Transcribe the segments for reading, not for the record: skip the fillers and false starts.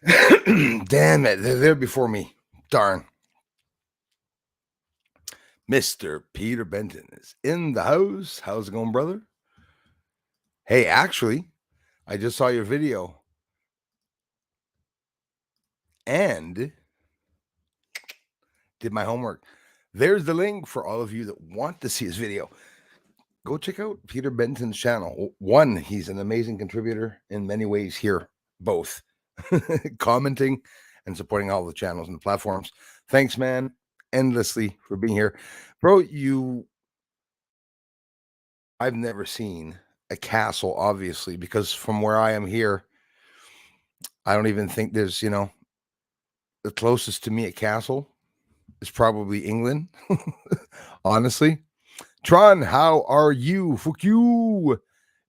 Damn it, they're there before me. Darn. Mr. Peter Benton is in the house. How's it going, brother? Hey, actually, I just saw your video and did my homework. There's the link for all of you that want to see his video. Go check out Peter Benton's channel. One, he's an amazing contributor in many ways here, both commenting and supporting all the channels and the platforms. Thanks, man, endlessly for being here. Bro, I've never seen a castle, obviously, because from where I am here, I don't even think there's, the closest to me a castle is probably England, honestly. Tron, how are you? Fuck you.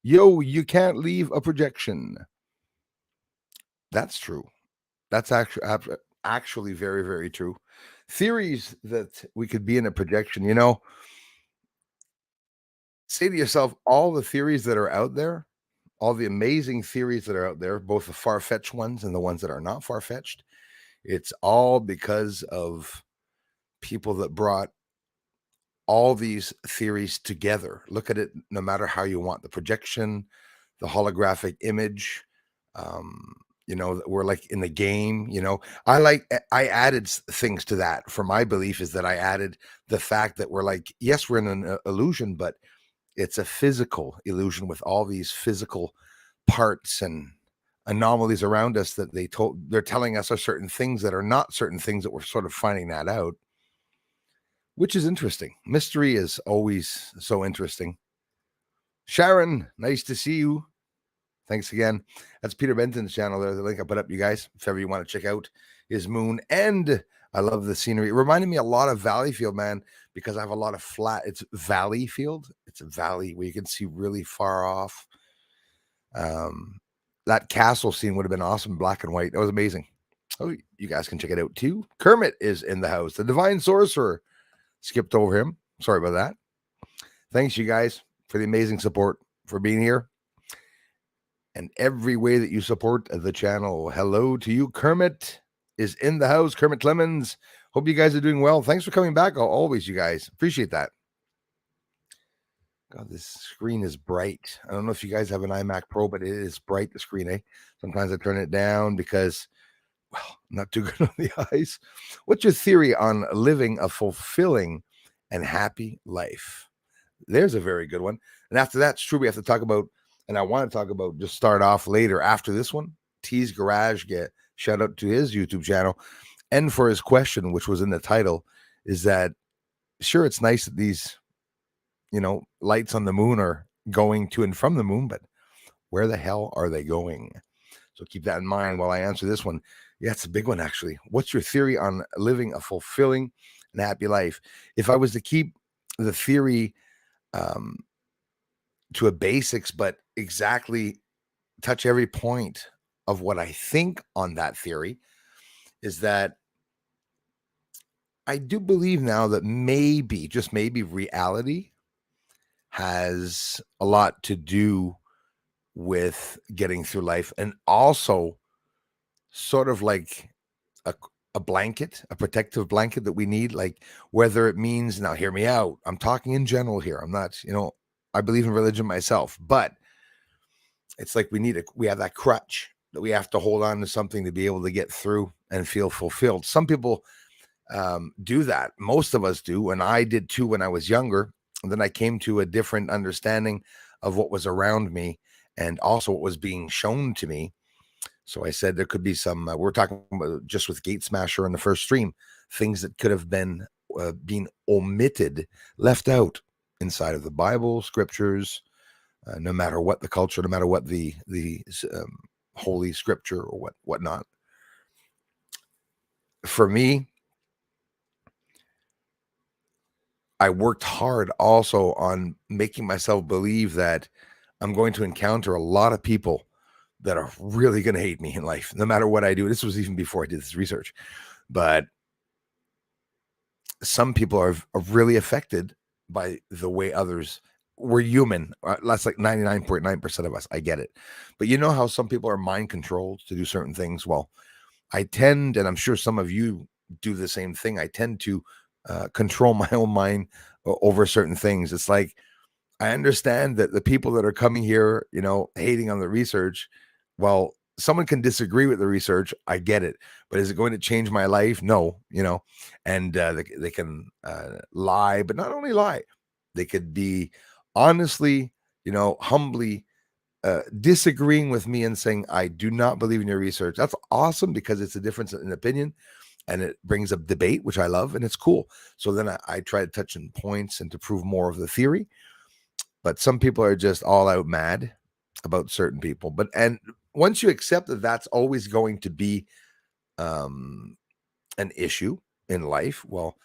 Yo, you can't leave a projection. That's true. That's actually very, very true. Theories that we could be in a projection, say to yourself, all the theories that are out there, all the amazing theories that are out there, both the far-fetched ones and the ones that are not far-fetched, it's all because of people that brought all these theories together. Look at it no matter how you want the projection, the holographic image, we're like in the game, I added things to that. For my belief is that I added the fact that we're like, yes, we're in an illusion, but it's a physical illusion with all these physical parts and anomalies around us that they're telling us are certain things that are not certain things, that we're sort of finding that out, which is interesting. Mystery is always so interesting. Sharon, nice to see you. Thanks again. That's Peter Benton's channel. There's the link I put up, you guys, if ever you want to check out his moon. And I love the scenery. It reminded me a lot of Valleyfield, man, because I have a lot of flat. It's Valleyfield. It's a valley where you can see really far off. That castle scene would have been awesome, black and white. That was amazing. Oh, you guys can check it out too. Kermit is in the house. The Divine Sorcerer. Skipped over him. Sorry about that. Thanks, you guys, for the amazing support, for being here, and every way that you support the channel. Hello to you. Kermit is in the house. Kermit Clemens. Hope you guys are doing well. Thanks for coming back always, you guys. Appreciate that. God, this screen is bright. I don't know if you guys have an iMac Pro, but it is bright, the screen, eh? Sometimes I turn it down because, well, not too good on the eyes. What's your theory on living a fulfilling and happy life? There's a very good one. And after that, it's true, we have to talk about, and I want to talk about, just start off later after this one, T's Garage. Get shout out to his YouTube channel. And for his question, which was in the title, is that, sure, it's nice that these, lights on the moon are going to and from the moon, but where the hell are they going? So keep that in mind while I answer this one. Yeah, it's a big one, actually. What's your theory on living a fulfilling and happy life? If I was to keep the theory to a basics, but exactly touch every point of what I think on that theory, is that I do believe now that maybe, just maybe, reality has a lot to do with getting through life, and also sort of like a blanket, a protective blanket that we need, like whether it means, now hear me out, I'm talking in general here. I'm not, I believe in religion myself, but it's like we have that crutch that we have to hold on to something to be able to get through and feel fulfilled. Some people do that. Most of us do. And I did too when I was younger. And then I came to a different understanding of what was around me and also what was being shown to me. So I said there could be some, we're talking about just with Gate Smasher in the first stream, things that could have been being omitted, left out inside of the Bible, scriptures, no matter what the culture, no matter what the holy scripture or whatnot. For me, I worked hard also on making myself believe that I'm going to encounter a lot of people that are really going to hate me in life, no matter what I do. This was even before I did this research, but some people are really affected by the way others. We're human. That's like 99.9% of us. I get it. But you know how some people are mind controlled to do certain things? Well, I tend, and I'm sure some of you do the same thing, I tend to control my own mind over certain things. It's like, I understand that the people that are coming here, hating on the research, well, someone can disagree with the research. I get it. But is it going to change my life? No, and they can lie, but not only lie, they could be honestly, humbly disagreeing with me and saying, I do not believe in your research. That's awesome because it's a difference in opinion and it brings up debate, which I love, and it's cool. So then I try to touch on points and to prove more of the theory. But some people are just all out mad about certain people. And once you accept that that's always going to be an issue in life, well,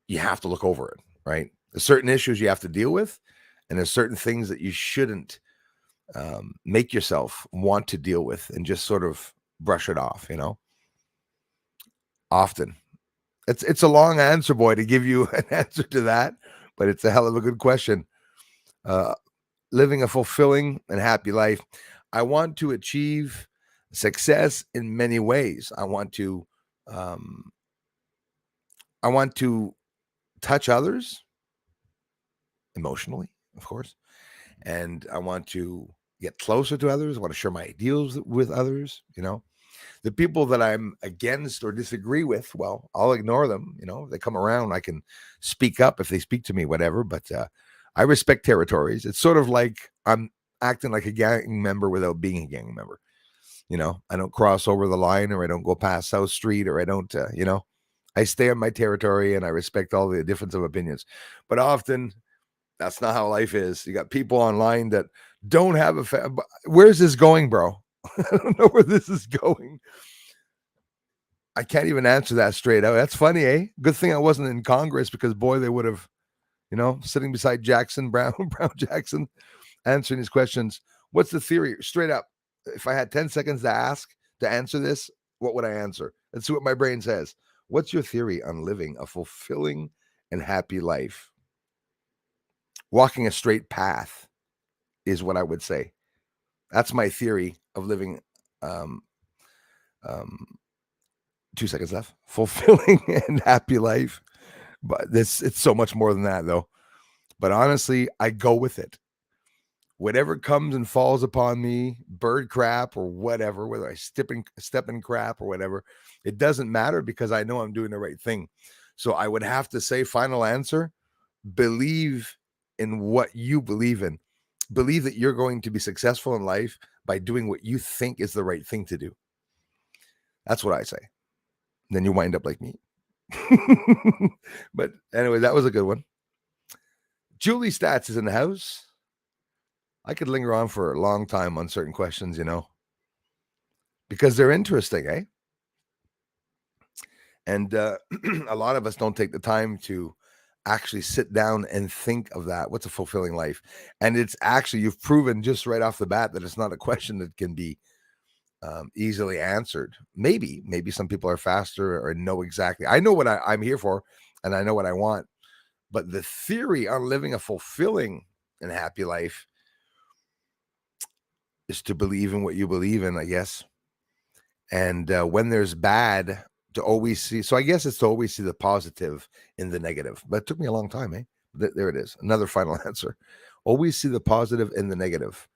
you have to look over it, right? There's certain issues you have to deal with, and there's certain things that you shouldn't make yourself want to deal with and just sort of brush it off, Often. It's a long answer, boy, to give you an answer to that, but it's a hell of a good question. Living a fulfilling and happy life. I want to achieve success in many ways. I want to touch others emotionally, of course, and I want to get closer to others. I want to share my ideals with others. The people that I'm against or disagree with, well, I'll ignore them. If they come around, I can speak up if they speak to me, whatever. But I respect territories. It's sort of like I'm acting like a gang member without being a gang member. I don't cross over the line, or I don't go past South Street, or I don't, I stay on my territory and I respect all the difference of opinions. But often that's not how life is. You got people online that don't have where's this going, bro? I don't know where this is going. I can't even answer that straight out. That's funny, eh? Good thing I wasn't in Congress, because boy, they would have, sitting beside Brown Jackson, answering his questions. What's the theory? Straight up. If I had 10 seconds to answer this, what would I answer? Let's see what my brain says. What's your theory on living a fulfilling and happy life? Walking a straight path is what I would say. That's my theory of living 2 seconds left. Fulfilling and happy life. But it's so much more than that, though. But honestly, I go with it. Whatever comes and falls upon me, bird crap or whatever, whether I step in crap or whatever, it doesn't matter, because I know I'm doing the right thing. So I would have to say, final answer, believe in what you believe in. Believe that you're going to be successful in life by doing what you think is the right thing to do. That's what I say. Then you wind up like me. But anyway, that was a good one. Julie Stats is in the house. I could linger on for a long time on certain questions, because they're interesting, eh? And a lot of us don't take the time to actually sit down and think of that. What's a fulfilling life? And it's actually, you've proven just right off the bat that it's not a question that can be easily answered. Maybe some people are faster or know exactly. I know what I'm here for, and I know what I want. But the theory on living a fulfilling and happy life is to believe in what you believe in, I guess. And when there's bad, to always see. So I guess it's to always see the positive in the negative. But it took me a long time, eh? There it is. Another final answer. Always see the positive in the negative.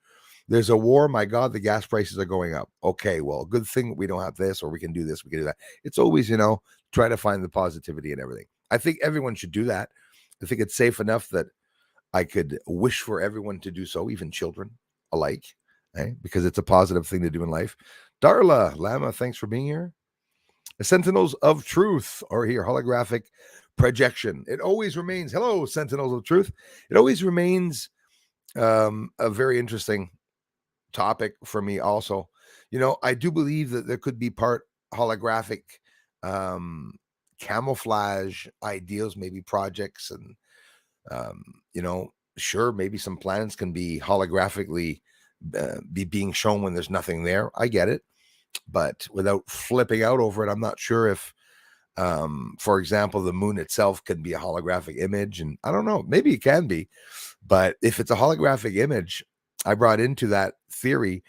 There's a war. My God, the gas prices are going up. Okay, well, good thing we don't have this, or we can do this, we can do that. It's always, try to find the positivity in everything. I think everyone should do that. I think it's safe enough that I could wish for everyone to do so, even children alike, because it's a positive thing to do in life. Darla Lama, thanks for being here. The Sentinels of Truth are here. Holographic projection. It always remains. Hello, Sentinels of Truth. It always remains a very interesting topic for me also. I do believe that there could be part holographic camouflage ideals, maybe projects, and sure, maybe some planets can be holographically be being shown when there's nothing there. I get it, but without flipping out over it, I'm not sure if for example, the moon itself can be a holographic image, and I don't know, maybe it can be. But if it's a holographic image, I brought into that theory,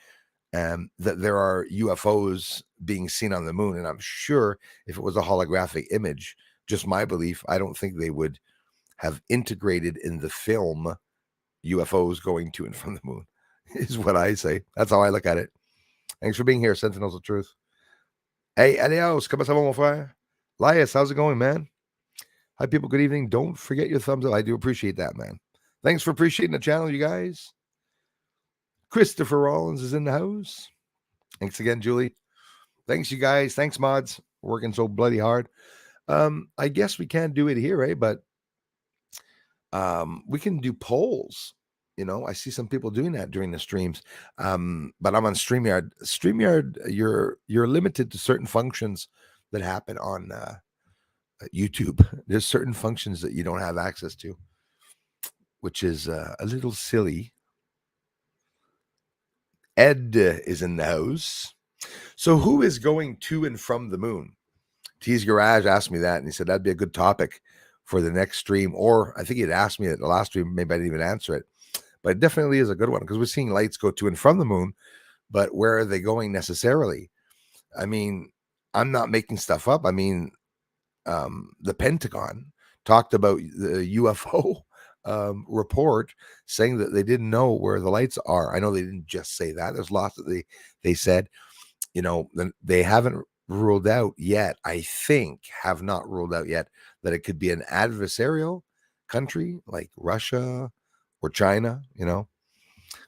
that there are UFOs being seen on the moon. And I'm sure if it was a holographic image, just my belief, I don't think they would have integrated in the film UFOs going to and from the moon, is what I say. That's how I look at it. Thanks for being here, Sentinels of Truth. Hey, adios. ¿Cómo estamos, mon frère? Elias, how's it going, man? Hi, people. Good evening. Don't forget your thumbs up. I do appreciate that, man. Thanks for appreciating the channel, you guys. Christopher Rollins is in the house. Thanks again, Julie. Thanks, you guys. Thanks, mods. Working so bloody hard. I guess we can't do it here, eh? But we can do polls. I see some people doing that during the streams. But I'm on StreamYard. StreamYard, you're limited to certain functions that happen on YouTube. There's certain functions that you don't have access to, which is a little silly. Ed is in the house. So who is going to and from the moon? T's Garage asked me that, and he said that'd be a good topic for the next stream. Or I think he had asked me at the last stream. Maybe I didn't even answer it. But it definitely is a good one because we're seeing lights go to and from the moon. But where are they going necessarily? I mean, I'm not making stuff up. I mean, the Pentagon talked about the UFO report saying that they didn't know where the lights are. I know they didn't just say that. There's lots that they said, they haven't ruled out yet. I think have not ruled out yet that it could be an adversarial country like Russia or China.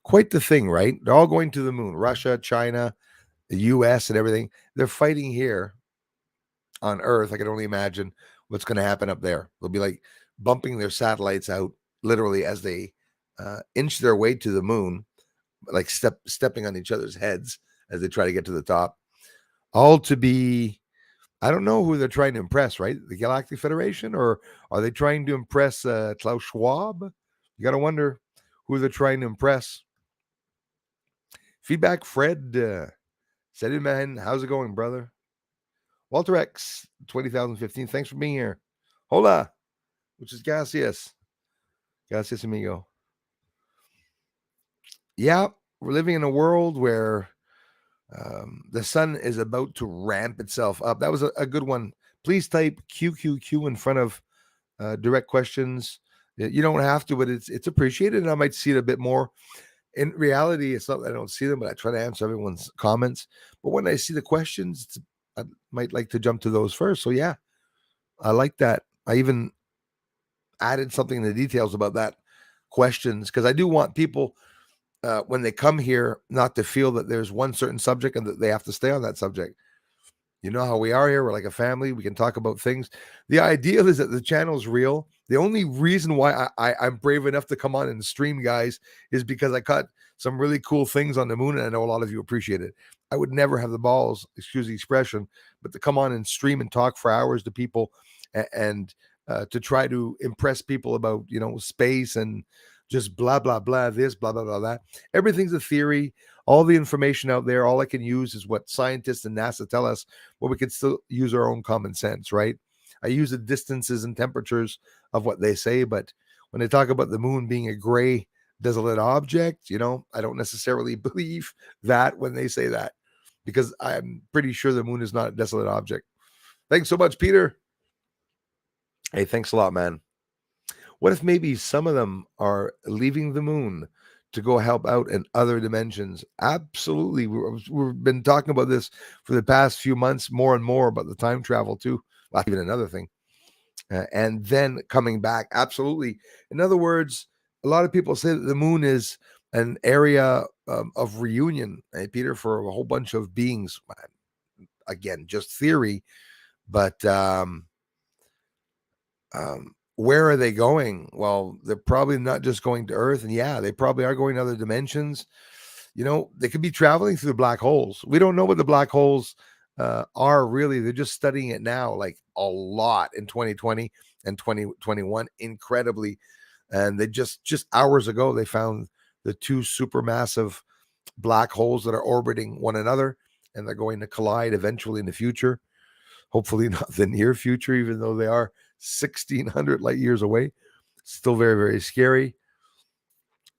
Quite the thing, right? They're all going to the moon. Russia, China, the US and everything. They're fighting here on Earth. I can only imagine what's going to happen up there. They'll be like bumping their satellites out literally as they inch their way to the moon, like stepping on each other's heads as they try to get to the top. All to be, I don't know who they're trying to impress, right? The Galactic Federation, or are they trying to impress Klaus Schwab? You got to wonder who they're trying to impress. Feedback, Fred. Salut, man. How's it going, brother? Walter X, 20,015. Thanks for being here. Hola, which is gracias. Gracias, amigo. Yeah, we're living in a world where the sun is about to ramp itself up. That was a good one. Please type QQQ in front of direct questions. You don't have to, but it's appreciated, and I might see it a bit more. In reality, it's not that I don't see them, but I try to answer everyone's comments. But when I see the questions, I might like to jump to those first. So yeah, I like that. I even added something in the details about that questions, because I do want people when they come here not to feel that there's one certain subject and that they have to stay on that subject. You know how we are here. We're like a family. We can talk about things. The ideal is that the channel's real. The only reason why I'm brave enough to come on and stream, guys, is because I caught some really cool things on the moon, and I know a lot of you appreciate it. I would never have the balls, excuse the expression, but to come on and stream and talk for hours to people and to try to impress people about, space and just blah, blah, blah, this, blah, blah, blah, that. Everything's a theory. All the information out there, all I can use is what scientists and NASA tell us, but we can still use our own common sense, right? I use the distances and temperatures of what they say, but when they talk about the moon being a gray, desolate object, I don't necessarily believe that when they say that, because I'm pretty sure the moon is not a desolate object. Thanks so much, Peter. Hey, thanks a lot, man. What if maybe some of them are leaving the moon to go help out in other dimensions? Absolutely. We've been talking about this for the past few months, more and more about the time travel too. Well, even another thing. And then coming back. Absolutely. In other words, a lot of people say that the moon is an area of reunion, Peter, for a whole bunch of beings. Again, just theory, but where are they going? Well, they're probably not just going to Earth, and yeah, they probably are going to other dimensions. They could be traveling through the black holes. We don't know what the black holes are really. They're just studying it now, like a lot in 2020 and 2021, incredibly. And they just hours ago, they found the two supermassive black holes that are orbiting one another, and they're going to collide eventually in the future. Hopefully not the near future, even though they are 1,600 light years away. Still very, very scary.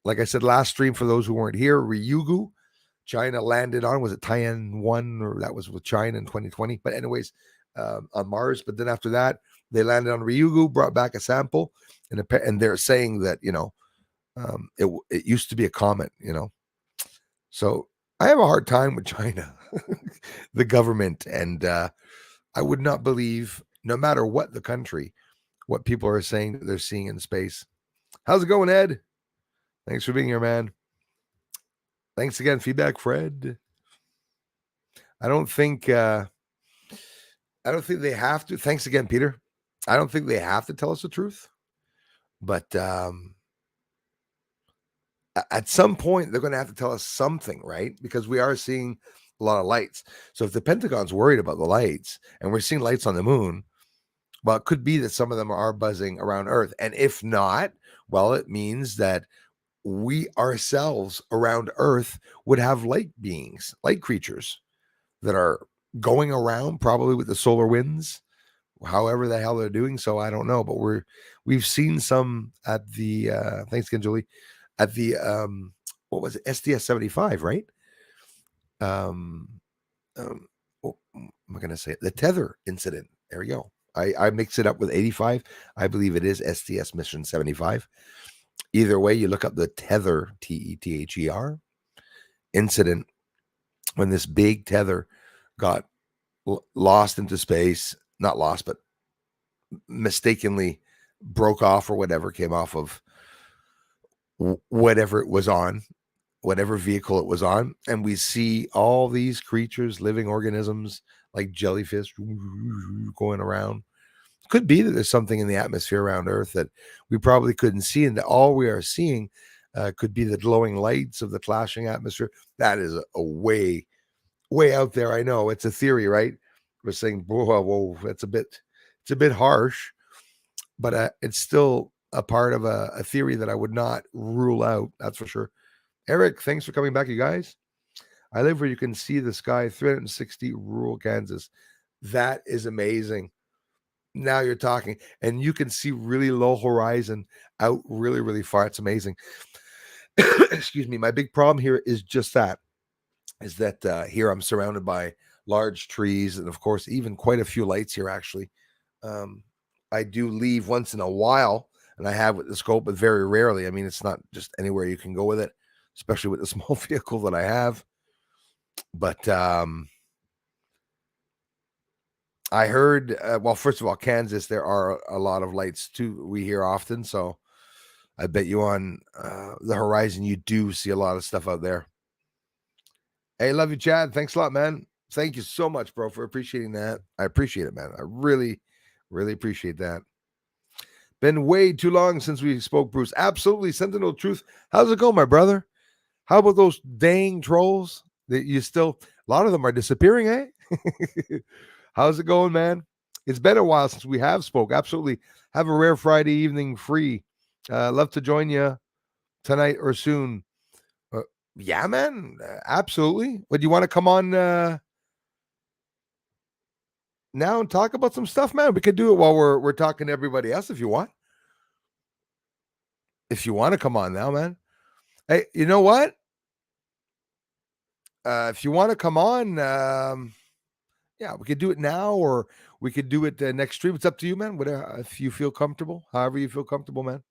Like I said last stream, for those who weren't here, Ryugu China landed on, was it Tianwen, or that was with China in 2020? But anyways, on Mars. But then after that, they landed on Ryugu, brought back a sample, and they're saying that, it used to be a comet, So I have a hard time with China, the government, and I would not believe, no matter what the country, what people are saying that they're seeing in space. How's it going, Ed? Thanks for being here, man. Thanks again, feedback, Fred. I don't think they have to. Thanks again, Peter. I don't think they have to tell us the truth, but at some point they're going to have to tell us something, right? Because we are seeing a lot of lights. So if the Pentagon's worried about the lights and we're seeing lights on the moon, well, it could be that some of them are buzzing around Earth. And if not, well, it means that we ourselves around Earth would have light beings, light creatures that are going around, probably with the solar winds, however the hell they're doing so. I don't know, but we've seen some at the thanks again, Julie, at the what was it, SDS 75, right? What am I gonna say? The tether incident. There we go. I mix it up with 85. I believe it is STS mission 75. Either way, you look up the tether, TETHER incident, when this big tether got lost into space, not lost, but mistakenly broke off or whatever, came off of whatever it was on, whatever vehicle it was on. And we see all these creatures, living organisms like jellyfish going around. Could be that there's something in the atmosphere around Earth that we probably couldn't see, and that all we are seeing could be the glowing lights of the clashing atmosphere. That is a way out there. I know it's a theory, right? We're saying, whoa, it's a bit harsh, but it's still a part of a theory that I would not rule out. That's for sure. Eric, thanks for coming back, you guys. I live where you can see the sky 360, rural Kansas. That is amazing. Now you're talking, and you can see really low horizon out really, really far. It's amazing. Excuse me. My big problem here is just that, here I'm surrounded by large trees, and of course, even quite a few lights here, actually. I do leave once in a while, and I have with the scope, but very rarely. I mean, it's not just anywhere you can go with it, especially with the small vehicle that I have. But I heard, well, first of all, Kansas, there are a lot of lights too. We hear often. So I bet you on the horizon, you do see a lot of stuff out there. Hey, love you, Chad. Thanks a lot, man. Thank you so much, bro, for appreciating that. I appreciate it, man. I really, really appreciate that. Been way too long since we spoke, Bruce. Absolutely. Sentinel Truth. How's it going, my brother? How about those dang trolls that you still, a lot of them are disappearing, eh? How's it going, man? It's been a while since we have spoke. Absolutely. Have a rare Friday evening free. Love to join you tonight or soon. Yeah, man. Absolutely. Would you want to come on now and talk about some stuff, man? We could do it while we're talking to everybody else if you want. If you want to come on now, man. Hey, you know what? If you want to come on, yeah, we could do it now, or we could do it next stream. It's up to you, man. Whatever, if you feel comfortable, however you feel comfortable, man.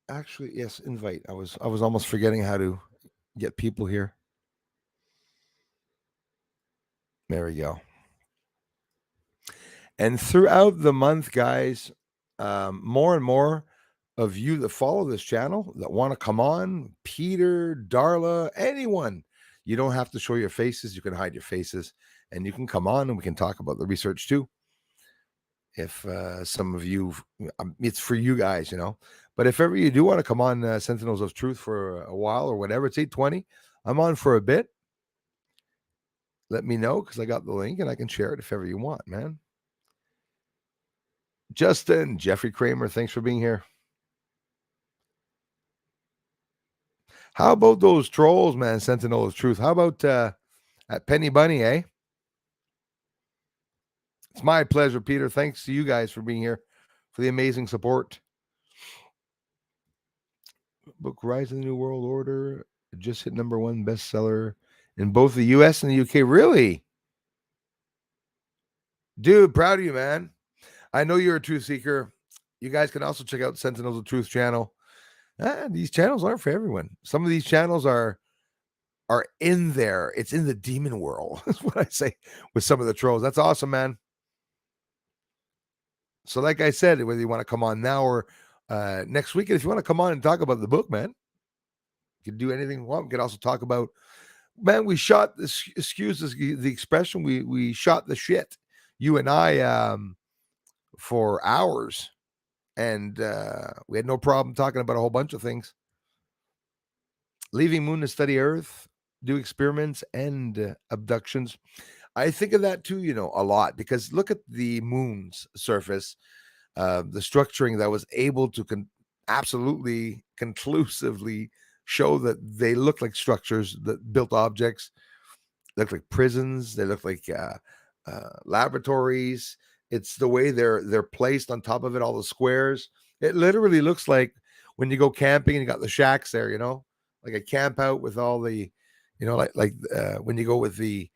Actually, yes, invite. I was almost forgetting how to get people here. There we go. And throughout the month, guys, more and more of you that follow this channel that want to come on, Peter, Darla, anyone, you don't have to show your faces. You can hide your faces, and you can come on, and we can talk about the research too. If some of you, it's for you guys, But if ever you do want to come on Sentinels of Truth for a while or whatever, it's 8:20. I'm on for a bit. Let me know, because I got the link and I can share it if ever you want, man. Justin, Jeffrey Kramer, thanks for being here. How about those trolls, man? Sentinel of Truth. How about at Penny Bunny, eh? It's my pleasure, Peter. Thanks to you guys for being here, for the amazing support. book Rise of the New World Order just hit #1 bestseller in both the US and the UK. Really? Dude, proud of you, man. I know you're a truth seeker. You guys can also check out Sentinels of Truth channel. These channels aren't for everyone. Some of these channels are in there. It's in the demon world. That's what I say with some of the trolls. That's awesome, man. So, like I said, whether you want to come on now or next week, if you want to come on and talk about the book, man, you can do anything you want. We can also talk about, man, we shot this. Excuse the expression. We shot the shit. You and I for hours, and we had no problem talking about a whole bunch of things. Leaving Moon to study Earth, do experiments and abductions. I think of that too, a lot, because look at the moon's surface, the structuring that was able to absolutely conclusively show that they look like structures that built objects, look like prisons, they look like laboratories. It's the way they're placed on top of it, all the squares. It literally looks like when you go camping and you got the shacks there, like a camp out with all the, like when you go with the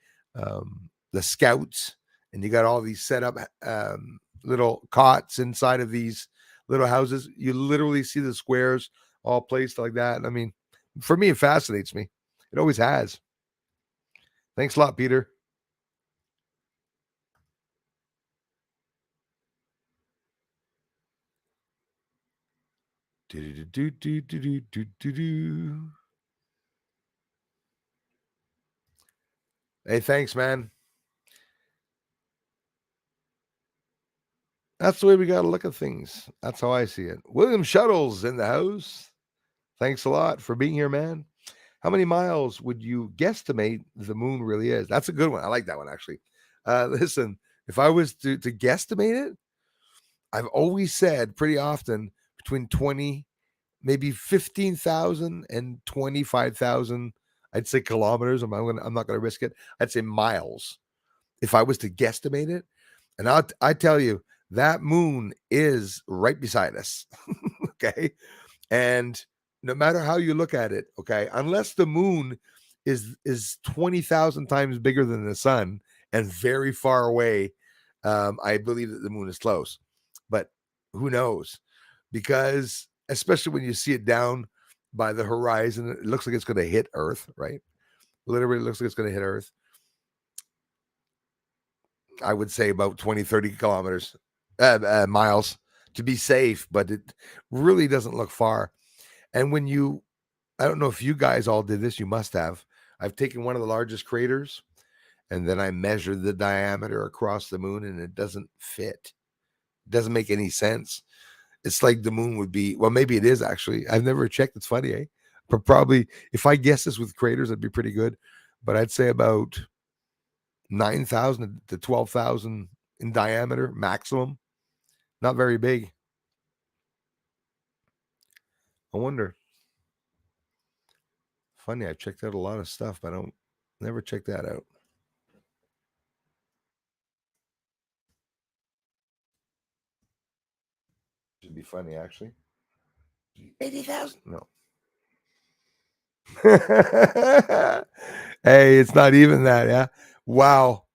scouts and you got all these set up little cots inside of these little houses. You literally see the squares all placed like that. And I mean, for me, it fascinates me. It always has. Thanks a lot, Peter. Hey, thanks, man. That's the way we got to look at things. That's how I see it. William Shuttles in the house. Thanks a lot for being here, man. How many miles would you guesstimate the moon really is? That's a good one. I like that one, actually. Listen, if I was to guesstimate it, I've always said pretty often between 20, maybe 15,000 and 25,000. I'd say kilometers. I'm not going to risk it. I'd say miles if I was to guesstimate it. And I tell you, that moon is right beside us. Okay. And no matter how you look at it, okay, unless the moon is 20,000 times bigger than the sun and very far away, I believe that the moon is close. But who knows? Because especially when you see it down by the horizon, it looks like it's going to hit Earth, right? Literally, it looks like it's going to hit Earth. I would say about 20, 30 kilometers, miles to be safe, but it really doesn't look far. And when I don't know if you guys all did this, you must have. I've taken one of the largest craters and then I measured the diameter across the moon and it doesn't fit. It doesn't make any sense. It's like the moon would be, well, maybe it is actually. I've never checked. It's funny, eh? But probably if I guess this with craters, it'd be pretty good. But I'd say about 9,000 to 12,000 in diameter maximum. Not very big. I wonder. Funny, I checked out a lot of stuff, but I don't never check that out. Should be funny, actually. 80,000? No. Hey, it's not even that, yeah. Wow.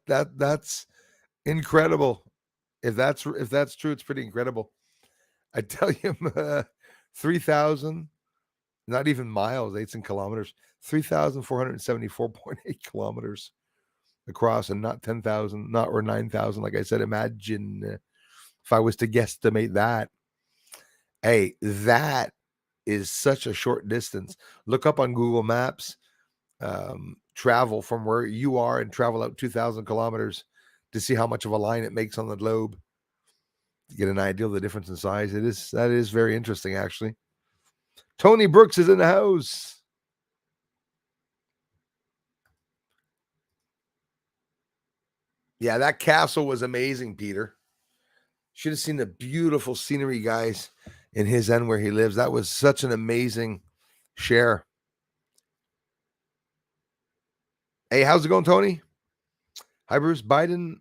That's incredible. If that's true, it's pretty incredible. I tell you, 3,000, not even miles, it's in kilometers, 3,474.8 kilometers across, and not 10,000, not or 9,000. Like I said, imagine if I was to guesstimate that. Hey, that is such a short distance. Look up on Google Maps, travel from where you are and travel out 2,000 kilometers to see how much of a line it makes on the globe. To get an idea of the difference in size. That is very interesting, actually. Tony Brooks is in the house. Yeah, that castle was amazing, Peter. Should have seen the beautiful scenery, guys, in his end where he lives. That was such an amazing share. Hey, how's it going, Tony? Hi, Bruce. Biden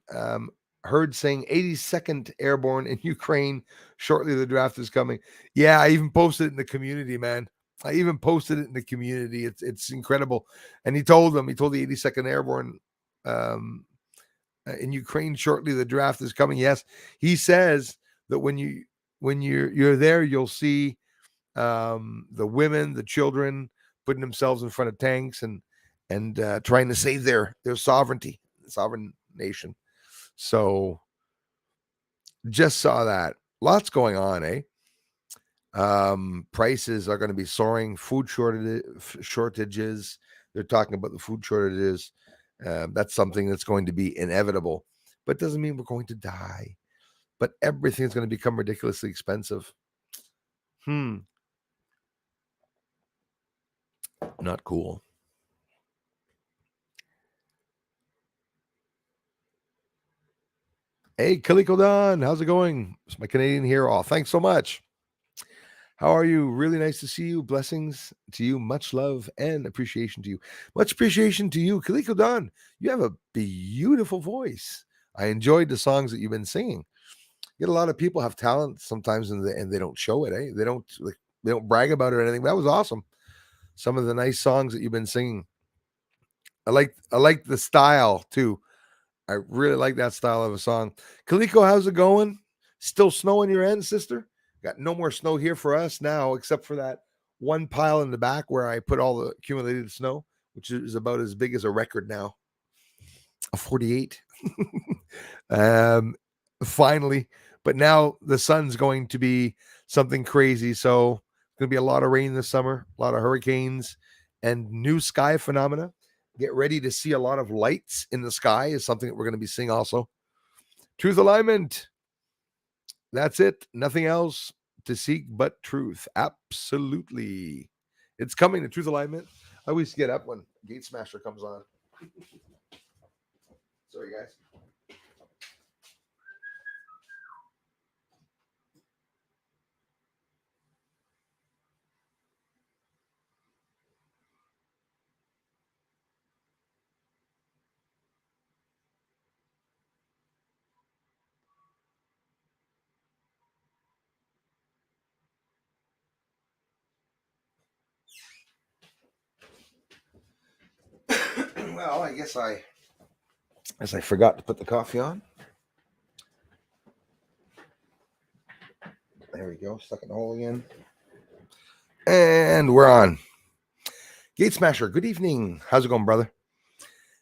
heard saying 82nd Airborne in Ukraine. Shortly, the draft is coming. Yeah, I even posted it in the community, man. I even posted it in the community. It's incredible. And he told the 82nd Airborne in Ukraine, shortly the draft is coming. Yes, he says that when you're there, you'll see the women, the children putting themselves in front of tanks and trying to save their sovereignty, sovereign nation. So just saw that. Lots going on, eh? Prices are going to be soaring. Food shortages. They're talking about the food shortages. That's something that's going to be inevitable, but doesn't mean we're going to die. But everything's going to become ridiculously expensive. Not cool. Hey, Kaliko Don, how's it going? It's my Canadian here. Oh, thanks so much. How are you? Really nice to see you. Blessings to you. Much love and appreciation to you. Much appreciation to you, Kaliko Don. You have a beautiful voice. I enjoyed the songs that you've been singing. You get a lot of people have talent sometimes, and they don't show it. They don't brag about it or anything. That was awesome. Some of the nice songs that you've been singing. I like the style too. I really like that style of a song. Kaliko, how's it going? Still snow on your end, sister? Got no more snow here for us now, except for that one pile in the back where I put all the accumulated snow, which is about as big as a record now. A 48. Finally. But now the sun's going to be something crazy. So it's going to be a lot of rain this summer, a lot of hurricanes and new sky phenomena. Get ready to see a lot of lights in the sky is something that we're going to be seeing also. Truth alignment. That's it. Nothing else to seek but truth. Absolutely. It's coming to truth alignment. I always get up when Gate Smasher comes on. Sorry, guys. Well, I guess I forgot to put the coffee on. There we go. Stuck in the hole again. And we're on. Gate Smasher, good evening. How's it going, brother?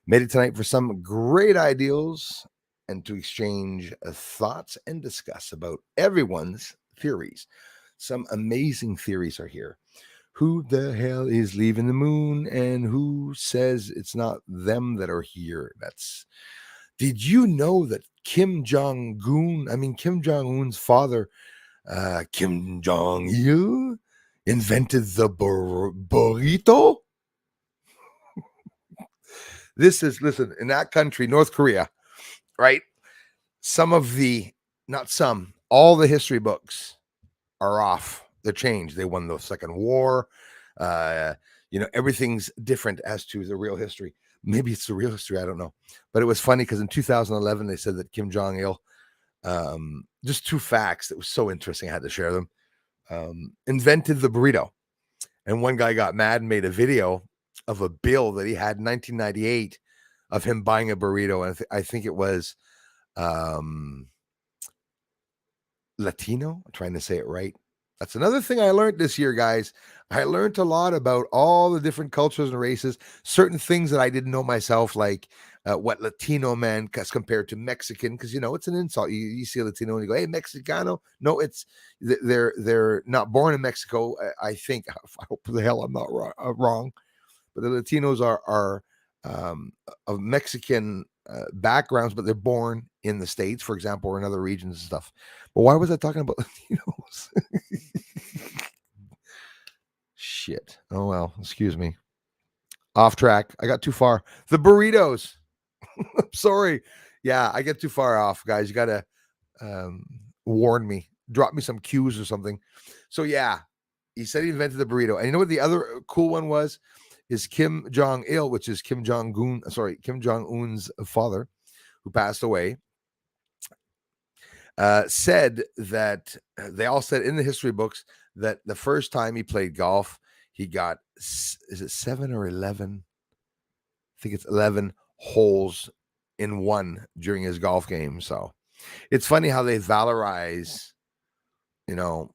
Made it tonight for some great ideals and to exchange thoughts and discuss about everyone's theories. Some amazing theories are here. Who the hell is leaving the moon and who says it's not them that are here? Did you know that Kim Jong-un's father, Kim Jong-il, invented the burrito? Listen, in that country, North Korea, right? All the history books are off. They're changed. They won the Second War. Everything's different as to the real history. Maybe it's the real history. I don't know. But it was funny because in 2011, they said that Kim Jong-il, just two facts that was so interesting. I had to share them. Invented the burrito. And one guy got mad and made a video of a bill that he had in 1998 of him buying a burrito. And I think it was Latino. I'm trying to say it right. That's another thing I learned this year, guys. I learned a lot about all the different cultures and races, certain things that I didn't know myself, like what Latino meant as compared to Mexican, because, it's an insult. You see a Latino and you go, hey, Mexicano. No, they're not born in Mexico, I think. I hope the hell I'm not wrong. But the Latinos are of Mexican backgrounds, but they're born in the States, for example, or in other regions and stuff. But why was I talking about Latinos? Shit. Oh, well, excuse me. Off track. I got too far. The burritos. I'm sorry. Yeah, I get too far off, guys. You got to warn me. Drop me some cues or something. So, yeah, he said he invented the burrito. And you know what the other cool one was? Is Kim Jong-il, which is Kim Jong-un's father, who passed away. said that they all said in the history books that the first time he played golf, he got, is it 7 or 11? I think it's 11 holes in one during his golf game. So it's funny how they valorize, you know,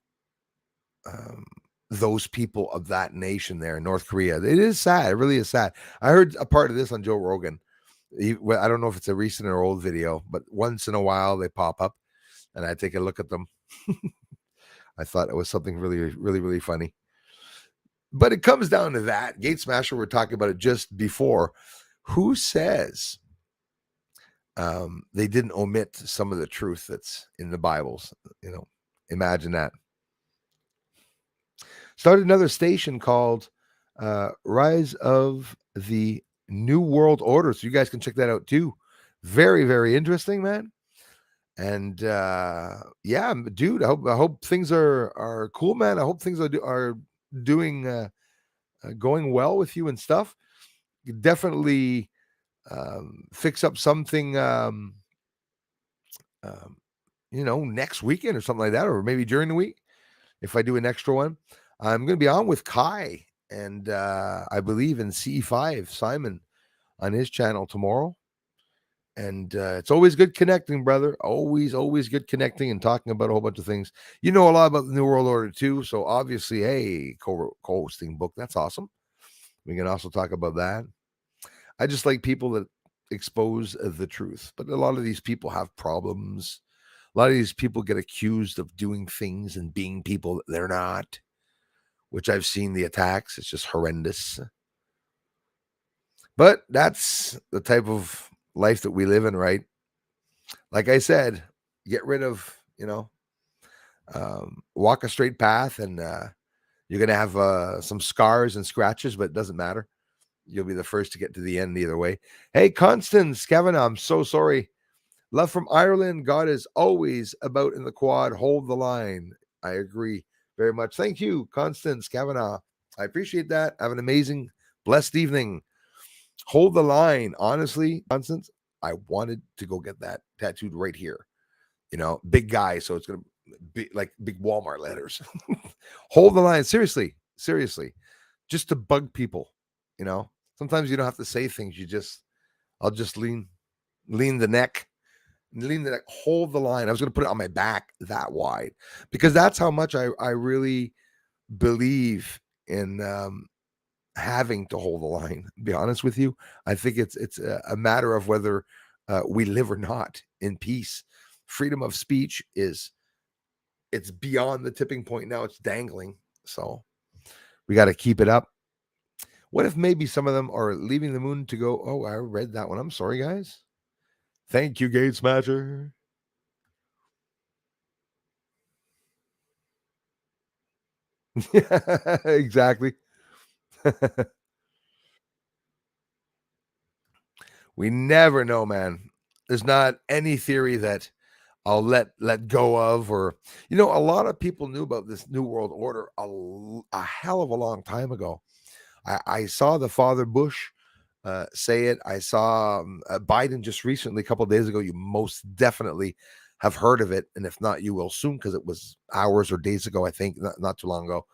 those people of that nation there in North Korea. It is sad. It really is sad. I heard a part of this on Joe Rogan. I don't know if it's a recent or old video, but once in a while they pop up and I take a look at them. I thought it was something really, really, really funny. But it comes down to that. Gate Smasher, we're talking about it just before. Who says they didn't omit some of the truth that's in the Bibles? Imagine that. Started another station called Rise of the New World Order. So you guys can check that out too. Very, very interesting, man. And yeah, dude, I hope things are cool, man. I hope things are doing going well with you and stuff. Definitely fix up something next weekend or something like that, or maybe during the week if I do an extra one. I'm going to be on with Kai and I believe in C5 Simon on his channel tomorrow. And it's always good connecting, brother. Always good connecting and talking about a whole bunch of things. You know a lot about the New World Order too. So obviously, hey, co-hosting book. That's awesome. We can also talk about that. I just like people that expose the truth. But a lot of these people have problems. A lot of these people get accused of doing things and being people that they're not, which I've seen the attacks. It's just horrendous. But that's the type of life that we live in, right? Like I said, get rid of, walk a straight path, and you're going to have some scars and scratches, but it doesn't matter. You'll be the first to get to the end either way. Hey, Constance Kavanagh, I'm so sorry. Love from Ireland. God is always about in the quad. Hold the line. I agree very much. Thank you, Constance Kavanagh. I appreciate that. Have an amazing, blessed evening. Hold the line. Honestly, Constance, I wanted to go get that tattooed right here. Big guy, so it's going to be like big Walmart letters. Hold the line. Seriously. Just to bug people, Sometimes you don't have to say things. I'll just lean the neck. Hold the line. I was going to put it on my back that wide because that's how much I really believe in having to hold the line. To be honest with you, I think it's a matter of whether we live or not in peace. Freedom of speech it's beyond the tipping point now. It's dangling. So we got to keep it up. What if maybe some of them are leaving the moon to go? Oh, I read that one. I'm sorry, guys. Thank you, Gate Smasher. Yeah, exactly. We never know, man. There's not any theory that I'll let go of, or a lot of people knew about this New World Order a hell of a long time ago. I saw the Father Bush say it. I saw Biden just recently, a couple of days ago. You most definitely have heard of it, and if not, you will soon because it was hours or days ago. I think not too long ago,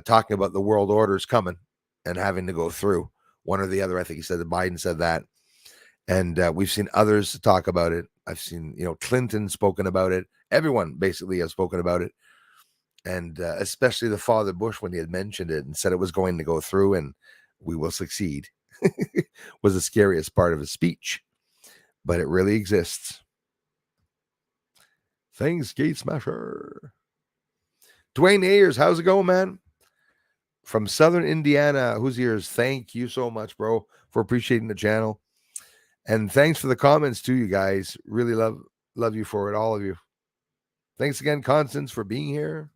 talking about the world orders coming and having to go through one or the other. I think he said that Biden said that, and we've seen others talk about it. I've seen Clinton spoken about it. Everyone basically has spoken about it, and especially the Father Bush when he had mentioned it and said it was going to go through and we will succeed. Was the scariest part of his speech, but it really exists. Thanks, Gate Smasher. Dwayne Ayers, how's it going, man? From Southern Indiana, who's yours? Thank you so much, bro, for appreciating the channel. And thanks for the comments too, you guys. Really love you for it, all of you. Thanks again, Constance, for being here.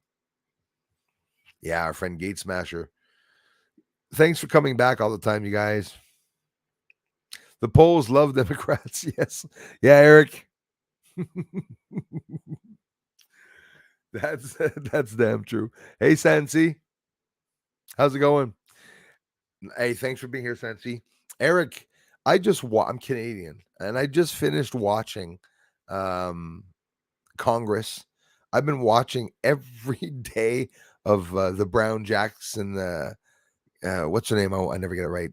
Yeah, our friend Gate Smasher. Thanks for coming back all the time, you guys. The Poles love Democrats. Yes. Yeah, Eric. That's damn true. Hey, Sansi. How's it going? Hey, thanks for being here, Sansi. Eric, I'm Canadian, and I just finished watching Congress. I've been watching every day of the Brown Jackson. What's her name? Oh, I never get it right.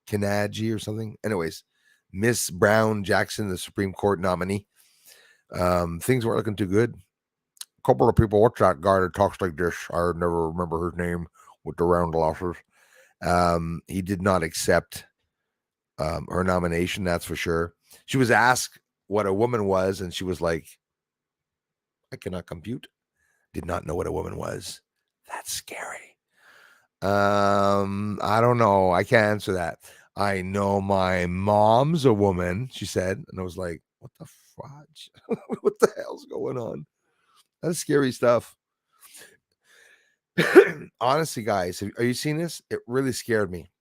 Kanaji or something. Anyways, Miss Brown Jackson, the Supreme Court nominee. Things weren't looking too good. A couple of people, what's that guy that talks like this? I never remember his name with the round glasses. He did not accept her nomination, that's for sure. She was asked what a woman was, and she was like, I cannot compute. Did not know what a woman was. That's scary. I don't know. I can't answer that. I know my mom's a woman, she said. And I was like, what the fudge? What the hell's going on? That's scary stuff. Honestly, guys, are you seeing this? It really scared me.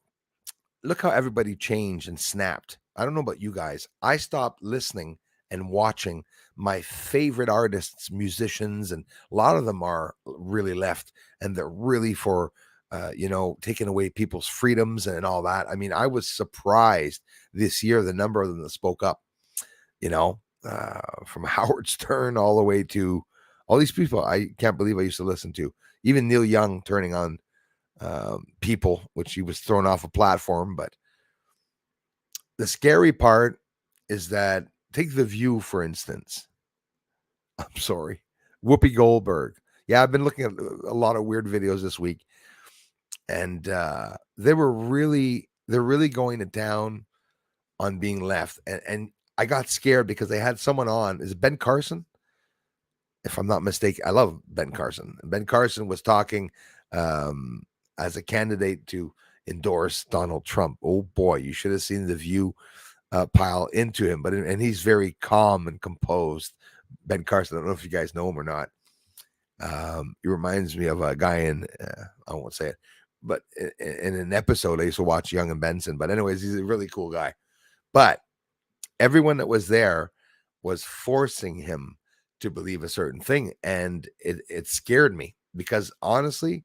Look how everybody changed and snapped. I don't know about you guys. I stopped listening and watching my favorite artists, musicians, and a lot of them are really left, and they're really for taking away people's freedoms and all that. I mean, I was surprised this year the number of them that spoke up. From Howard Stern all the way to all these people I can't believe I used to listen to. Even Neil Young turning on people, which he was thrown off a platform. But the scary part is that, take The View, for instance. I'm sorry. Whoopi Goldberg. Yeah, I've been looking at a lot of weird videos this week. And they're really going to town on being left. And I got scared because they had someone on. Is it Ben Carson? If I'm not mistaken. I love Ben Carson. Ben Carson was talking as a candidate to endorse Donald Trump. Oh boy, you should have seen The View pile into him. And he's very calm and composed. Ben Carson. I don't know if you guys know him or not. He reminds me of a guy in I won't say it, but in an episode I used to watch Young and Benson. But anyways, he's a really cool guy. But everyone that was there was forcing him to believe a certain thing, and it scared me because honestly,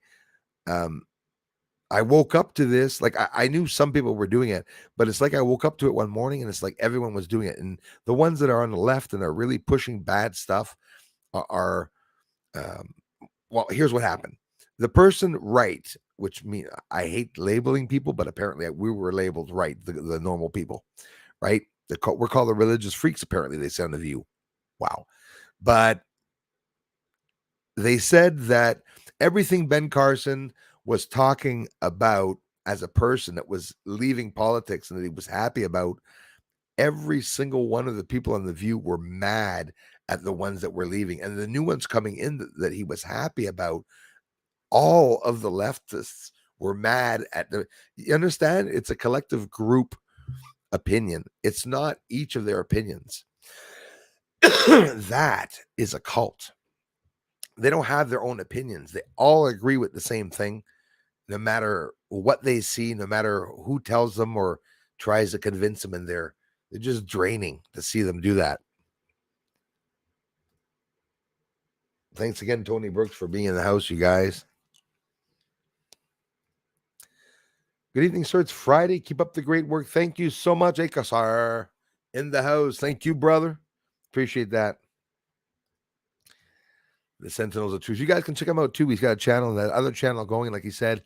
I woke up to this. Like I knew some people were doing it, but it's like I woke up to it one morning and it's like everyone was doing it. And the ones that are on the left and are really pushing bad stuff are well, here's what happened. The person right, which mean I hate labeling people, but apparently we were labeled right, the normal people, right? We're called the religious freaks, apparently, they said on The View. Wow. But they said that everything Ben Carson was talking about as a person that was leaving politics and that he was happy about, every single one of the people on The View were mad at the ones that were leaving. And the new ones coming in that he was happy about, all of the leftists were mad at you understand? It's a collective group opinion. It's not each of their opinions. That is a cult. They don't have their own opinions. They all agree with the same thing, no matter what they see, no matter who tells them or tries to convince them. And they're just draining to see them do that. Thanks again, Tony Brooks, for being in the house, you guys. Good evening, sir. It's Friday. Keep up the great work. Thank you so much, Akasar, in the house. Thank you, brother. Appreciate that. The Sentinels of Truth. You guys can check him out too. He's got a channel, that other channel going, like he said.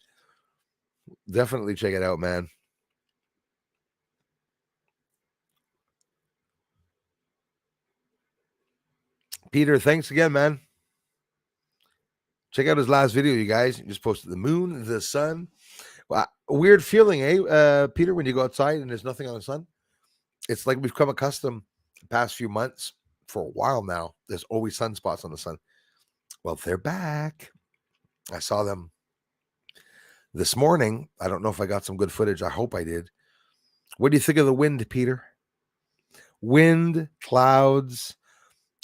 Definitely check it out, man. Peter, thanks again, man. Check out his last video, you guys. He just posted the moon, the sun. Well, weird feeling, eh, Peter, when you go outside and there's nothing on the sun? It's like we've come accustomed the past few months, for a while now, there's always sunspots on the sun. Well, they're back. I saw them this morning. I don't know if I got some good footage. I hope I did. What do you think of the wind, Peter? Wind, clouds,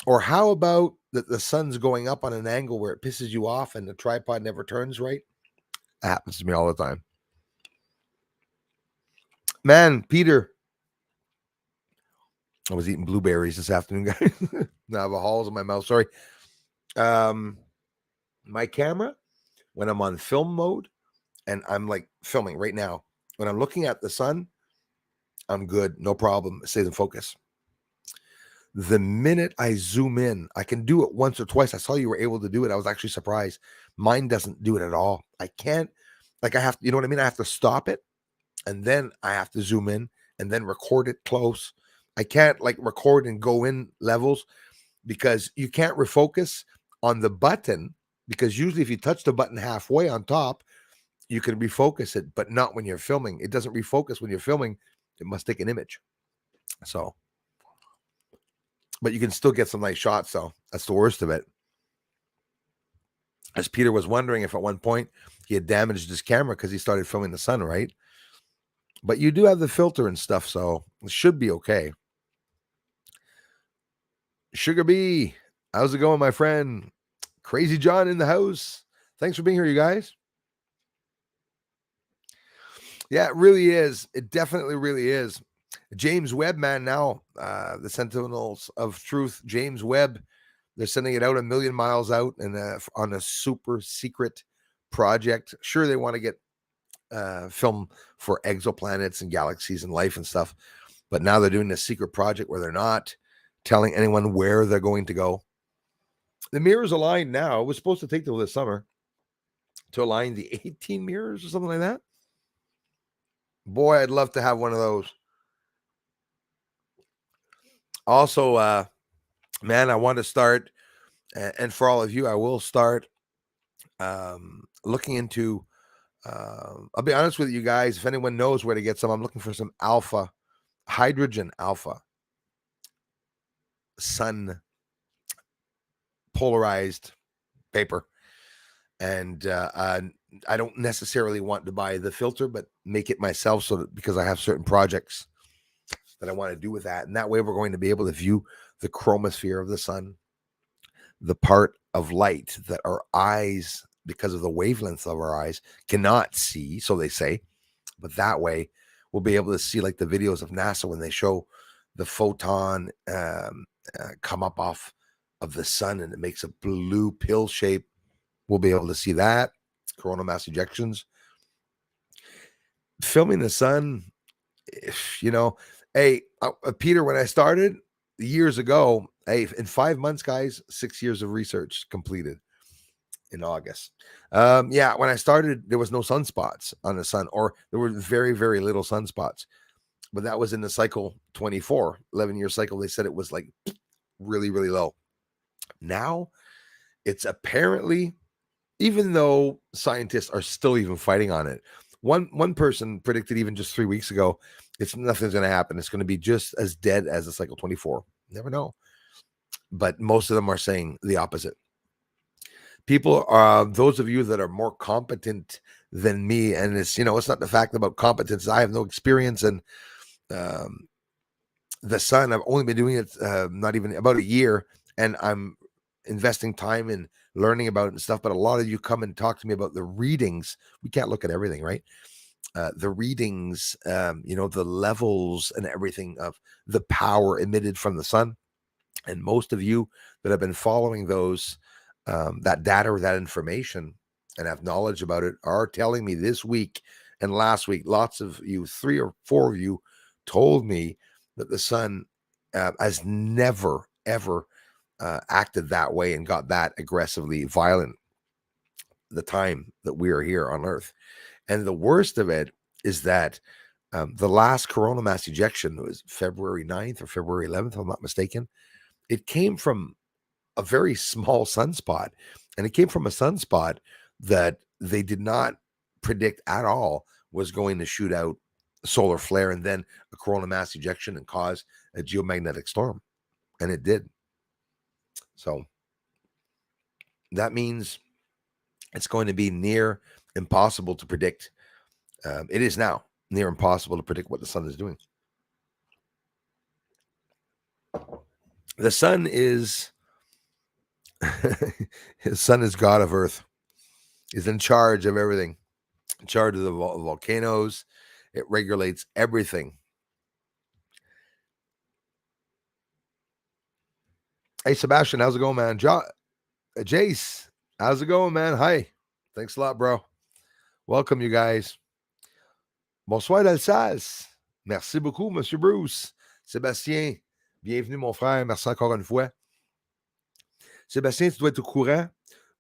or how about that the sun's going up on an angle where it pisses you off and the tripod never turns right? That happens to me all the time. Man, Peter, I was eating blueberries this afternoon, guys. Now I have a holes in my mouth. Sorry. My camera, when I'm on film mode, and I'm like filming right now, when I'm looking at the sun, I'm good. No problem. It stays in focus. the minute I zoom in, I can do it once or twice. I saw you were able to do it. I was actually surprised. Mine doesn't do it at all. I can't, like, I have, you know what I mean? I have to stop it, and then I have to zoom in and then record it close. I can't like record and go in levels because you can't refocus on the button, because usually if you touch the button halfway on top, you can refocus it, but not when you're filming. It doesn't refocus when you're filming. It must take an image. So, but you can still get some nice shots, though. That's the worst of it. As Peter was wondering if at one point he had damaged his camera because he started filming the sun, right? But you do have the filter and stuff, so it should be okay. Sugar Bee, how's it going, my friend? Crazy John in the house. Thanks for being here, you guys. Yeah, it really is. It definitely really is. James Webb, man, now the Sentinels of Truth, James Webb, they're sending it out 1,000,000 miles out and on a super secret project. Sure, they want to get film for exoplanets and galaxies and life and stuff, but now they're doing this secret project where they're not telling anyone where they're going to go. The mirrors aligned now. It was supposed to take till this summer to align the 18 mirrors or something like that. Boy, I'd love to have one of those. Also, man, I want to start, and for all of you, I will start looking into, I'll be honest with you guys, if anyone knows where to get some, I'm looking for some alpha, hydrogen alpha, sun polarized paper. And I don't necessarily want to buy the filter, but make it myself, so that, because I have certain projects that I want to do with that. And that way we're going to be able to view the chromosphere of the sun, the part of light that our eyes, because of the wavelength of our eyes, cannot see, so they say. But that way we'll be able to see, like the videos of NASA when they show the photon come up off of the sun and it makes a blue pill shape. We'll be able to see that. Coronal mass ejections. Filming the sun, you know, hey, Peter, when I started years ago, hey, in 5 months, guys, 6 years of research completed in August. Yeah, when I started, there was no sunspots on the sun, or there were very, very little sunspots. But that was in the cycle 24, 11-year cycle. They said it was like really, really low. Now it's apparently, even though scientists are still even fighting on it, one person predicted even just 3 weeks ago, nothing's going to happen. It's going to be just as dead as the cycle 24. Never know. But most of them are saying the opposite. People are, those of you that are more competent than me, and it's, you know, it's not the fact about competence. I have no experience in the sun. I've only been doing it not even about a year, and I'm investing time in learning about it and stuff. But a lot of you come and talk to me about the readings. We can't look at everything, right? The readings, you know, the levels and everything of the power emitted from the sun. And most of you that have been following those, that data or that information and have knowledge about it, are telling me this week and last week, lots of you, 3 or 4 of you, told me that the sun has never, ever acted that way and got that aggressively violent the time that we are here on Earth. And the worst of it is that the last coronal mass ejection was February 9th or February 11th, if I'm not mistaken. It came from a very small sunspot, and it came from a sunspot that they did not predict at all was going to shoot out a solar flare and then a coronal mass ejection and cause a geomagnetic storm. And it did. So that means it's going to be near impossible to predict. It is now near impossible to predict what the sun is doing. The sun is his sun is God of Earth. Is in charge of everything. In charge of the volcanoes. It regulates everything. Hey, Sebastian, how's it going, man? Jace, how's it going, man? Hi. Thanks a lot, bro. Welcome, you guys. Bonsoir d'Alsace. Merci beaucoup, Monsieur Bruce. Sébastien, Bienvenue, mon frère. Merci encore une fois. Sébastien, tu dois être au courant.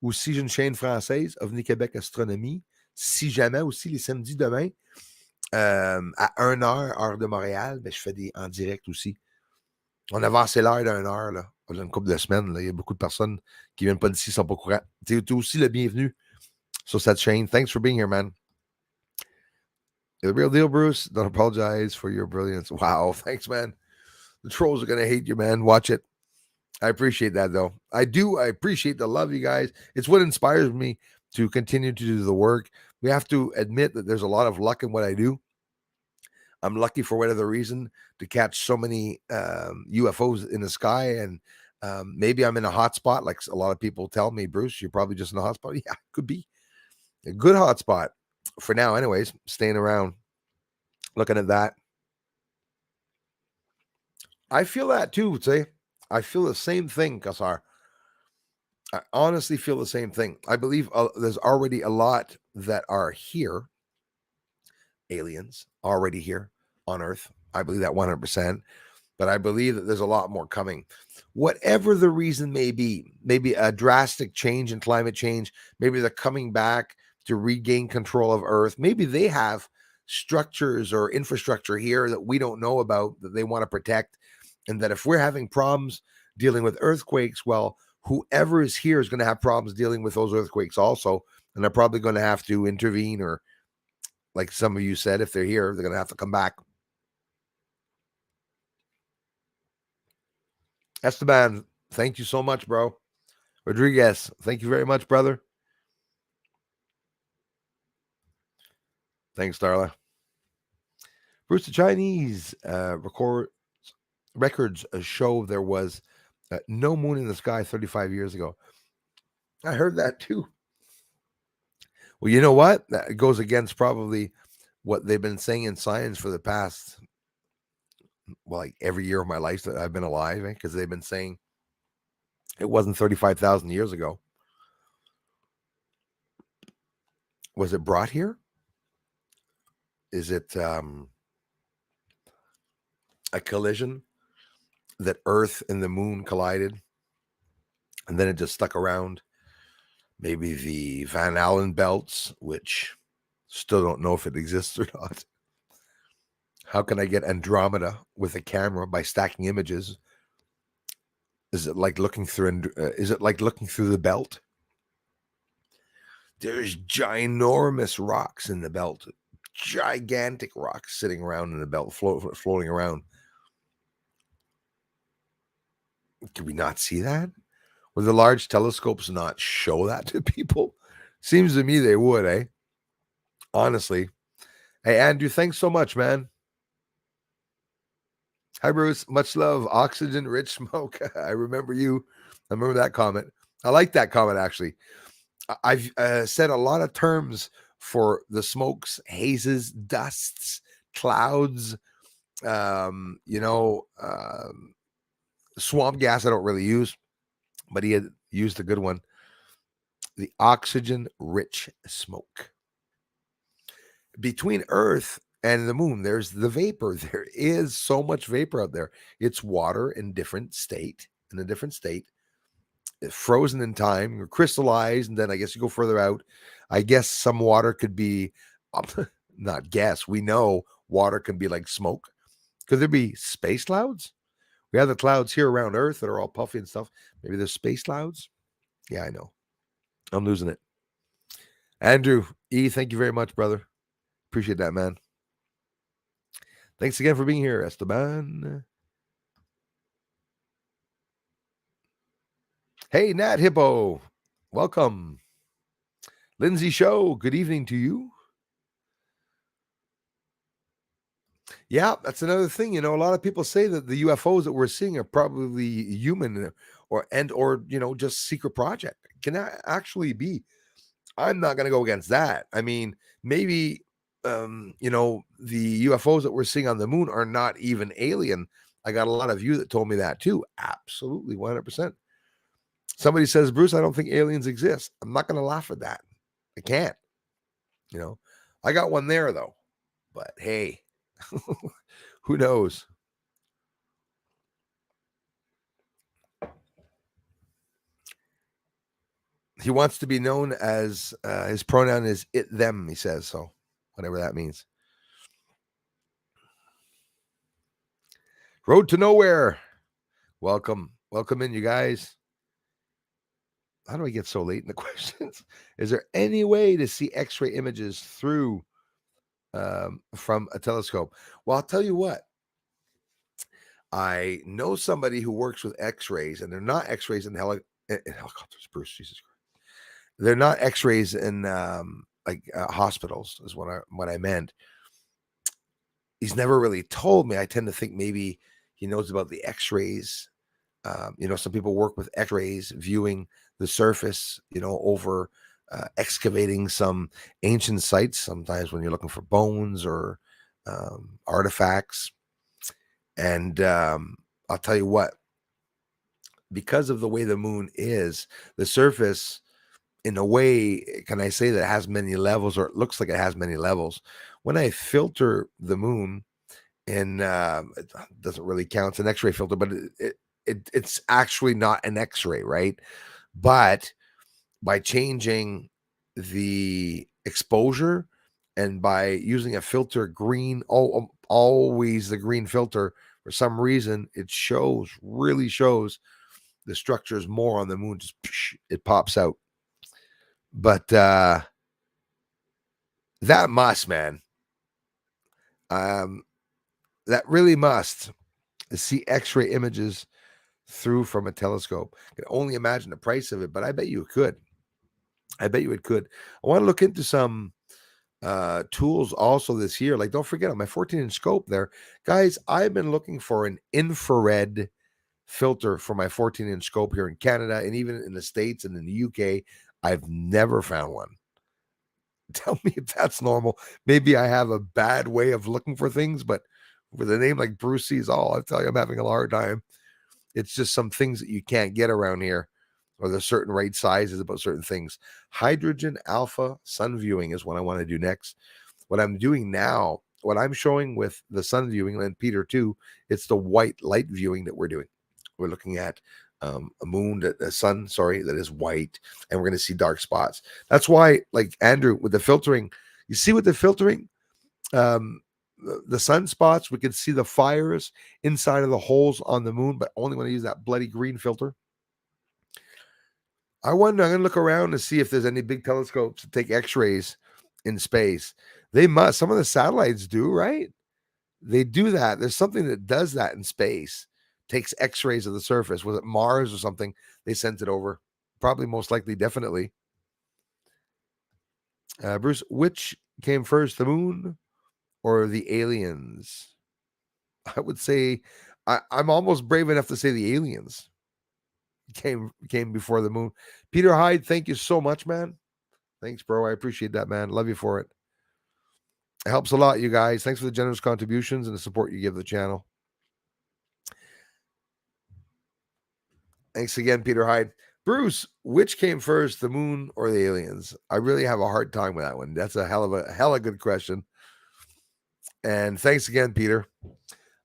Aussi, j'ai une chaîne française, OVNI Québec Astronomie. Si jamais aussi, les samedis demain, à 1h, heure de Montréal, ben, je fais des en direct aussi. On a avancé l'heure d'1 heure, là. Il y a une couple de semaines, là. Il y a beaucoup de personnes qui viennent pas d'ici, qui sont pas au courant. Tu es aussi le bienvenu sur cette chaîne. Thanks for being here, man. The real deal, Bruce. Don't apologize for your brilliance. Wow, thanks, man. The trolls are gonna hate you, man. Watch it. I appreciate that, though. I do. I appreciate the love, you guys. It's what inspires me to continue to do the work. We have to admit that there's a lot of luck in what I do. I'm lucky for whatever reason to catch so many UFOs in the sky, and maybe I'm in a hot spot, like a lot of people tell me. Bruce, you're probably just in a hot spot. Yeah, could be a good hot spot for now. Anyways, staying around, looking at that. I feel that too. Say, I feel the same thing, Kassar. I honestly feel the same thing. I believe there's already a lot that are here, aliens already here on Earth. I believe that 100%. But I believe that there's a lot more coming. Whatever the reason may be, maybe a drastic change in climate change, maybe they're coming back to regain control of Earth. Maybe they have structures or infrastructure here that we don't know about that they want to protect. And that if we're having problems dealing with earthquakes, well, whoever is here is going to have problems dealing with those earthquakes also. And they're probably going to have to intervene, or like some of you said, if they're here, they're going to have to come back. Esteban, thank you so much, bro. Rodriguez, thank you very much, brother. Thanks, Darla. Bruce, the Chinese records show there was no moon in the sky 35 years ago. I heard that too. Well, you know what? That goes against probably what they've been saying in science for the past, well, like every year of my life that I've been alive, because they've been saying it wasn't 35,000 years ago. Was it brought here? Is it a collision that Earth and the moon collided and then it just stuck around? Maybe the Van Allen belts, which still don't know if it exists or not. How can I get Andromeda with a camera by stacking images? Is it like looking through? Is it like looking through the belt? There's ginormous rocks in the belt, gigantic rocks sitting around in the belt, floating around. Can we not see that? Would the large telescopes not show that to people? Seems to me they would, eh? Honestly. Hey, Andrew, thanks so much, man. Hi, Bruce. Much love. Oxygen rich smoke. I remember you. I remember that comment. I like that comment, actually. I've said a lot of terms for the smokes, hazes, dusts, clouds, swamp gas I don't really use, but he had used a good one. The oxygen rich smoke. Between Earth and the moon, there's the vapor. There is so much vapor out there. It's water in a different state. It's frozen in time or crystallized, and then I guess you go further out. I guess some water could be, not guess, we know water can be like smoke. Could there be space clouds? We have the clouds here around Earth that are all puffy and stuff. Maybe there's space clouds. Yeah, I know. I'm losing it. Andrew E, thank you very much, brother. Appreciate that, man. Thanks again for being here, Esteban. Hey, Nat Hippo. Welcome. Lindsay Show, good evening to you. Yeah, that's another thing. A lot of people say that the UFOs that we're seeing are probably human or just secret project. Can that actually be? I'm not going to go against that. I mean, maybe the UFOs that we're seeing on the moon are not even alien. I got a lot of you that told me that too. Absolutely, 100%. Somebody says, Bruce, I don't think aliens exist. I'm not going to laugh at that. I can't. I got one there though. But hey, who knows? He wants to be known as his pronoun is it them, he says, so whatever that means. Road to nowhere. Welcome in, you guys. How do I get so late in the questions? Is there any way to see X-ray images through from a telescope? Well, I'll tell you what. I know somebody who works with X-rays, and they're not X-rays in helicopters. Bruce, Jesus Christ, they're not X-rays in hospitals. Is what I meant. He's never really told me. I tend to think maybe he knows about the X-rays. Some people work with X-rays, viewing the surface, over excavating some ancient sites, sometimes when you're looking for bones or artifacts. And I'll tell you what, because of the way the moon is, the surface, in a way, can I say that it has many levels, or it looks like it has many levels. When I filter the moon, and it doesn't really count, it's an X-ray filter, but it's actually not an X-ray, right? But by changing the exposure and by using a filter green, always the green filter, for some reason, it really shows the structures more on the moon. Just it pops out. But that must, man. That really must see X-ray images through from a telescope. I can only imagine the price of it, but I bet you it could. I want to look into some tools also this year. Like, don't forget on my 14-inch scope there, guys, I've been looking for an infrared filter for my 14-inch scope here in Canada, and even in the States and in the UK. I've never found one. Tell me if that's normal. Maybe I have a bad way of looking for things, but with a name like Bruce Sees All, I tell you, I'm having a hard time. It's just some things that you can't get around here, or there's certain right sizes about certain things. Hydrogen alpha sun viewing is what I want to do next. What I'm doing now, what I'm showing with the sun viewing, and Peter too, it's the white light viewing that we're doing. We're looking at a sun, that is white, and we're going to see dark spots. That's why, like Andrew, with the filtering, you see with the filtering, the sunspots, we can see the fires inside of the holes on the moon, but only when I use that bloody green filter. I'm going to look around to see if there's any big telescopes that take X-rays in space. They must. Some of the satellites do, right? They do that. There's something that does that in space. Takes X-rays of the surface. Was it Mars or something? They sent it over. Probably, most likely, definitely. Bruce, which came first, the moon or the aliens? I would say I'm almost brave enough to say the aliens came before the moon. Peter Hyde, thank you so much, man. Thanks, bro. I appreciate that, man. Love you for it. It helps a lot, you guys. Thanks for the generous contributions and the support you give the channel. Thanks again, Peter Hyde. Bruce, which came first, the moon or the aliens? I really have a hard time with that one. That's a hell of good question. And thanks again, Peter.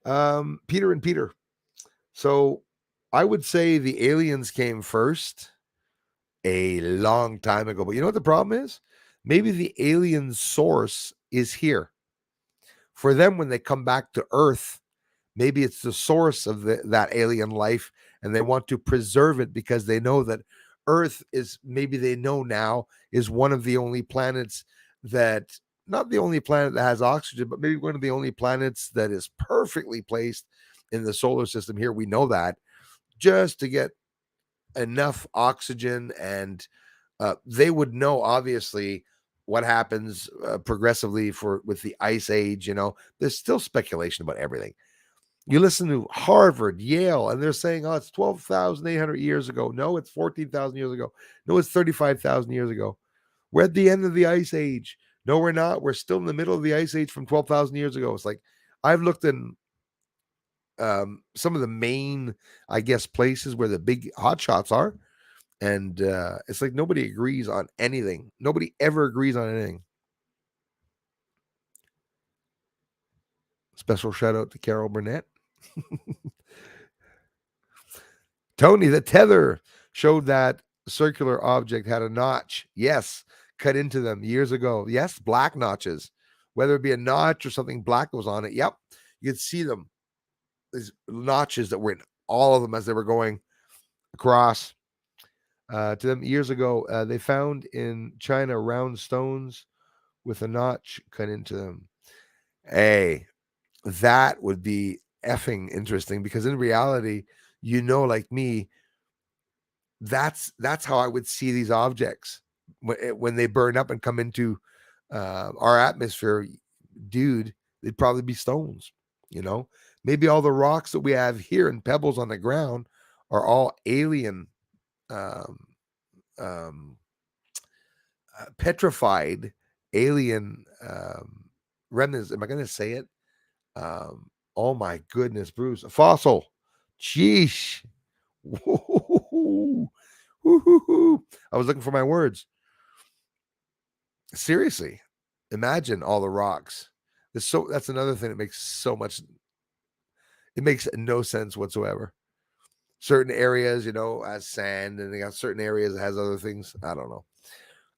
Peter and Peter. So I would say the aliens came first a long time ago. But you know what the problem is? Maybe the alien source is here. For them, when they come back to Earth, maybe it's the source of that alien life, and they want to preserve it because they know that Earth is, maybe they know now, is one of the only planets that, not the only planet that has oxygen, but maybe one of the only planets that is perfectly placed in the solar system here. We know that, just to get enough oxygen, and they would know, obviously, what happens progressively with the ice age. There's still speculation about everything. You listen to Harvard, Yale, and they're saying, oh, it's 12,800 years ago. No, it's 14,000 years ago. No, it's 35,000 years ago. We're at the end of the ice age. No, we're not. We're still in the middle of the ice age from 12,000 years ago. It's like, I've looked in some of the main, I guess, places where the big hotshots are, and it's like nobody agrees on anything. Nobody ever agrees on anything. Special shout out to Carol Burnett. Tony, the tether showed that circular object had a notch. Yes, cut into them years ago. Yes, black notches. Whether it be a notch or something black was on it. Yep, you could see them. These notches that were in all of them as they were going across. To them years ago, they found in China round stones with a notch cut into them. Hey, that would be effing interesting, because in reality, like me, that's how I would see these objects when they burn up and come into our atmosphere. Dude, they'd probably be stones. Maybe all the rocks that we have here and pebbles on the ground are all alien, um, um, petrified alien remnants. Am I going to say it? Oh my goodness, Bruce, a fossil. Sheesh. Woo-hoo-hoo-hoo. Woo-hoo-hoo. I was looking for my words. Seriously, imagine all the rocks. That's another thing that makes so much. It makes no sense whatsoever. Certain areas, has sand, and they got certain areas that has other things. I don't know.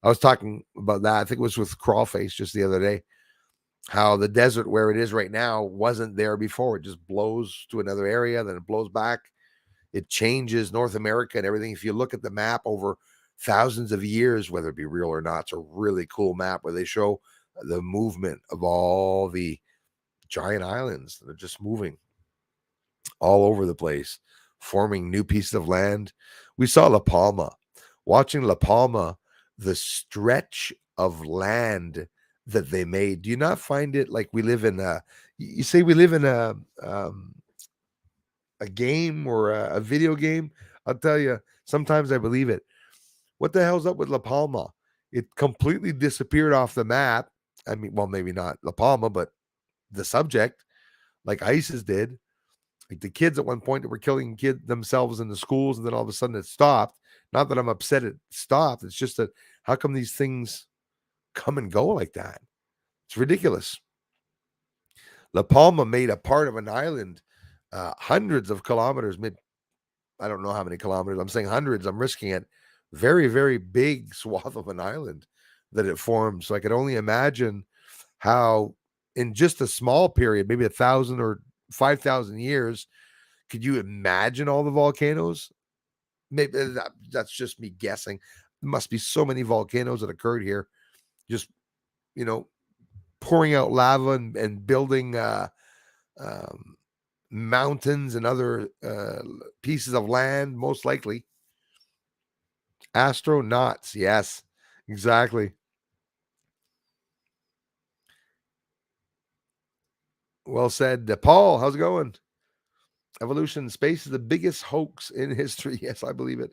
I was talking about that. I think it was with Crawlface just the other day. How the desert where it is right now wasn't there before. It just blows to another area, then it blows back. It changes North America and everything. If you look at the map over thousands of years, whether it be real or not, it's a really cool map where they show the movement of all the giant islands that are just moving all over the place, forming new pieces of land. We saw La Palma. Watching La Palma, the stretch of land that they made. Do you not find it like we live in you say we live in a game or a video game? I'll tell you, sometimes I believe it. What the hell's up with La Palma? It completely disappeared off the map. I mean, well, maybe not La Palma, but the subject, like ISIS did. Like the kids at one point that were killing kids themselves in the schools, and then all of a sudden it stopped. Not that I'm upset it stopped. It's just that how come these things come and go like that? It's ridiculous. La Palma made a part of an island, hundreds of kilometers, I don't know how many kilometers. I'm saying hundreds. I'm risking it. Very, very big swath of an island that it formed. So I could only imagine how, in just a small period, maybe 1,000 or 5,000 years, could you imagine all the volcanoes? Maybe that's just me guessing. There must be so many volcanoes that occurred here, just pouring out lava and building mountains and other pieces of land, most likely. Astronauts, yes, exactly. Well said. Paul, how's it going? Evolution in space is the biggest hoax in history. Yes, I believe it.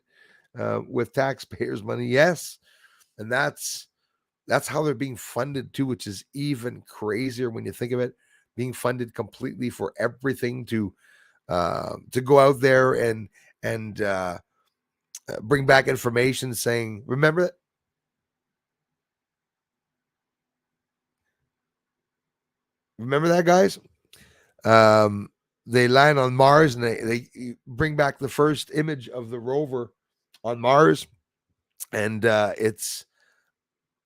With taxpayers' money, yes. And that's how they're being funded too, which is even crazier when you think of it. Being funded completely for everything to go out there and bring back information saying, remember that, guys? They land on Mars and they bring back the first image of the rover on Mars, and it's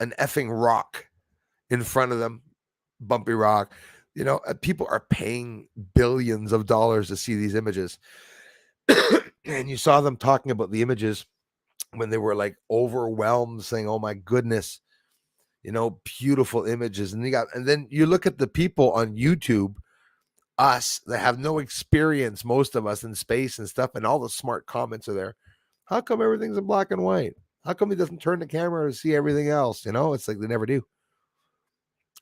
an effing rock in front of them, bumpy rock. People are paying billions of dollars to see these images. And you saw them talking about the images when they were like overwhelmed, saying, "Oh my goodness, beautiful images." And then you look at the people on YouTube, us that have no experience, most of us in space and stuff, and all the smart comments are there. How come everything's in black and white? How come he doesn't turn the camera to see everything else? It's like they never do.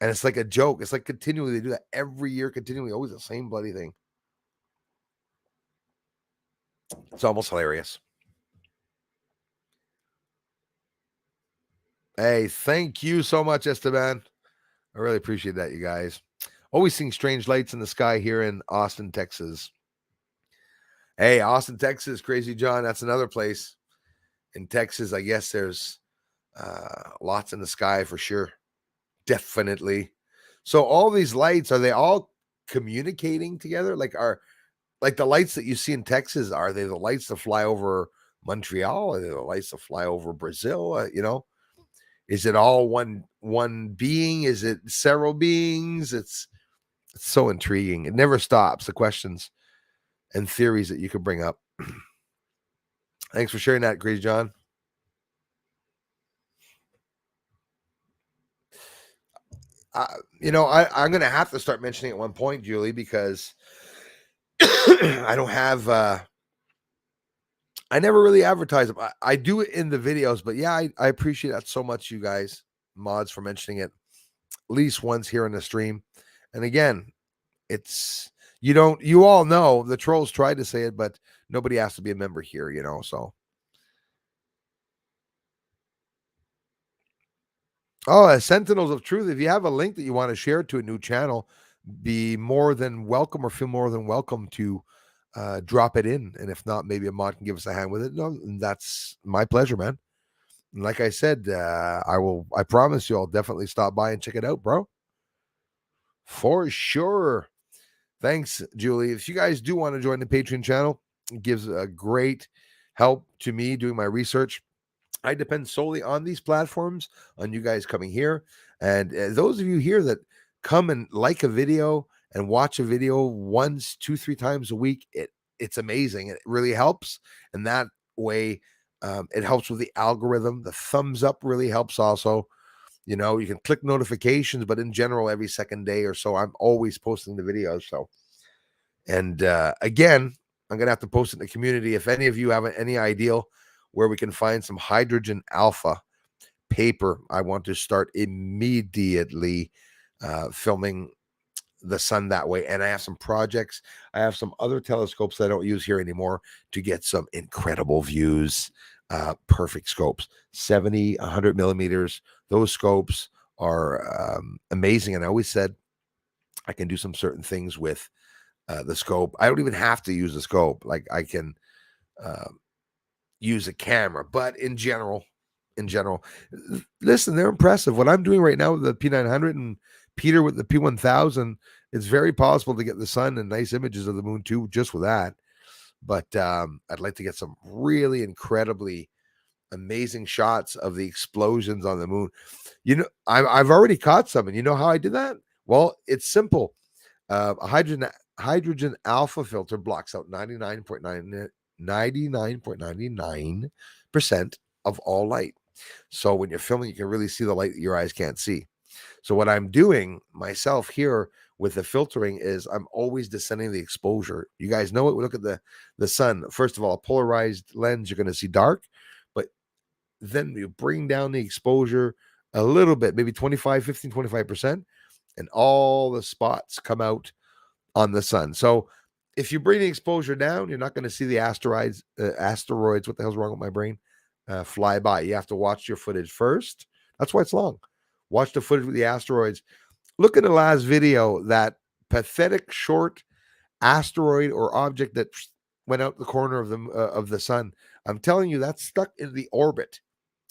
And it's like a joke. It's like continually, they do that every year, continually, always the same bloody thing. It's almost hilarious. Hey, thank you so much, Esteban. I really appreciate that, you guys. Always seeing strange lights in the sky here in Austin, Texas. Hey, Austin, Texas, Crazy John. That's another place in Texas. I guess there's lots in the sky for sure. Definitely. So all these lights, are they all communicating together? Like the lights that you see in Texas, are they the lights that fly over Montreal, and it likes to fly over Brazil. Is it all one being? Is it several beings? It's so intriguing. It never stops. The questions and theories that you could bring up. Thanks for sharing that, Crazy John. I'm going to have to start mentioning at one point, Julie, because I don't have. I never really advertise them. I do it in the videos, but yeah, I appreciate that so much, you guys, mods, for mentioning it at least once here in the stream. And again, it's you all know the trolls tried to say it, but nobody has to be a member here, so. Oh, Sentinels of Truth. If you have a link that you want to share to a new channel, be more than welcome, or feel more than welcome to drop it in. And if not, maybe a mod can give us a hand with it. No, that's my pleasure, man. And like I said, I promise you, I'll definitely stop by and check it out, bro. For sure. Thanks, Julie. If you guys do want to join the Patreon channel, it gives a great help to me doing my research. I depend solely on these platforms, on you guys coming here. And those of you here that come and like a video and watch a video once, 2, 3 times a week, it's amazing. It really helps. And that way, it helps with the algorithm. The thumbs up really helps also. You can click notifications, but in general, every second day or so, I'm always posting the videos. So, and again, I'm going to have to post it in the community. If any of you have any idea where we can find some hydrogen alpha paper, I want to start immediately filming the sun that way. And I have some projects. I have some other telescopes that I don't use here anymore to get some incredible views. Perfect scopes, 70, 100 millimeters. Those scopes are amazing. And I always said I can do some certain things with the scope. I don't even have to use the scope. Like, I can use a camera, but in general, listen, they're impressive. What I'm doing right now with the P900 and Peter with the P1000, it's very possible to get the sun and nice images of the moon too, just with that. But I'd like to get some really incredibly amazing shots of the explosions on the moon. I've already caught some, and you know how I did that? Well, it's simple. A hydrogen alpha filter blocks out 99.99% of all light. So when you're filming, you can really see the light that your eyes can't see. So what I'm doing myself here with the filtering is I'm always descending the exposure. You guys know it. We look at the sun. First of all, a polarized lens, you're going to see dark, but then you bring down the exposure a little bit, maybe 25%, and all the spots come out on the sun. So if you bring the exposure down, you're not going to see the asteroids. What the hell's wrong with my brain? Fly by. You have to watch your footage first. That's why it's long. Watch the footage with the asteroids. Look at the last video, that pathetic short asteroid or object that went out the corner of the sun. I'm telling you, that's stuck in the orbit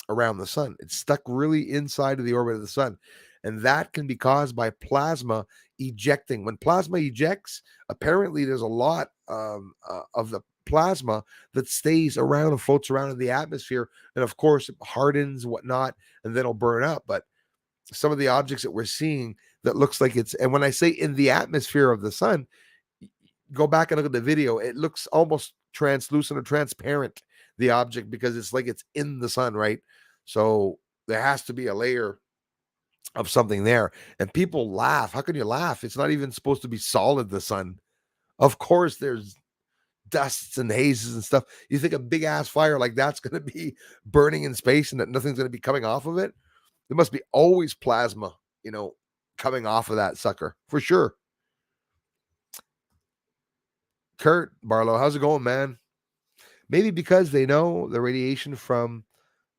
around the sun. It's stuck really inside of the orbit of the sun. And that can be caused by plasma ejecting. When plasma ejects, apparently there's a lot of the plasma that stays around and floats around in the atmosphere. And of course, it hardens and whatnot, and then it'll burn up. But some of the objects that we're seeing that looks like it's, and when I say in the atmosphere of the sun, go back and look at the video, it looks almost translucent or transparent, the object, because it's like it's in the sun, right? So there has to be a layer of something there. And people laugh. How can you laugh? It's not even supposed to be solid, the sun. Of course, there's dusts and hazes and stuff. You think a big ass fire like that's going to be burning in space and that nothing's going to be coming off of it? There must be always plasma, coming off of that sucker for sure. Kurt Barlow, how's it going, man? Maybe because they know the radiation from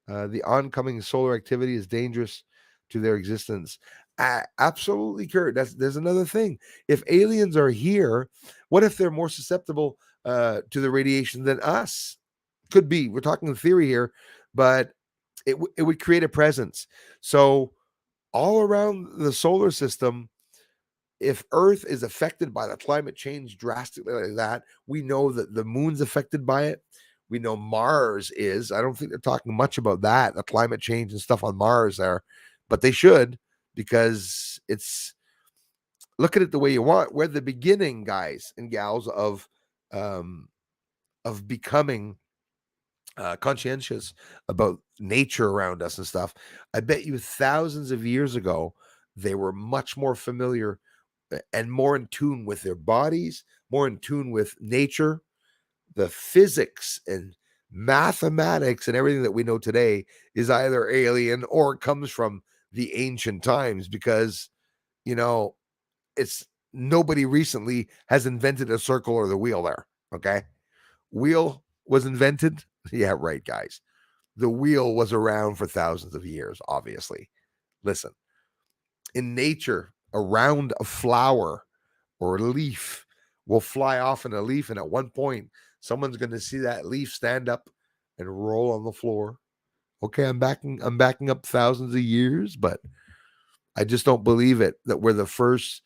the oncoming solar activity is dangerous to their existence. Absolutely, Kurt. There's another thing. If aliens are here, what if they're more susceptible to the radiation than us? Could be. We're talking theory here, but it would create a presence. So all around the solar system, if Earth is affected by the climate change drastically like that, we know that the moon's affected by it. we know Mars is. I don't think they're talking much about that, the climate change and stuff on Mars there, but they should, because it's, look at it the way you want. We're the beginning, guys and gals, of becoming conscientious about nature around us and stuff. I bet you thousands of years ago, they were much more familiar and more in tune with their bodies, more in tune with nature, the physics and mathematics and everything that we know today is either alien or it comes from the ancient times, because, you know, it's, nobody recently has invented a circle or the wheel there. Okay. Wheel was invented. Yeah, right, guys. The wheel was around for thousands of years, obviously. Listen, in nature, around a flower or a leaf will fly off in a leaf, and at one point, someone's going to see that leaf stand up and roll on the floor. Okay, I'm backing up thousands of years, but I just don't believe it that we're the first,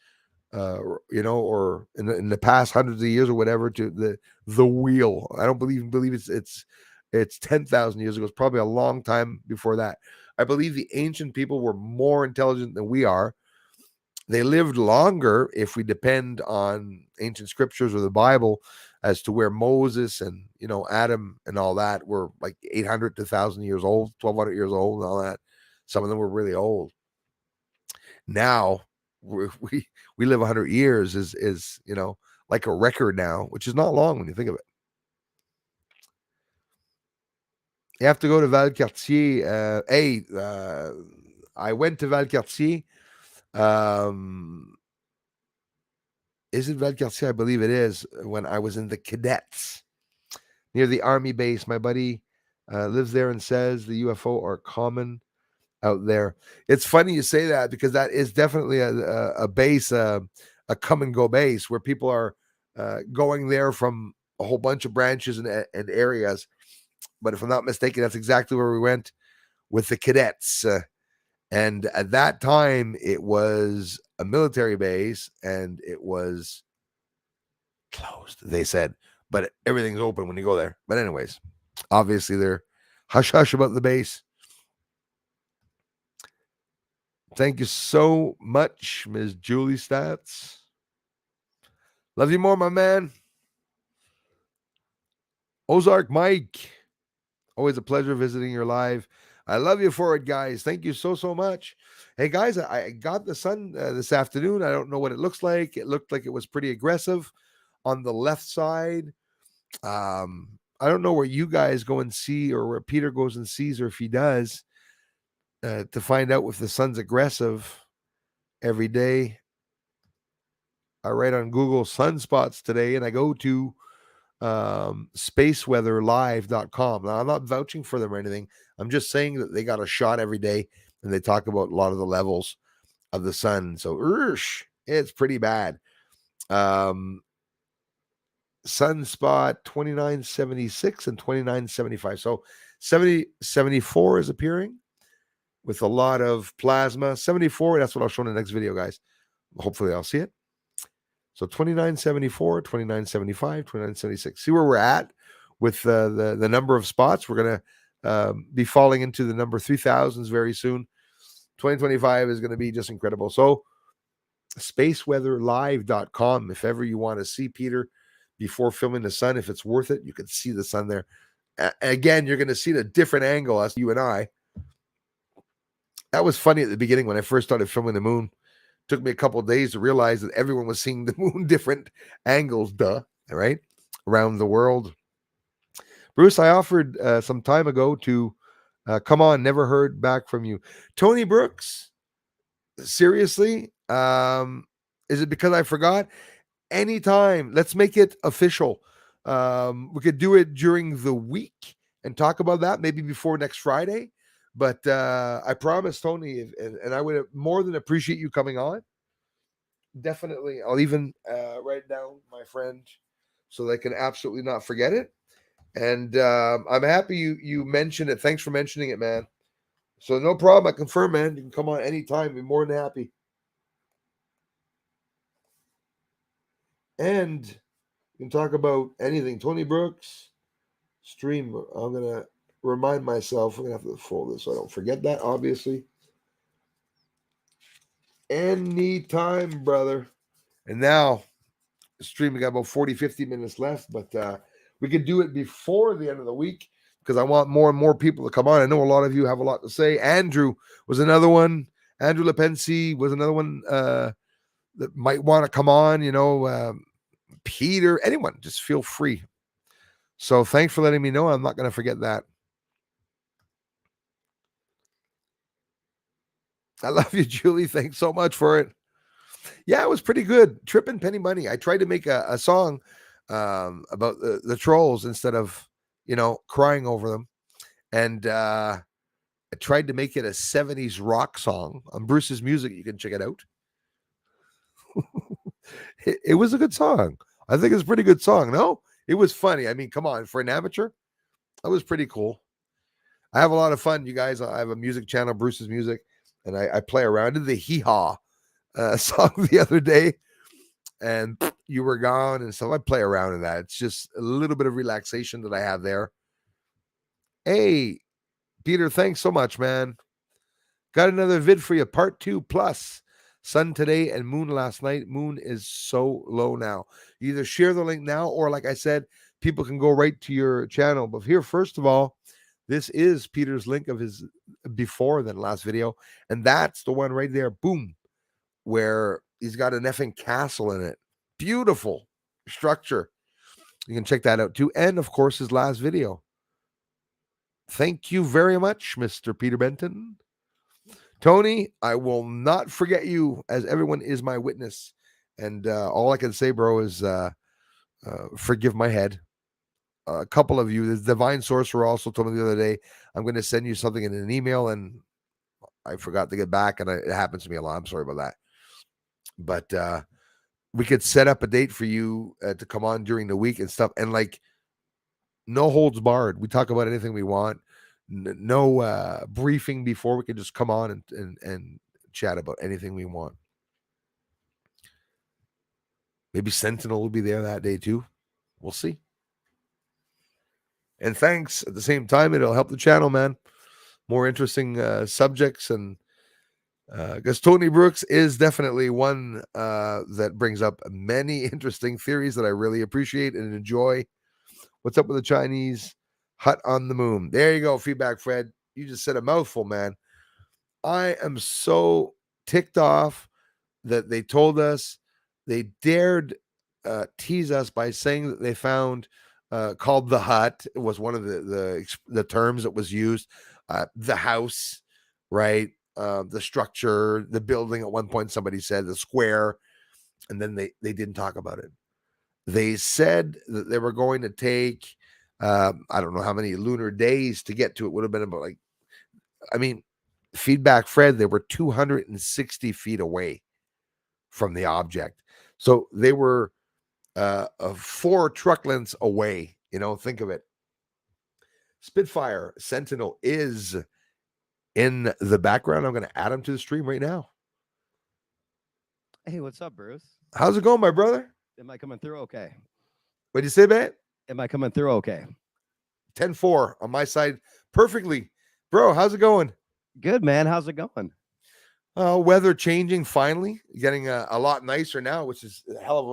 or in the past hundreds of years or whatever, to the wheel. I don't believe it's 10,000 years ago. It's probably a long time before that. I believe the ancient people were more intelligent than we are. They lived longer if we depend on ancient scriptures or the Bible, as to where Moses and, Adam and all that were like 800 to 1,000 years old, 1,200 years old and all that. Some of them were really old. Now we live 100 years is like a record now, which is not long when you think of it. You have to go to Valcartier. I went to Valcartier. Is it Valcartier? I believe it is. When I was in the cadets near the army base, my buddy lives there and says the UFO are common out there. It's funny you say that, because that is definitely a base, a come and go base, where people are going there from a whole bunch of branches and areas. But if I'm not mistaken, that's exactly where we went with the cadets. And at that time, it was a military base and it was closed, they said, but everything's open when you go there. But anyways, obviously they're hush hush about the base. Thank you so much, Ms. Julie Stats. Love you more, my man. Ozark Mike, always a pleasure visiting your live. I love you for it, guys. Thank you so much. Hey, guys, I got the sun this afternoon. I don't know what it looks like. It looked like it was pretty aggressive on the left side. I don't know where you guys go and see, or where Peter goes and sees, or if he does, to find out if the sun's aggressive every day. I write on Google sunspots today, and I go to spaceweatherlive.com. Now, I'm not vouching for them or anything. I'm just saying that they got a shot every day, and they talk about a lot of the levels of the sun. So, it's pretty bad. Sunspot 2976 and 2975. So 74 is appearing with a lot of plasma. 74, that's what I'll show in the next video, guys. Hopefully I'll see it. So 2974, 2975, 2976. See where we're at with the number of spots. We're going to be falling into the number 3000s very soon. 2025 is going to be just incredible. So spaceweatherlive.com, if ever you want to see Peter before filming the sun, if it's worth it, you can see the sun there. Again, you're going to see the different angle as you and I. That was funny at the beginning when I first started filming the moon. It took me a couple of days to realize that everyone was seeing the moon different angles, right? Around the world. Bruce, I offered some time ago to come on, never heard back from you. Tony Brooks, seriously? Is it because I forgot? Anytime. Let's make it official. We could do it during the week and talk about that, maybe before next Friday. But I promise, Tony, and I would more than appreciate you coming on. Definitely. I'll even write down my friend so they can absolutely not forget it. And I'm happy you mentioned it. Thanks for mentioning it, man. So no problem. I confirm, man. You can come on anytime. Be more than happy. And you can talk about anything. Tony Brooks, stream. I'm gonna remind myself. I'm gonna have to fold this so I don't forget that. Obviously, anytime, brother. And now, stream, we got about 40, 50 minutes left, but we could do it before the end of the week because I want more and more people to come on. I know a lot of you have a lot to say. Andrew was another one. Andrew Lepensi was another one that might want to come on. Peter, anyone, just feel free. So thanks for letting me know. I'm not going to forget that. I love you, Julie. Thanks so much for it. Yeah, it was pretty good. Trippin' Penny Money. I tried to make a song about the trolls instead of, crying over them. And I tried to make it a 70s rock song on Bruce's Music. You can check it out. It was a good song. I think it's a pretty good song. No, it was funny. I mean, come on, for an amateur, that was pretty cool. I have a lot of fun, you guys. I have a music channel, Bruce's Music, and I play around. I did the Hee Haw song the other day, and You Were Gone, and so I play around in that. It's just a little bit of relaxation that I have there. Hey, Peter, thanks so much, man. Got another vid for you, part 2 plus. Sun today and moon last night. Moon is so low now. You either share the link now or, like I said, people can go right to your channel. But here, first of all, this is Peter's link of his before than last video. And that's the one right there. Boom. Where he's got an effing castle in it. Beautiful structure. You can check that out too. And of course, his last video. Thank you very much, Mr. Peter Benton. Tony, I will not forget you, as everyone is my witness. And all I can say, bro, is forgive my head. A couple of you, the Divine Sorcerer also told me the other day, I'm going to send you something in an email, and I forgot to get back, and it happens to me a lot. I'm sorry about that. But we could set up a date for you to come on during the week and stuff, and like no holds barred. We talk about anything we want. No briefing before. We can just come on and chat about anything we want. Maybe Sentinel will be there that day too. We'll see. And thanks at the same time. It'll help the channel, man. More interesting subjects. And because Tony Brooks is definitely one that brings up many interesting theories that I really appreciate and enjoy. What's up with the Chinese hut on the moon? There you go. Feedback, Fred. You just said a mouthful, man. I am so ticked off that they told us, they dared tease us by saying that they found called the hut. It was one of the terms that was used. The house, right? The structure, the building. At one point, somebody said the square, and then they didn't talk about it. They said that they were going to take, I don't know how many lunar days to get to it. Would have been about feedback, Fred, they were 260 feet away from the object. So they were 4 truck lengths away. Think of it. Spitfire Sentinel is in the background. I'm going to add him to the stream right now. Hey, what's up, Bruce? How's it going, my brother? Am I coming through okay? What'd you say, man? Am I coming through okay? 10-4 on my side. Perfectly. Bro, how's it going? Good, man. How's it going? Weather changing finally. Getting a lot nicer now, which is a hell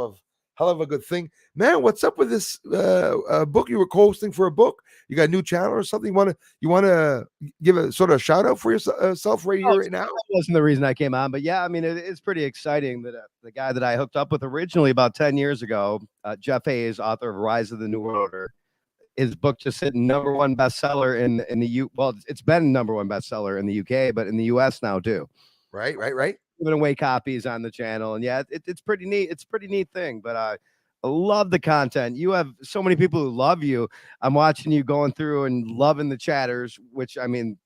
of a good thing. Man, what's up with this book? You were hosting for a book. You got a new channel or something? You want to give a sort of shout out for yourself right here, right now? That wasn't the reason I came on, but yeah, I mean, it's pretty exciting that the guy that I hooked up with originally about 10 years ago, Jeff Hayes, author of Rise of the New World Order, his book just hit #1 bestseller in the U. Well, it's been #1 bestseller in the UK, but in the US now too. Right. Giving away copies on the channel, and yeah, it's pretty neat. It's a pretty neat thing, but I love the content. You have so many people who love you. I'm watching you going through and loving the chatters, which I mean,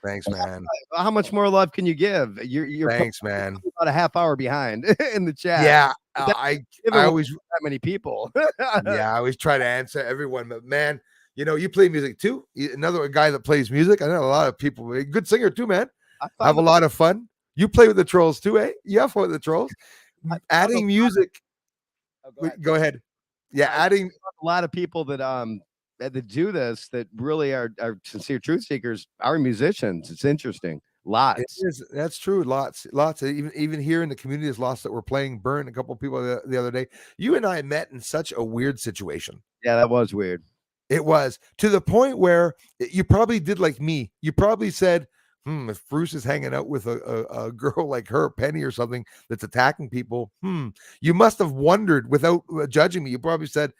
thanks, man. How much more love can you give? You're thanks, man. About a half hour behind in the chat. Yeah, I always that many people. Yeah, I always try to answer everyone, but man, you play music too. Another guy that plays music. I know a lot of people. Good singer too, man. I have a lot of fun. You play with the trolls too, eh? You have fun with the trolls. Adding music. Go ahead. Yeah, adding a lot of people that that do this that really are sincere truth seekers are musicians. It's interesting. It Lots. is. That's true. Lots. Even here in the community, there's lots that were playing Burn. A couple of people the other day. You and I met in such a weird situation. Yeah, that was weird. It was to the point where you probably did like me. You probably said, if Bruce is hanging out with a girl like her, Penny or something, that's attacking people, you must have wondered without judging me. You probably said,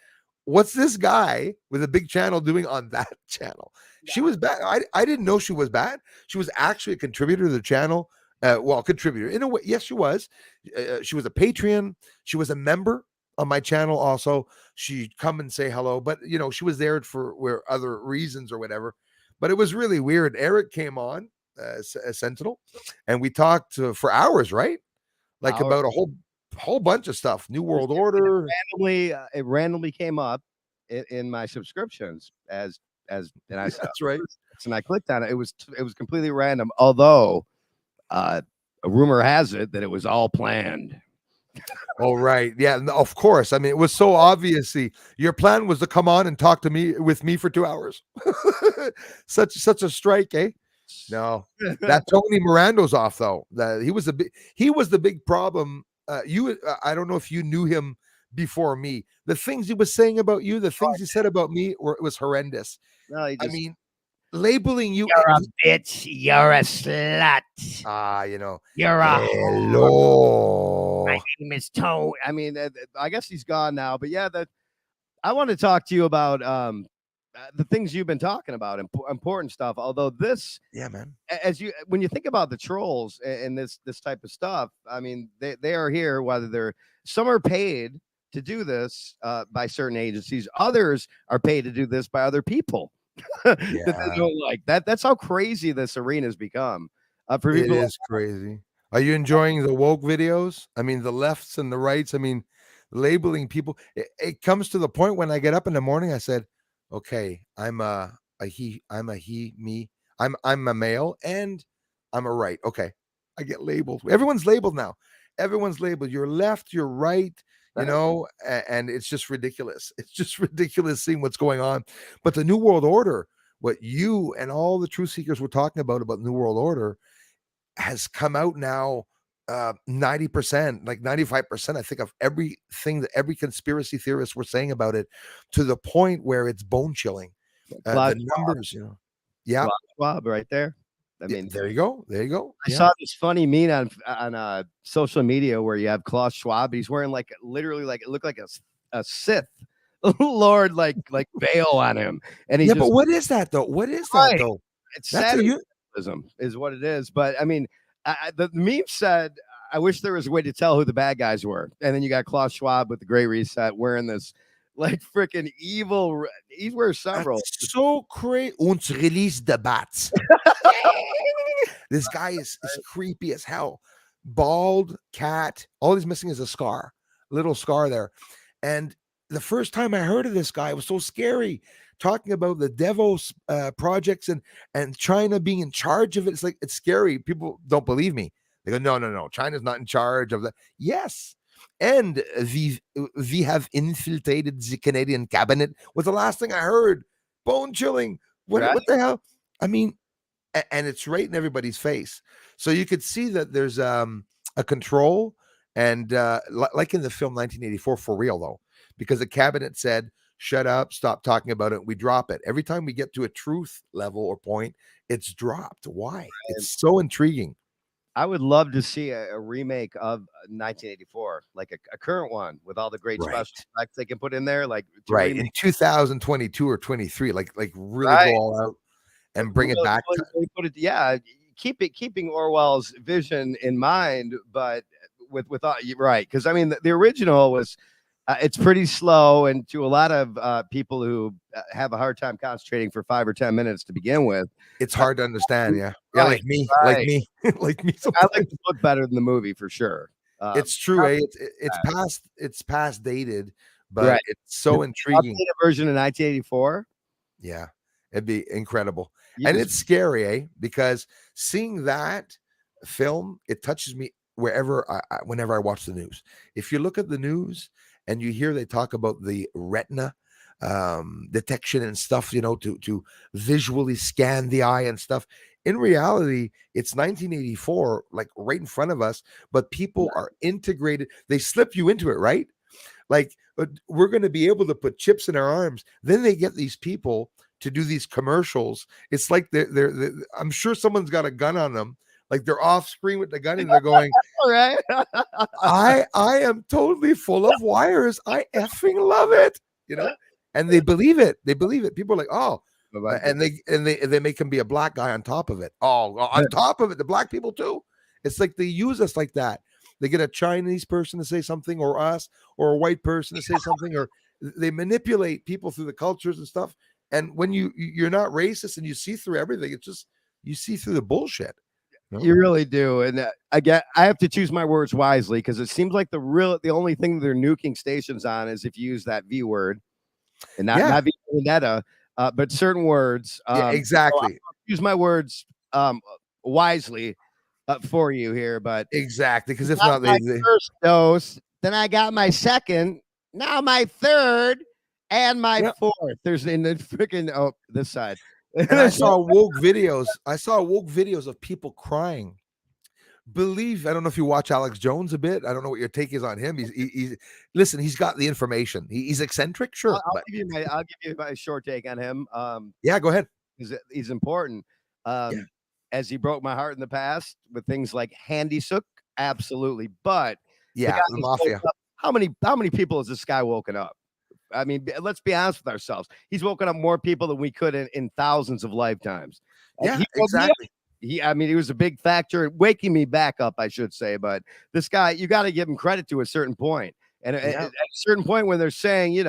what's this guy with a big channel doing on that channel? She was bad. I didn't know she was bad. She was actually a contributor to the channel. Contributor in a way. Yes, she was. She was a Patreon. She was a member on my channel also. She'd come and say hello, but she was there for other reasons or whatever. But it was really weird. Eric came on Sentinel, and we talked for hours, right? Like about a whole bunch of stuff. New World Order. It randomly came up in my subscriptions as and I said, That's right. and I clicked on it. It was completely random. Although a rumor has it that it was all planned. Oh, right. Yeah, of course. I mean, it was so obviously your plan was to come on and talk to me with me for 2 hours. such a strike, eh? No, that Tony Mirando's off though. That he was the big problem. I don't know if you knew him before me. The things he was saying about you, the things he said about me, it was horrendous. No, I mean, labeling you. You're a bitch. You're a slut. You're a hello. My name is Tone. I mean, I guess he's gone now, but yeah, I want to talk to you about the things you've been talking about, important stuff. Although this, yeah, man, when you think about the trolls and this type of stuff, I mean, they are here. Whether some are paid to do this by certain agencies, others are paid to do this by other people. That they don't like that. That's how crazy this arena has become. For people, it is crazy. Are you enjoying the woke videos? I mean, the lefts and the rights. I mean, labeling people. It comes to the point when I get up in the morning, I said, okay, I'm a he, me. I'm a male and I'm a right. Okay. I get labeled. Everyone's labeled now. Everyone's labeled. You're left, you're right, and it's just ridiculous. It's just ridiculous seeing what's going on. But the New World Order, what you and all the truth seekers were talking about New World Order, has come out now 90%, like 95%, I think, of everything that every conspiracy theorist were saying about it, to the point where it's bone chilling. The numbers, yeah, Schwab right there. I mean, there you go. I saw this funny meme on social media where you have Klaus Schwab. He's wearing literally it looked like a Sith Lord, like veil on him. And but what is that though? What is that though? It's Satanism is what it is. But I mean, the meme said, I wish there was a way to tell who the bad guys were. And then you got Klaus Schwab with the Great Reset wearing this freaking evil. He wears several. That's so crazy. Uns release the bats. This guy is creepy as hell. Bald cat. All he's missing is a little scar there. And the first time I heard of this guy, it was so scary. Talking about the Devos projects and China being in charge of it. It's scary. People don't believe me. They go, no. China's not in charge of that. Yes. And we have infiltrated the Canadian cabinet was the last thing I heard. Bone chilling. What the hell? I mean, and it's right in everybody's face. So you could see that there's a control, and like in the film 1984, for real though, because the cabinet said, shut up, stop talking about it, we drop it. Every time we get to a truth level or point, it's dropped. Why? It's so intriguing. I would love to see a remake of 1984, like a current one with all the great special effects they can put in there, in 2022 or 23, like really go all out and bring it back. Keeping Orwell's vision in mind, but with because I mean the original was. It's pretty slow, and to a lot of people who have a hard time concentrating for 5 or 10 minutes to begin with, it's hard to understand. Like me. I like the book better than the movie for sure. It's true. It's past dated, but it's so intriguing. A version of 1984. Yeah, it'd be incredible, and it's scary, because seeing that film, it touches me whenever I watch the news. If you look at the news and you hear they talk about the retina detection and stuff, to visually scan the eye and stuff. In reality, it's 1984, like right in front of us, but people are integrated. They slip you into it, right? Like, we're going to be able to put chips in our arms. Then they get these people to do these commercials. It's like they're I'm sure someone's got a gun on them, like they're off screen with the gun, and they're going, All right. I am totally full of wires. I effing love it, and they believe it. They believe it. People are like, oh, and they make him be a black guy on top of it. Oh, on top of it, the black people too. It's like they use us like that. They get a Chinese person to say something, or us, or a white person to say something, or they manipulate people through the cultures and stuff. And when you're not racist and you see through everything, it's just you see through the bullshit. You really do. And I have to choose my words wisely, because it seems like the only thing they're nuking stations on is if you use that V word, and not V Vendetta, but certain words. Yeah, exactly. So use my words wisely for you here, but exactly, because if not, my first dose, then I got my second, now my third, and my fourth. There's in the freaking this side. And I saw woke videos. Of people crying. I don't know if you watch Alex Jones a bit. I don't know what your take is on him. Listen, he's got the information. He's eccentric, sure. I'll give you my short take on him. Yeah, go ahead. He's important. As he broke my heart in the past with things like Handy Sook, absolutely. But the mafia. How many people has this guy woken up? I mean, let's be honest with ourselves. He's woken up more people than we could in thousands of lifetimes. Yeah, exactly. He was a big factor in waking me back up, I should say. But this guy, you got to give him credit to a certain point. And at a certain point when they're saying,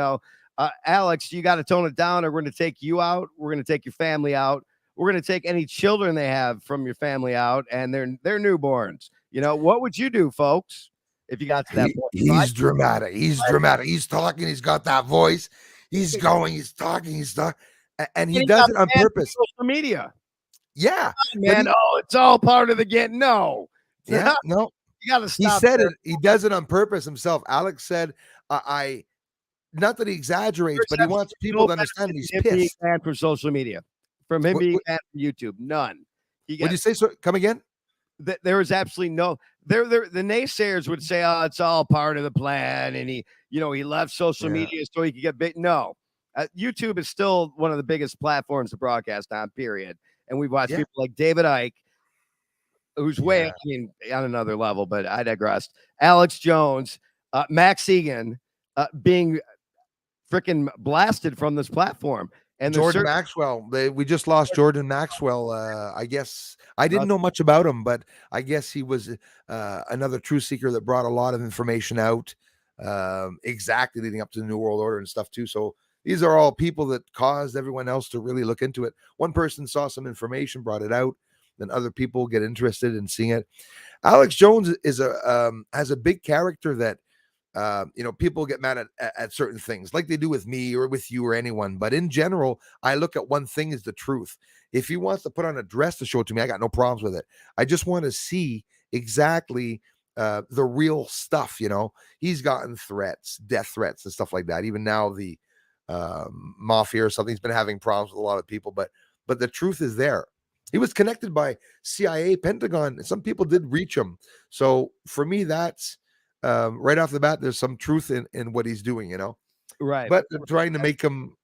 Alex, you got to tone it down, or we're going to take you out. We're going to take your family out. We're going to take any children they have from your family out, and they're newborns. What would you do, folks, if you got to that point? He's dramatic. He's dramatic. He's talking. He's got that voice. He's going. He's talking. He's talking. And he does it on purpose. Social media. Yeah. Man, it's all part of the game. No. Yeah, no. You got to stop. He said it. He does it on purpose himself. Alex said, not that he exaggerates, but he wants people to understand he's pissed. Banned from social media. From him being banned from YouTube. None. Would you say so? Come again? There was absolutely no. The naysayers would say, "Oh, it's all part of the plan," and he left social media so he could get big. No, YouTube is still one of the biggest platforms to broadcast on. Period. And we've watched people like David Icke, who's on another level, but I digress. Alex Jones, Max Egan, being freaking blasted from this platform. And Jordan Maxwell, we just lost Jordan Maxwell. I guess I didn't know much about him, but I guess he was another truth seeker that brought a lot of information out, exactly leading up to the New World Order and stuff too. So these are all people that caused everyone else to really look into it. One person saw some information, brought it out, then other people get interested in seeing it. Alex Jones is has a big character that people get mad at certain things, like they do with me or with you or anyone. But in general, I look at one thing as the truth. If he wants to put on a dress to show it to me, I got no problems with it. I just want to see exactly the real stuff. He's gotten threats, death threats and stuff like that. Even now, the mafia or something's been having problems with a lot of people, but the truth is there. He was connected by CIA, Pentagon. Some people did reach him. So for me, that's right off the bat, there's some truth in what he's doing, right? But they're trying to make him.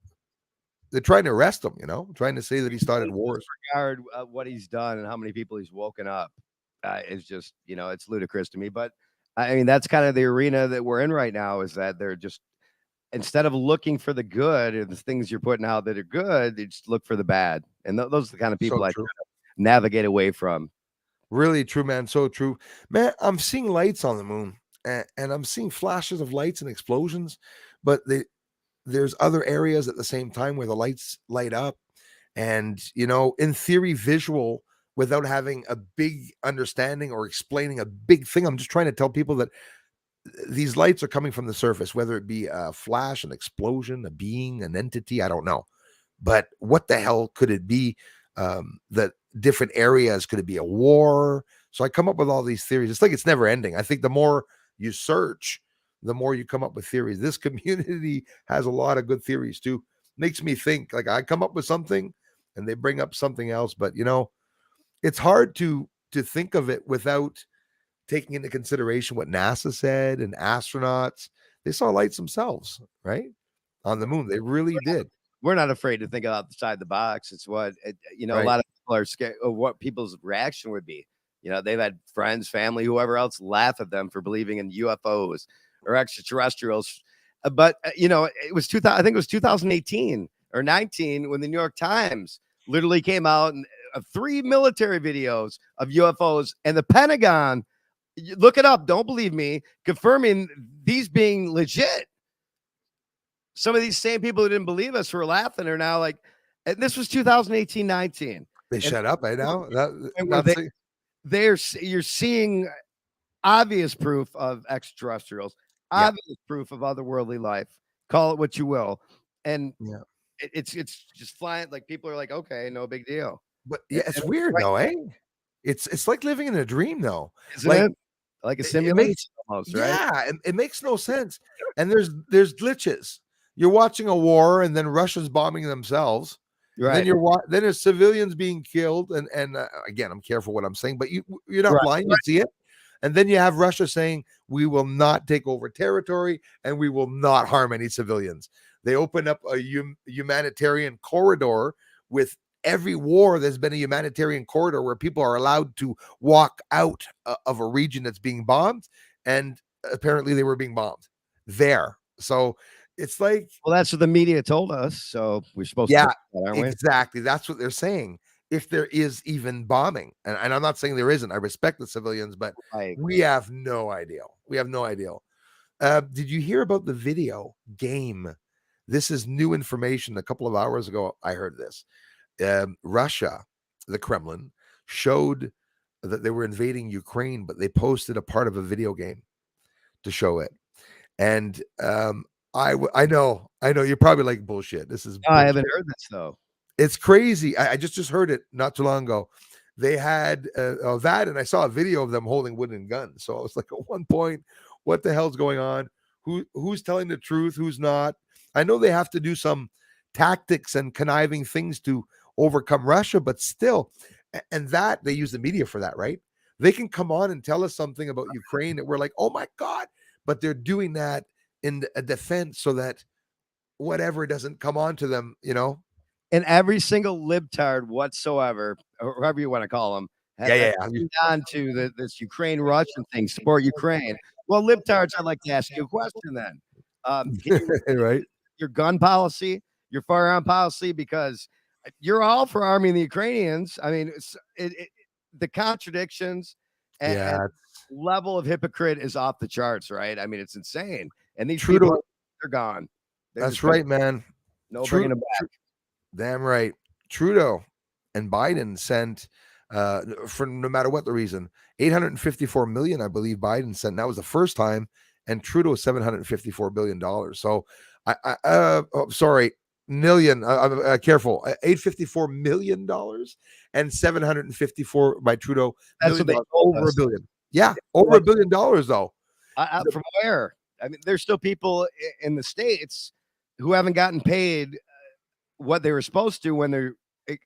They're trying to arrest him, trying to say that he started wars. Regard what he's done and how many people he's woken up is just, it's ludicrous to me. But I mean, that's kind of the arena that we're in right now. Is that they're just, instead of looking for the good and the things you're putting out that are good, they just look for the bad. And those are the kind of people I try to navigate away from. Really true, man. So true, man. I'm seeing lights on the moon. And I'm seeing flashes of lights and explosions, but there's other areas at the same time where the lights light up. And, in theory, visual, without having a big understanding or explaining a big thing. I'm just trying to tell people that these lights are coming from the surface, whether it be a flash, an explosion, a being, an entity, I don't know. But what the hell could it be? That different areas, could it be a war? So I come up with all these theories. It's like it's never ending. I think the more you search, the more you come up with theories. This community has a lot of good theories too. Makes me think. Like I come up with something, and they bring up something else. But it's hard to think of it without taking into consideration what NASA said and astronauts. They saw lights themselves, right? On the moon. They really did. We're not afraid to think outside the box. It's what a Right. lot of people are scared of what people's reaction would be. They've had friends, family, whoever else laugh at them for believing in UFOs or extraterrestrials. But it was 2000. I think it was 2018 or 19 when the New York Times literally came out and 3 military videos of UFOs, and the Pentagon, look it up, don't believe me, confirming these being legit. Some of these same people who didn't believe us were laughing are now like, and this was 2018-19. They shut up right now. You're seeing obvious proof of extraterrestrials, Yeah. obvious proof of otherworldly life. Call it what you will, and Yeah. it's just flying. Like people are like, okay, no big deal. But yeah, it's And weird right, though, eh? It's like living in a dream though. isn't Like it? Like a it simulation makes almost, right? yeah, it makes no sense. And there's glitches. You're watching a war, and then Russia's bombing themselves. And then Right. then there's civilians being killed, and again, I'm careful what I'm saying, but you're not Right. blind, you see it. And then you have Russia saying we will not take over territory and we will not harm any civilians. They open up a humanitarian corridor. With every war, there's been a humanitarian corridor where people are allowed to walk out of a region that's being bombed, and apparently they were being bombed there. So it's like, Well, that's what the media told us, so we're supposed to yeah, believe that, aren't we? exactly. That's what they're saying. If there is even bombing, and I'm not saying there isn't, I respect the civilians, but Like, we have no idea. We have no idea. Did you hear about the video game? This is new information. A couple of hours ago, I heard this. Russia, the Kremlin, showed that they were invading Ukraine, but they posted a part of a video game to show it. And I know you're probably like bullshit. This is I bullshit. haven't heard this though. It's crazy. I just heard it not too long ago. They had that, and I saw a video of them holding wooden guns. So I was like, at one point, what the hell's going on? Who's telling the truth? Who's not? I know they have to do some tactics and conniving things to overcome Russia, but still, and that they use the media for that, right? They can come on and tell us something about Ukraine that we're like, oh my God, but they're doing that in a defense so that whatever doesn't come on to them, And every single libtard whatsoever, or whoever you want to call them, Yeah. on to this Ukraine Russian thing, support Ukraine. Well, libtards, I'd like to ask you a question then. Can you Right. your gun policy, your firearm policy, because you're all for arming the Ukrainians. I mean, the contradictions and level of hypocrite is off the charts, right? I mean, it's insane. And these Trudeau, people, they're gone. that's right, man. No bringing them back. Damn right. Trudeau and Biden sent, for no matter what the reason, 854 million, I believe Biden sent. That was the first time, and Trudeau $754 billion. So sorry, million. Careful, $854 million and 754 by Trudeau. That's what they told over us. $1 billion. Yeah, over $1 billion though. From where? I mean, there's still people in the States who haven't gotten paid what they were supposed to when their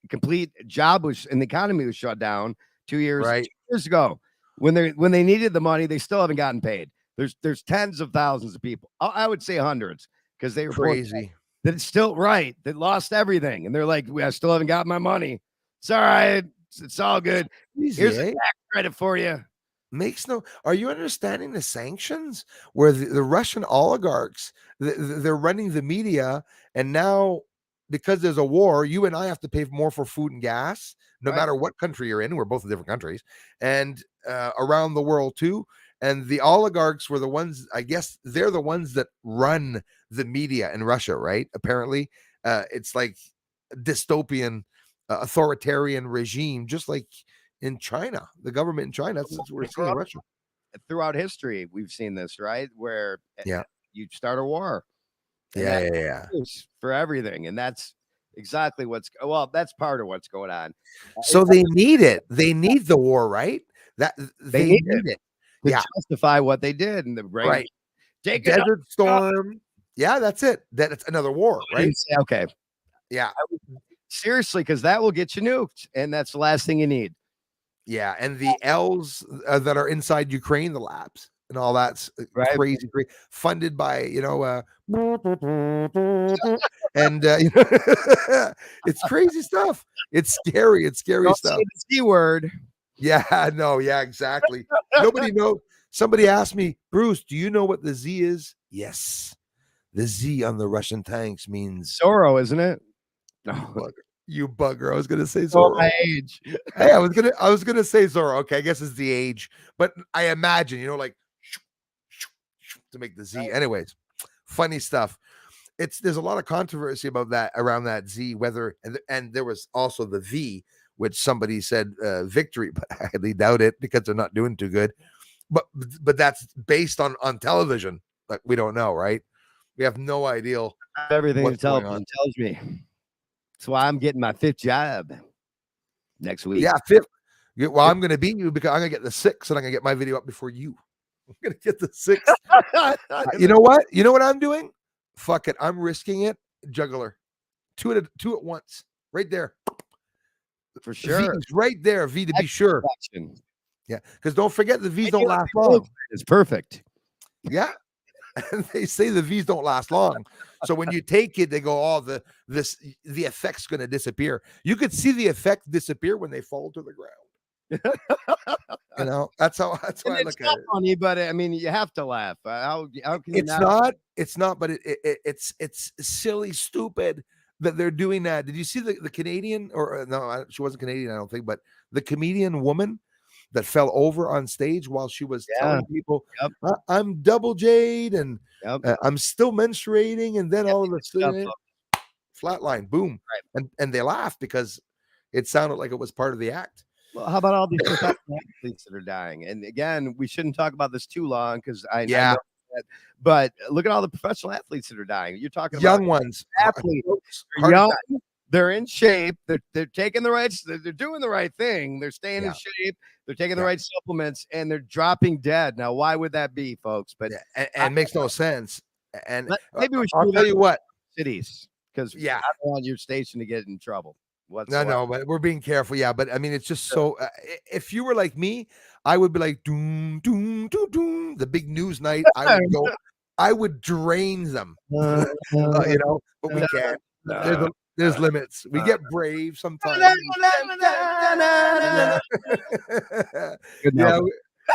complete job was and the economy was shut down 2 years, Right. 2 years ago. When they needed the money, they still haven't gotten paid. There's tens of thousands of people. I would say hundreds, because they were Crazy. That it's still right. That lost everything, and they're like, I still haven't got my money. It's all right. It's all good. Easy, Here's a tax credit for you. Makes no. Are you understanding the sanctions where the Russian oligarchs they're running the media, and now because there's a war, you and I have to pay more for food and gas, no matter what country you're in. We're both in different countries, and around the world too. And the oligarchs were the ones. I guess they're the ones that run the media in Russia, right? Apparently, it's like dystopian, authoritarian regime, just like in China, the government in China. That's what we're seeing in Russia. Throughout history, we've seen this, right? Where Yeah, you start a war. Yeah. For everything, and that's exactly that's part of what's going on. So they need it. They need the war, right? That they need it. To justify what they did, and the Right. Take it. Desert Storm. Yeah, that's it. That's another war, right? Okay. Yeah. Seriously, because that will get you nuked, and that's the last thing you need. Yeah, and the L's that are inside Ukraine, the labs and all that's Right. crazy, funded by it's crazy stuff. It's scary. It's scary Don't stuff. say the C word. Yeah, no, yeah, exactly. Nobody knows. Somebody asked me, Bruce, do you know what the Z is? Yes, the Z on the Russian tanks means Zorro, isn't it? you No. bugger. You bugger. I was gonna say Oh, Zorro. my age. Hey, I was gonna say Zorro. Okay, I guess it's the age, but I imagine, like to make the Z. Anyways, funny stuff. There's a lot of controversy about that around that Z, whether and there was also the V, which somebody said victory, but I highly doubt it because they're not doing too good. But that's based on television. Like we don't know, right? We have no idea. Everything What's going television on. tells me. That's why I'm getting my 5th job next week. Yeah, 5th. Well, I'm going to beat you because I'm going to get the 6th, and I'm going to get my video up before you. I'm going to get the 6th. You know what? You know what I'm doing? Fuck it. I'm risking it. Juggler. Two at once. Right there. For sure. V's right there. V to be sure. Yeah. Because don't forget the V's don't last long. It's perfect. Yeah. And they say the V's don't last long. So when you take it, they go, oh, the effect's going to disappear. You could see the effect disappear when they fall to the ground. That's why I look at it. Funny, but I mean, you have to laugh. How can you it's not, but it's silly, stupid that they're doing that. Did you see the Canadian or no, she wasn't Canadian, I don't think, but the comedian woman that fell over on stage while she was telling people, I'm double Jade and I'm still menstruating. And then all of a sudden, flatline, boom. Right. And they laughed because it sounded like it was part of the act. Well, how about all these professional athletes that are dying? And again, we shouldn't talk about this too long because I know that, but look at all the professional athletes that are dying. You're talking young about ones, athletes, young. They're in shape. They're taking the right. They're doing the right thing. They're staying in shape. They're taking the right supplements, and they're dropping dead. Now, why would that be, folks? But and it makes no sense. And maybe we should. I'll tell you what, cities, because I don't want your station to get in trouble. Whatsoever. No, but we're being careful. Yeah, but I mean, it's just so. If you were like me, I would be like, doom, doom, doom, doom. The big news night. I would go. I would drain them. But we can't. There's limits. We get brave sometimes.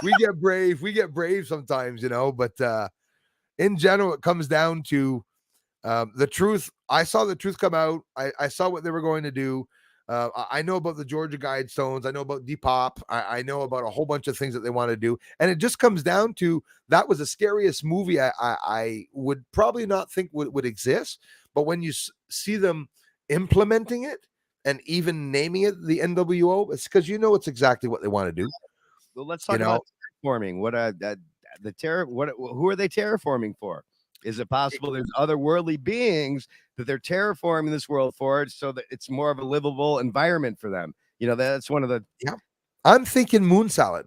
We get brave. We get brave sometimes, But in general, it comes down to the truth. I saw the truth come out. I saw what they were going to do. I know about the Georgia Guidestones. I know about Depop. I know about a whole bunch of things that they want to do. And it just comes down to that was the scariest movie I would probably not think would exist. But when you see them implementing it and even naming it the NWO, it's because it's exactly what they want to do. Well, let's talk about terraforming. Who are they terraforming for? Is it possible there's otherworldly beings that they're terraforming this world for, so that it's more of a livable environment for them? That's one of the. Yeah, I'm thinking moon salad.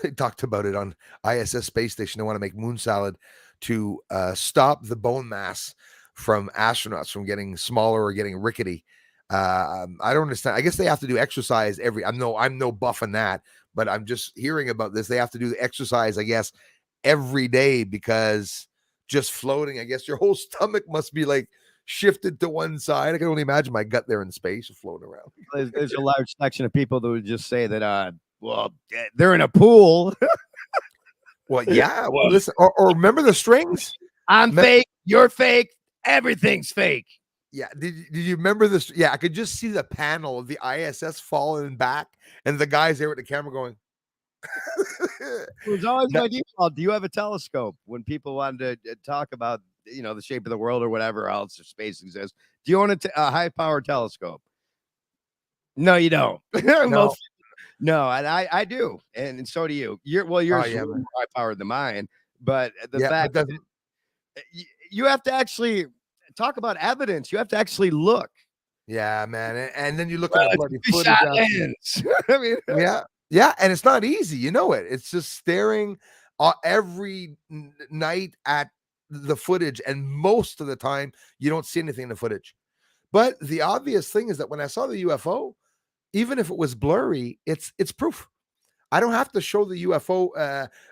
They talked about it on ISS space station. They want to make moon salad to stop the bone mass from astronauts from getting smaller or getting rickety. I don't understand. I guess they have to do exercise I'm no buff in that, but I'm just hearing about this. They have to do the exercise, I guess, every day because just floating, I guess your whole stomach must be like shifted to one side. I can only imagine my gut there in space floating around. There's a large section of people that would just say that, they're in a pool. Well, yeah. Well, listen, or remember the strings? I'm fake. You're fake. Everything's fake. Yeah. Did you remember this? Yeah. I could just see the panel of the ISS falling back and the guys there with the camera going. It was always my default. Do you have a telescope? When people wanted to talk about, the shape of the world or whatever else, or space exists, do you own a high-powered telescope? No, you don't. No, and I do, and so do you. Yours is more high-powered than mine, but the fact that you have to actually talk about evidence. You have to actually look. Yeah, man, and then you look at the bloody footage. I mean, yeah, and it's not easy. It's just staring every night at the footage, and most of the time you don't see anything in the footage. But the obvious thing is that when I saw the UFO, even if it was blurry, it's proof. I don't have to show the UFO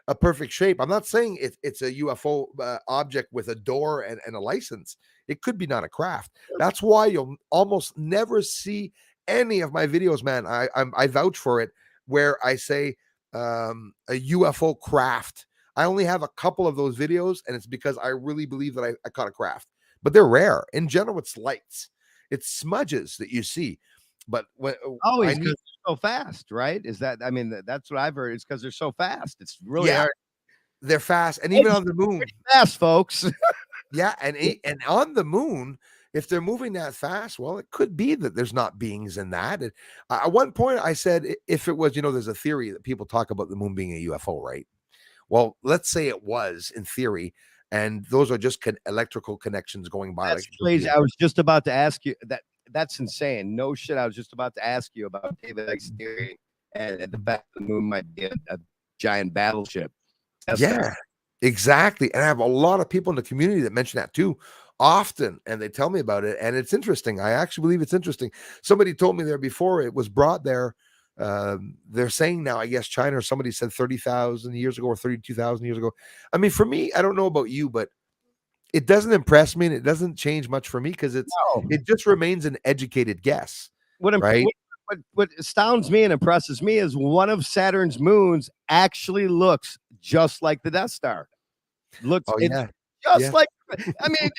a perfect shape. I'm not saying it's a UFO object with a door and a license. It could be not a craft. That's why you'll almost never see any of my videos, man. I vouch for it, where I say a UFO craft. I only have a couple of those videos, and it's because I really believe that I caught a craft. But they're rare. In general, it's lights, it's smudges that you see. But when Always because they're so fast, right? Is that, I mean, that's what I've heard. It's because they're so fast. It's really hard. They're fast, and even on the moon, fast, folks. yeah, and on the moon, if they're moving that fast, well, it could be that there's not beings in that. And, at one point, I said if it was, there's a theory that people talk about the moon being a UFO, right? Well, let's say it was in theory, and those are just electrical connections going by. That's crazy. I was just about to ask you that. That's insane. No shit. I was just about to ask you about David Icke's theory and the fact the moon might be a giant battleship. Exactly. And I have a lot of people in the community that mention that too often, and they tell me about it. And it's interesting. I actually believe it's interesting. Somebody told me there before it was brought there. They're saying now, I guess China or somebody said 30,000 years ago or 32,000 years ago. I mean, for me, I don't know about you, but it doesn't impress me, and it doesn't change much for me because it just remains an educated guess. What astounds me and impresses me is one of Saturn's moons actually looks just like the Death Star. Just like, I mean,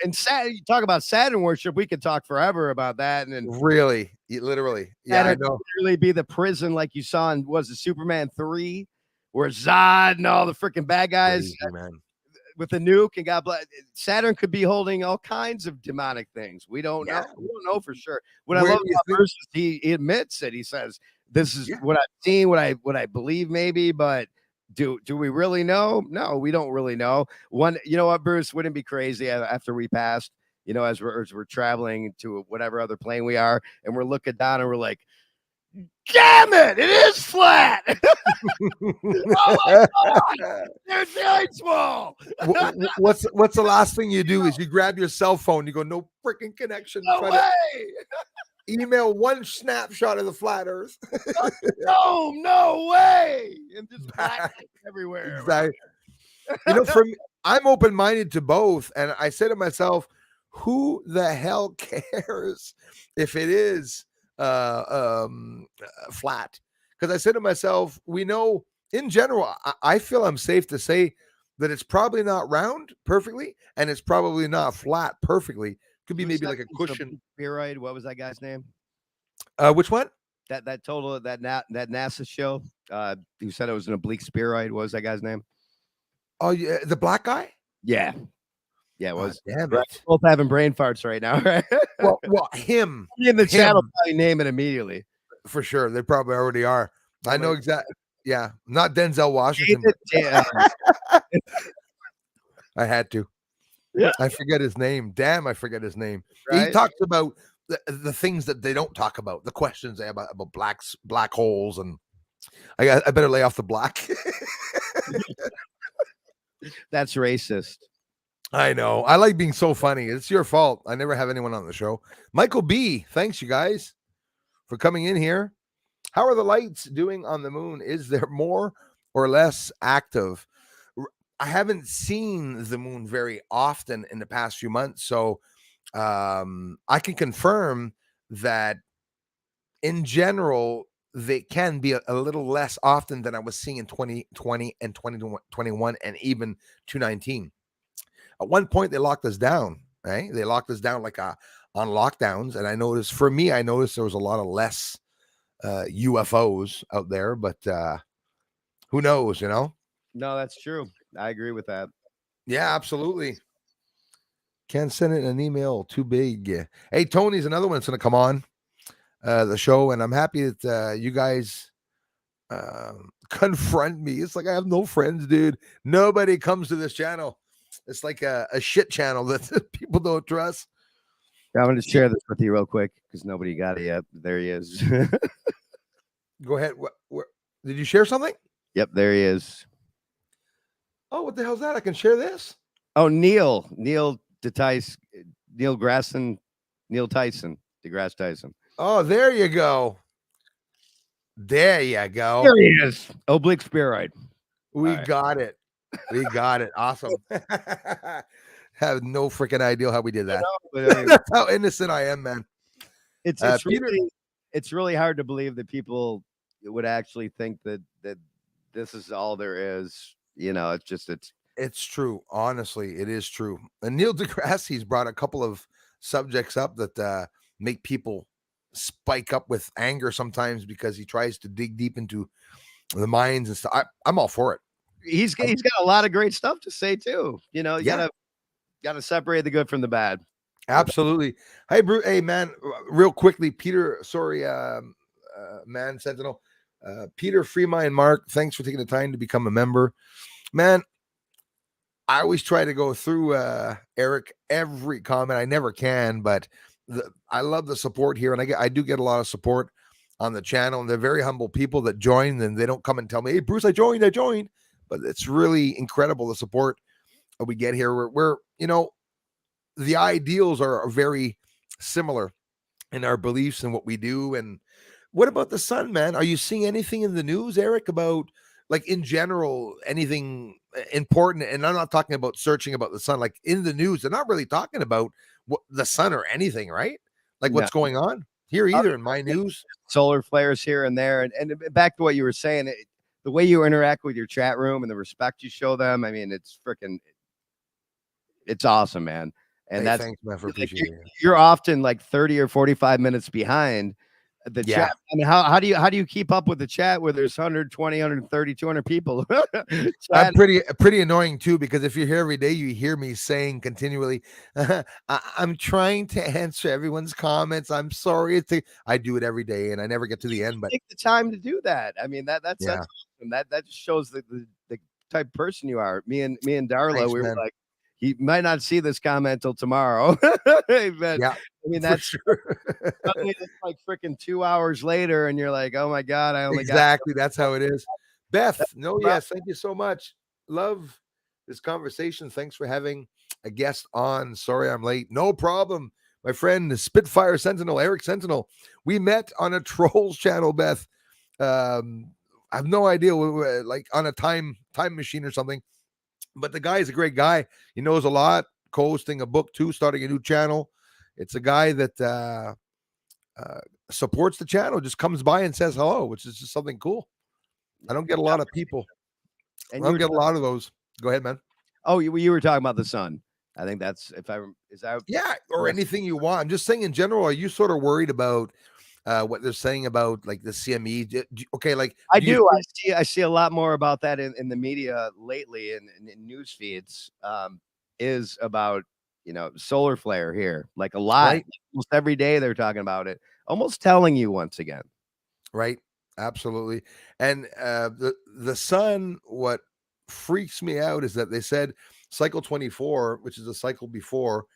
you talk about Saturn worship, we could talk forever about that. And literally, yeah, I know. Really be the prison like you saw in, was it Superman 3, where Zod and all the freaking bad guys. Crazy, man. With the nuke, and God bless, Saturn could be holding all kinds of demonic things. We don't know. We don't know for sure. What I love about Bruce is he admits it. He says, "This is what I've seen, what I believe, maybe." But do we really know? No, we don't really know. You know what, Bruce? Wouldn't it be crazy after we passed? As we're traveling to whatever other plane we are, and we're looking down, and we're like, damn it, it is flat. Oh my God, it's really small. What's the last thing you do is you grab your cell phone, you go, no freaking connection. No way. Email one snapshot of the flat earth. No way. And just black everywhere. Exactly. For me, I'm open-minded to both. And I say to myself, who the hell cares if it is flat? Because I said to myself, we know in general, I feel I'm safe to say that it's probably not round perfectly, and it's probably not flat perfectly. Could be maybe like a cushion. Spheroid. What was that guy's name? Which one? That NASA show. Who said it was an oblique spheroid? What was that guy's name? Oh yeah, the black guy. Yeah. Yeah, it was. Damn it. Both having brain farts right now, right? well, him in the channel probably name it immediately. For sure. They probably already are. I know exactly. Yeah. Not Denzel Washington. I had to. Yeah. I forget his name. Damn, I forget his name. Right? He talks about the things that they don't talk about, the questions they have about black holes, and I better lay off the black. That's racist. I know. I like being so funny. It's your fault. I never have anyone on the show. Michael B. Thanks, you guys, for coming in here. How are the lights doing on the moon? Is there more or less active? I haven't seen the moon very often in the past few months, so I can confirm that in general, they can be a little less often than I was seeing in 2020 and 2021 and even 2019. At one point, they locked us down, right? They locked us down like on lockdowns. And I noticed there was a lot of less UFOs out there, but who knows, No, that's true. I agree with that. Yeah, absolutely. Can't send it an email too big. Hey, Tony's another one that's going to come on the show. And I'm happy that you guys confront me. It's like I have no friends, dude. Nobody comes to this channel. It's like a shit channel that people don't trust. I'm going to share this with you real quick because nobody got it yet. There he is. Go ahead. Did you share something? Yep, there he is. Oh, what the hell's that? I can share this. Oh, Neil deGrasse Tyson. Oh, there you go. There you go. There he is. Oblique spheroid. We right. got it. We got it. Awesome. Have no freaking idea how we did that. But I mean, That's how innocent I am, man. it's Peter, really hard to believe that people would actually think that this is all there is. You know, it's true. Honestly, it is true. And Neil deGrasse's brought a couple of subjects up that make people spike up with anger sometimes because he tries to dig deep into the minds and stuff. I'm all for it. he's got a lot of great stuff to say too. You know, you Yeah. gotta separate the good from the bad. Absolutely. Hey, Bruce. Hey, man. Real quickly, Peter. Sorry, man. Sentinel. Peter, Freeman, Mark. Thanks for taking the time to become a member, man. I always try to go through Eric every comment. I never can, but I love the support here, and I do get a lot of support on the channel. And they're very humble people that join, and they don't come and tell me, "Hey, Bruce, I joined." But it's really incredible the support that we get here. We're you know, the ideals are very similar in our beliefs and what we do. And what about the sun, man? Are you seeing anything in the news, Eric, about like in general, anything important? And I'm not talking about searching about the sun, like in the news, they're not really talking about what the sun or anything, right? Like No. what's going on here either in my news. Solar flares here and there, and back to what you were saying, the way you interact with your chat room and the respect you show them. I mean, it's awesome, man. And Hey, that's thanks, man, for like, appreciating it. you're often like 30 or 45 minutes behind the Yeah. chat. I mean, how do you keep up with the chat where there's 120, 130, 200 people? I'm pretty annoying too, because if you're here every day, you hear me saying continually, I'm trying to answer everyone's comments. I'm sorry. I do it every day and I never get to the end, but take the time to do that. I mean, that's yeah. awesome. That just shows the type of person you are. Me and Darla, Thanks, we were man. like, he might not see this comment till tomorrow. But Yeah, I mean, for that's sure. suddenly it's like freaking 2 hours later, and you're like, oh my God, I only Exactly. That's how it is. Beth, no, got yes. Thank you so much. Love this conversation. Thanks for having a guest on. Sorry I'm late. No problem. My friend, the Spitfire Sentinel, Eric Sentinel. We met on a Trolls channel, Beth. I have no idea, like on a time machine or something. But the guy is a great guy. He knows a lot. Co-hosting a book too, starting a new channel. It's a guy that supports the channel, just comes by and says hello, which is just something cool. I don't get a lot of people. And I don't get a lot of those. Go ahead, man. Oh, you were talking about the sun. I think that's is that Yeah, or yes. anything you want. I'm just saying in general, are you sort of worried about what they're saying about like the CME? Okay, like I do. I see a lot more about that in the media lately in news feeds. Is about solar flare here, like a lot. right, Almost every day they're talking about it, almost telling you once again. right, absolutely. And the sun, what freaks me out is that they said cycle 24, which is a cycle before.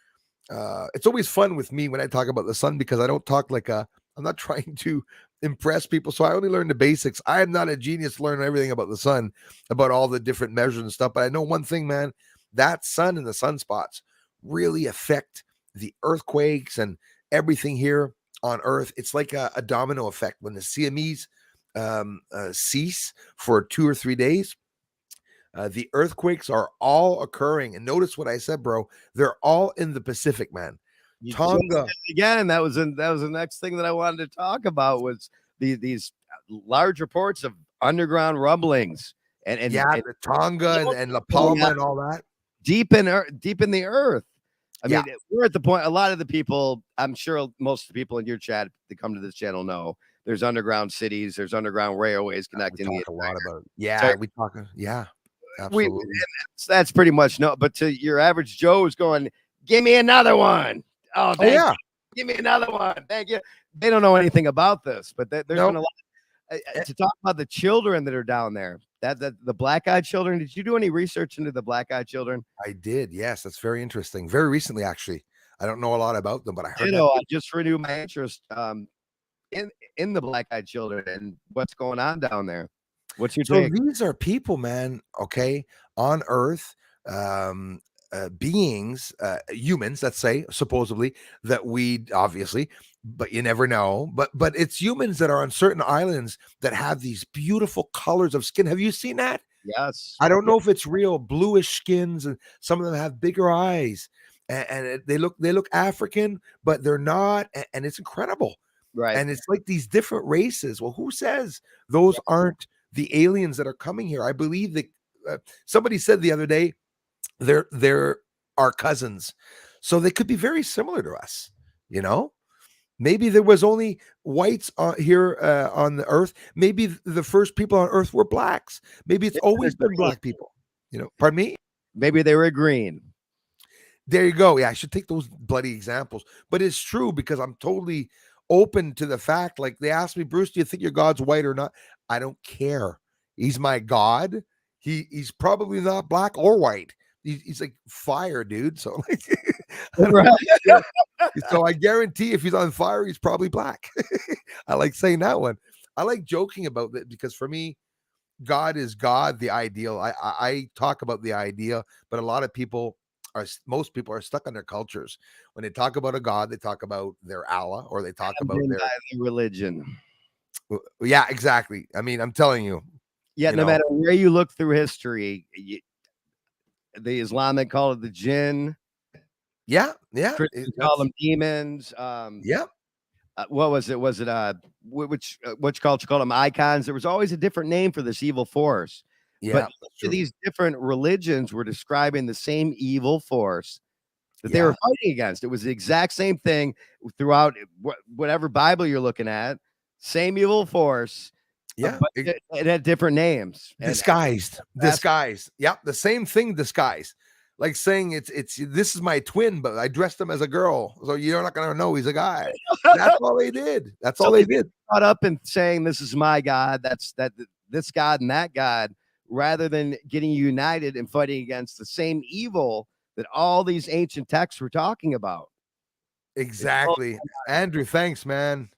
It's always fun with me when I talk about the sun because I don't talk like I'm not trying to impress people. So I only learn the basics. I am not a genius to learn everything about the sun, about all the different measures and stuff. But I know one thing, man, that sun and the sunspots really affect the earthquakes and everything here on Earth. It's like a domino effect. When the CMEs cease for 2 or 3 days, the earthquakes are all occurring. And notice what I said, bro. They're all in the Pacific, man. You just Tonga. said it again, that was the next thing that I wanted to talk about was these large reports of underground rumblings and Yeah, the Tonga and La Palma and all that. deep in the earth. I Yeah. mean, we're at the point. A lot of the people, I'm sure, most of the people in your chat that come to this channel know there's underground cities, there's underground railways connecting. We talk a lot about it. Yeah, we talk. Yeah, absolutely. That's pretty much no. But to your average Joe is going, give me another one. Oh, yeah. Give me another one. Thank you. They don't know anything about this, but there's been a lot to talk about the children that are down there. That the black-eyed children. Did you do any research into the black-eyed children? I did. Yes, that's very interesting. Very recently, actually. I don't know a lot about them, but I heard I just renewed my interest in the black-eyed children and what's going on down there. What's your So take? these are people, man, okay, on Earth, beings, humans, let's say, supposedly, that we obviously, but you never know. But it's humans that are on certain islands that have these beautiful colors of skin. Have you seen that? Yes. I don't Yeah, know if it's real bluish skins, and some of them have bigger eyes, they look African, but they're not, and it's incredible. right. And it's like these different races. Well, who says those aren't the aliens that are coming here? I believe that somebody said the other day they're our cousins, so they could be very similar to us. You know, maybe there was only whites here on the Earth. Maybe the first people on Earth were blacks. Maybe it's Maybe they're always been green. black people. Pardon me. Maybe they were green. There you go. Yeah, I should take those bloody examples. But it's true because I'm totally open to the fact. Like they asked me, Bruce, do you think your God's white or not? I don't care. He's my God. He's probably not black or white. He's like fire, dude. So like, I don't Right. care. So I guarantee if he's on fire, he's probably black. I like saying that one. I like joking about it because for me, God is God, the ideal. I talk about the idea, but a lot of people most people are stuck on their cultures. When they talk about a God, they talk about their Allah or they talk And about then their the religion. yeah, exactly. I mean, I'm telling you, Yet, you no know, matter where you look through history, the Islamic call it the jinn. yeah, yeah, Christians call that's them demons. yeah, What was it? Was it which culture called them icons? There was always a different name for this evil force. But yeah, that's each of true. these different religions were describing the same evil force that they were Yeah, fighting against. It was the exact same thing throughout whatever Bible you're looking at. Same evil force, yeah. but it had different names. And that's Disguised. Yep, the same thing disguised. Like saying it's this is my twin, but I dressed him as a girl, so you're not gonna know he's a guy. That's all they did. That's so all they they get did. caught up in saying this is my God, this God and that God, rather than getting united and fighting against the same evil that all these ancient texts were talking about. It's Exactly. Andrew, thanks, man.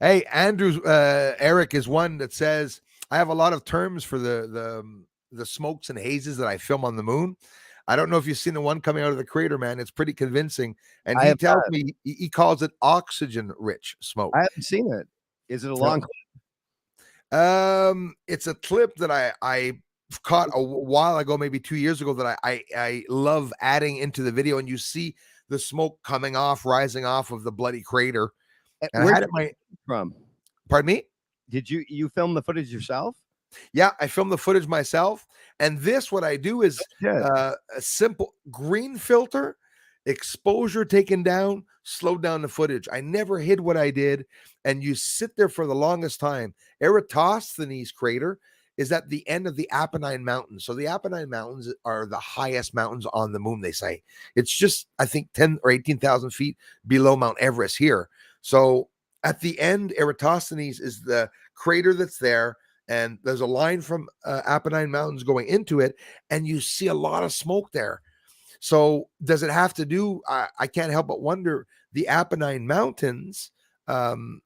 Hey, Andrew, Eric is one that says I have a lot of terms for the smokes and hazes that I film on the moon. I don't know if you've seen the one coming out of the crater, man. It's pretty convincing. And I he have tells me he calls it oxygen rich smoke. I haven't seen it. Is it a So, long it's a clip that I caught a while ago, maybe 2 years ago, that I love adding into the video, and you see the smoke coming off, rising off of the bloody crater. And I Where'd had it you my get it from? pardon me? Did you film the footage yourself? Yeah, I filmed the footage myself. And this, what I do is Yeah. a simple green filter, exposure taken down, slowed down the footage. I never hid what I did. And you sit there for the longest time. Eratosthenes Crater is at the end of the Apennine Mountains. So the Apennine Mountains are the highest mountains on the moon, they say. It's just, I think, 10 or 18,000 feet below Mount Everest here. So at the end, Eratosthenes is the crater that's there, and there's a line from Apennine Mountains going into it, and you see a lot of smoke there. So does it have to do? I can't help but wonder. The Apennine Mountains, um,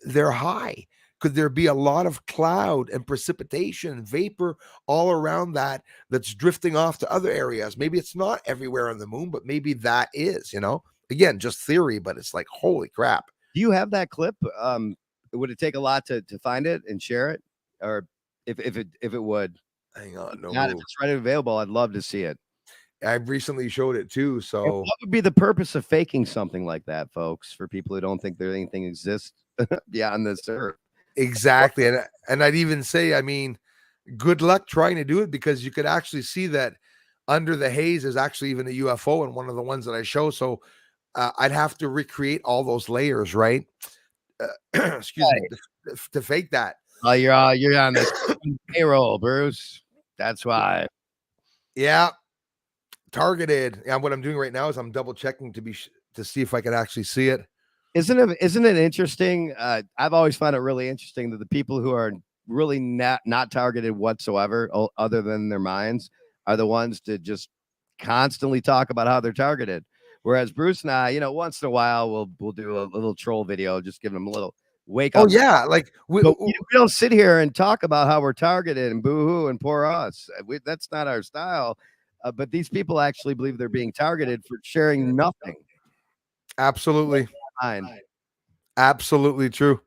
they're high. Could there be a lot of cloud and precipitation, vapor all around that's drifting off to other areas? Maybe it's not everywhere on the moon, but maybe that is. Again, just theory, but it's like holy crap. Do you have that clip? Would it take a lot to find it and share it? Or if it would. Hang on, no Not if move. it's ready available, I'd love to see it. I've recently showed it too. And So what would be the purpose of faking something like that, folks, for people who don't think there anything exists beyond this earth? exactly. And I'd even say, I mean, good luck trying to do it, because you could actually see that under the haze is actually even a UFO in one of the ones that I show. So I'd have to recreate all those layers, right? Excuse me, Right. to fake that. Oh, you're on this payroll, Bruce. That's why. Yeah, targeted. Yeah, what I'm doing right now is I'm double checking to see if I can actually see it. Isn't it interesting? I've always found it really interesting that the people who are really not targeted whatsoever, other than their minds, are the ones to just constantly talk about how they're targeted. Whereas Bruce and I, once in a while we'll do a little troll video, just giving them a little wake Oh up. yeah, like But we don't sit here and talk about how we're targeted and boo-hoo and poor us. That's not our style. But these people actually believe they're being targeted for sharing nothing. absolutely, Fine. absolutely true.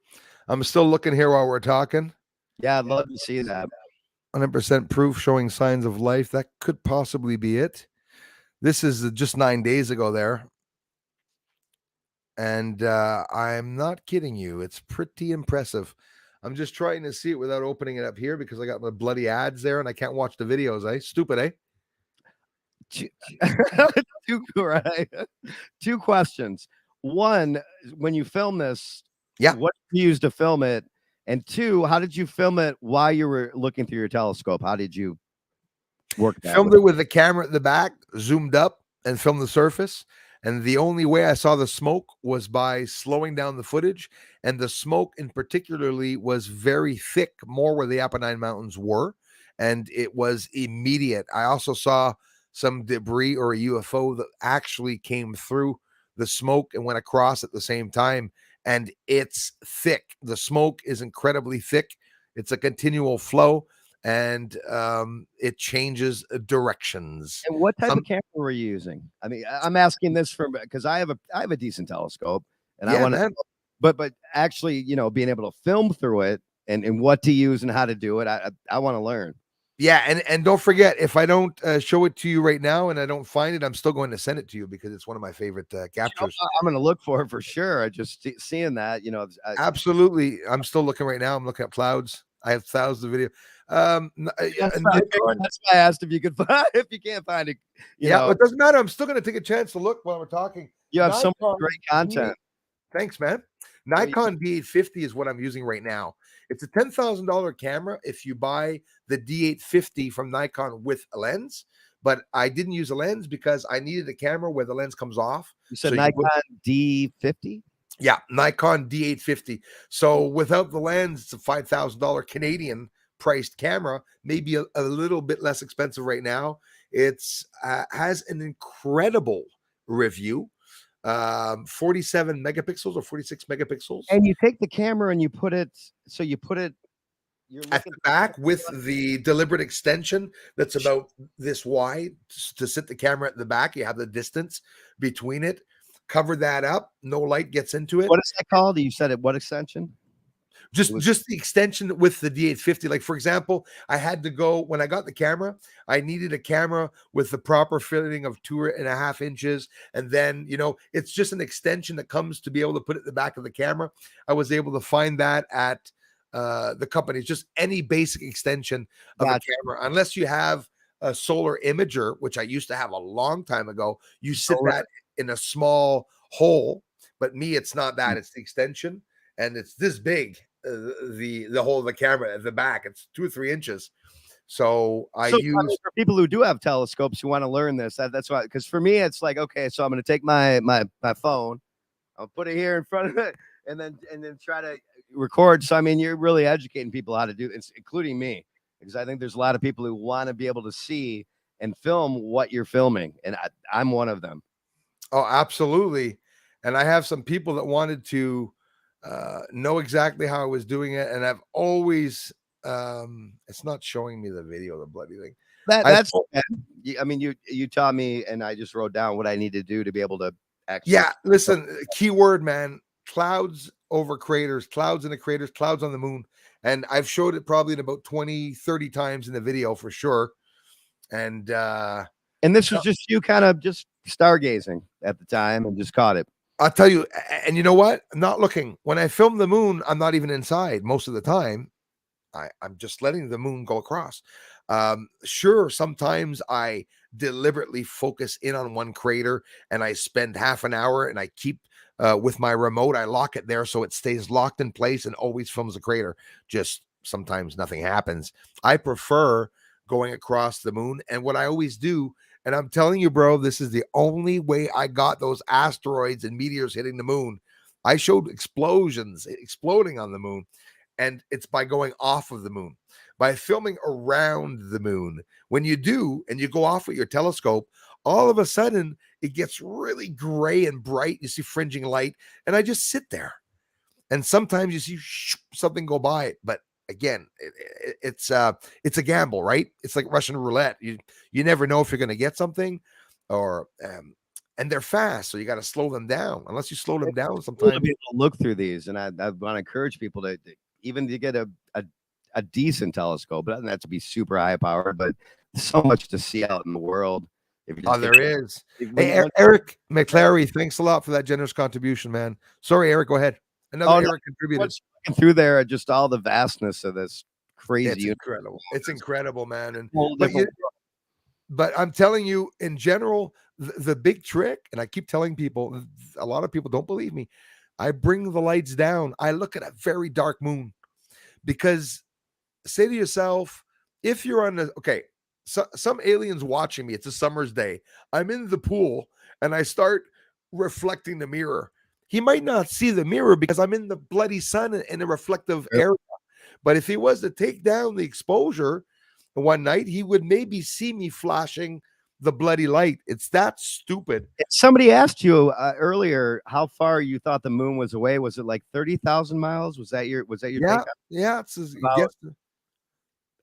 I'm still looking here while we're talking. Yeah, I'd love to see that. 100% proof showing signs of life. That could possibly be it. This is just 9 days ago there. And I'm not kidding you. It's pretty impressive. I'm just trying to see it without opening it up here because I got my bloody ads there and I can't watch the videos, eh? Stupid, eh? Right. Two questions. One, when you film this, Yeah. what did you use to film it? And two, how did you film it while you were looking through your telescope? How did you work that? Filmed it with the camera at the back, zoomed up, and filmed the surface. And the only way I saw the smoke was by slowing down the footage. And the smoke, in particularly, was very thick, more where the Apennine Mountains were. And it was immediate. I also saw some debris or a UFO that actually came through the smoke and went across at the same time. And it's thick. The smoke is incredibly thick. It's a continual flow, and it changes directions. And what type of camera were you using? I mean, I'm asking this from because I have a decent telescope, and I want to, but actually, you know, being able to film through it and what to use and how to do it, I want to learn. Yeah, and don't forget, if I don't show it to you right now and I don't find it, I'm still going to send it to you because it's one of my favorite captures. I'm going to look for it for sure. I just seeing that, you know, absolutely. I'm still looking right now. I'm looking at clouds. I have thousands of video. That's why I asked if you could find, if you can't find it. You know, it doesn't matter. I'm still going to take a chance to look while we're talking. You have so much great content. Thanks, man. Nikon D850 is what I'm using right now. It's a $10,000 camera if you buy the D850 from Nikon with a lens, but I didn't use a lens because I needed a camera where the lens comes off. You said Nikon D50? Yeah, Nikon D850. So without the lens, it's a $5,000 Canadian priced camera, maybe a little bit less expensive right now. It's has an incredible review. 47 megapixels or 46 megapixels. And you take the camera and you put it, so you put it at the back with the deliberate extension that's about this wide to sit the camera at the back. You have the distance between it. Cover that up. No light gets into it. What is that called? You said it. What extension? Just the extension with the D850. Like, for example, I had to go when I got the camera, I needed a camera with the proper fitting of 2.5 inches. And then, you know, it's just an extension that comes to be able to put it in the back of the camera. I was able to find that at the company. It's just any basic extension of a camera, unless you have a solar imager, which I used to have a long time ago. You sit that in a small hole, but me, it's not that. It's the extension, and it's this big. The hole of the camera at the back, it's 2 or 3 inches. So I use for people who do have telescopes who want to learn this. That's why, because for me, it's like, okay, so I'm going to take my phone, I'll put it here in front of it, and then try to record. So I mean, you're really educating people how to do this, including me, because I think there's a lot of people who want to be able to see and film what you're filming, and I'm one of them. Oh, absolutely. And I have some people that wanted to know exactly how I was doing it, and I've always it's not showing me the video, the bloody thing. That's I mean, you taught me, and I just wrote down what I need to do to be able to actually. Yeah, listen, keyword, man, clouds over craters, clouds in the craters, clouds on the moon. And I've showed it probably in about 20-30 times in the video for sure. And this was just you kind of just stargazing at the time and just caught it. I'll tell you, and you know what? I'm not looking. When I film the moon, I'm not even inside most of the time. I'm just letting the moon go across. Sure, sometimes I deliberately focus in on one crater and I spend half an hour and I keep with my remote, I lock it there so it stays locked in place and always films the crater. Just sometimes nothing happens. I prefer going across the moon. And what I always do, and I'm telling you, bro, this is the only way I got those asteroids and meteors hitting the moon. I showed explosions exploding on the moon, and it's by going off of the moon, by filming around the moon. When you do, and you go off with your telescope, all of a sudden it gets really gray and bright. You see fringing light, and I just sit there. and sometimes you see something go by it. But again, it's a gamble, right? It's like Russian roulette. You never know if you're going to get something, or and they're fast, so you got to slow them down. Unless you slow them down, sometimes people look through these, and I want to encourage people to even to get a decent telescope. It doesn't have to be super high powered, but so much to see out in the world. If you just there is. Hey, when, Eric McClary, thanks a lot for that generous contribution, man. Sorry, Eric, go ahead. Another Eric contributed. once looking through there, just all the vastness of this crazy. It's incredible. It's incredible, man. And but, but I'm telling you, in general, the big trick, and I keep telling people, a lot of people don't believe me. I bring the lights down. I look at a very dark moon, because say to yourself, if you're on the some aliens watching me, it's a summer's day, I'm in the pool and I start reflecting the mirror. He might not see the mirror because I'm in the bloody sun in a reflective area. But if he was to take down the exposure one night, he would maybe see me flashing the bloody light. It's that stupid. Somebody asked you earlier how far you thought the moon was away. Was it like 30,000 miles? Was that your yeah, take? Yeah.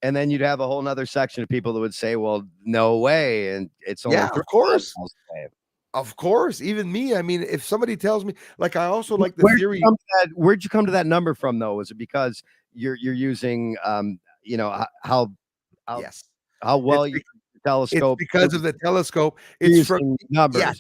And then you'd have a whole nother section of people that would say, well, no way. And it's only of course. Of course. Even me. I mean, if somebody tells me, like, I also like the theory. Where'd you come to that number from, though? Was it because you're using how well you telescope? It's because of the telescope. It's from numbers. Yes.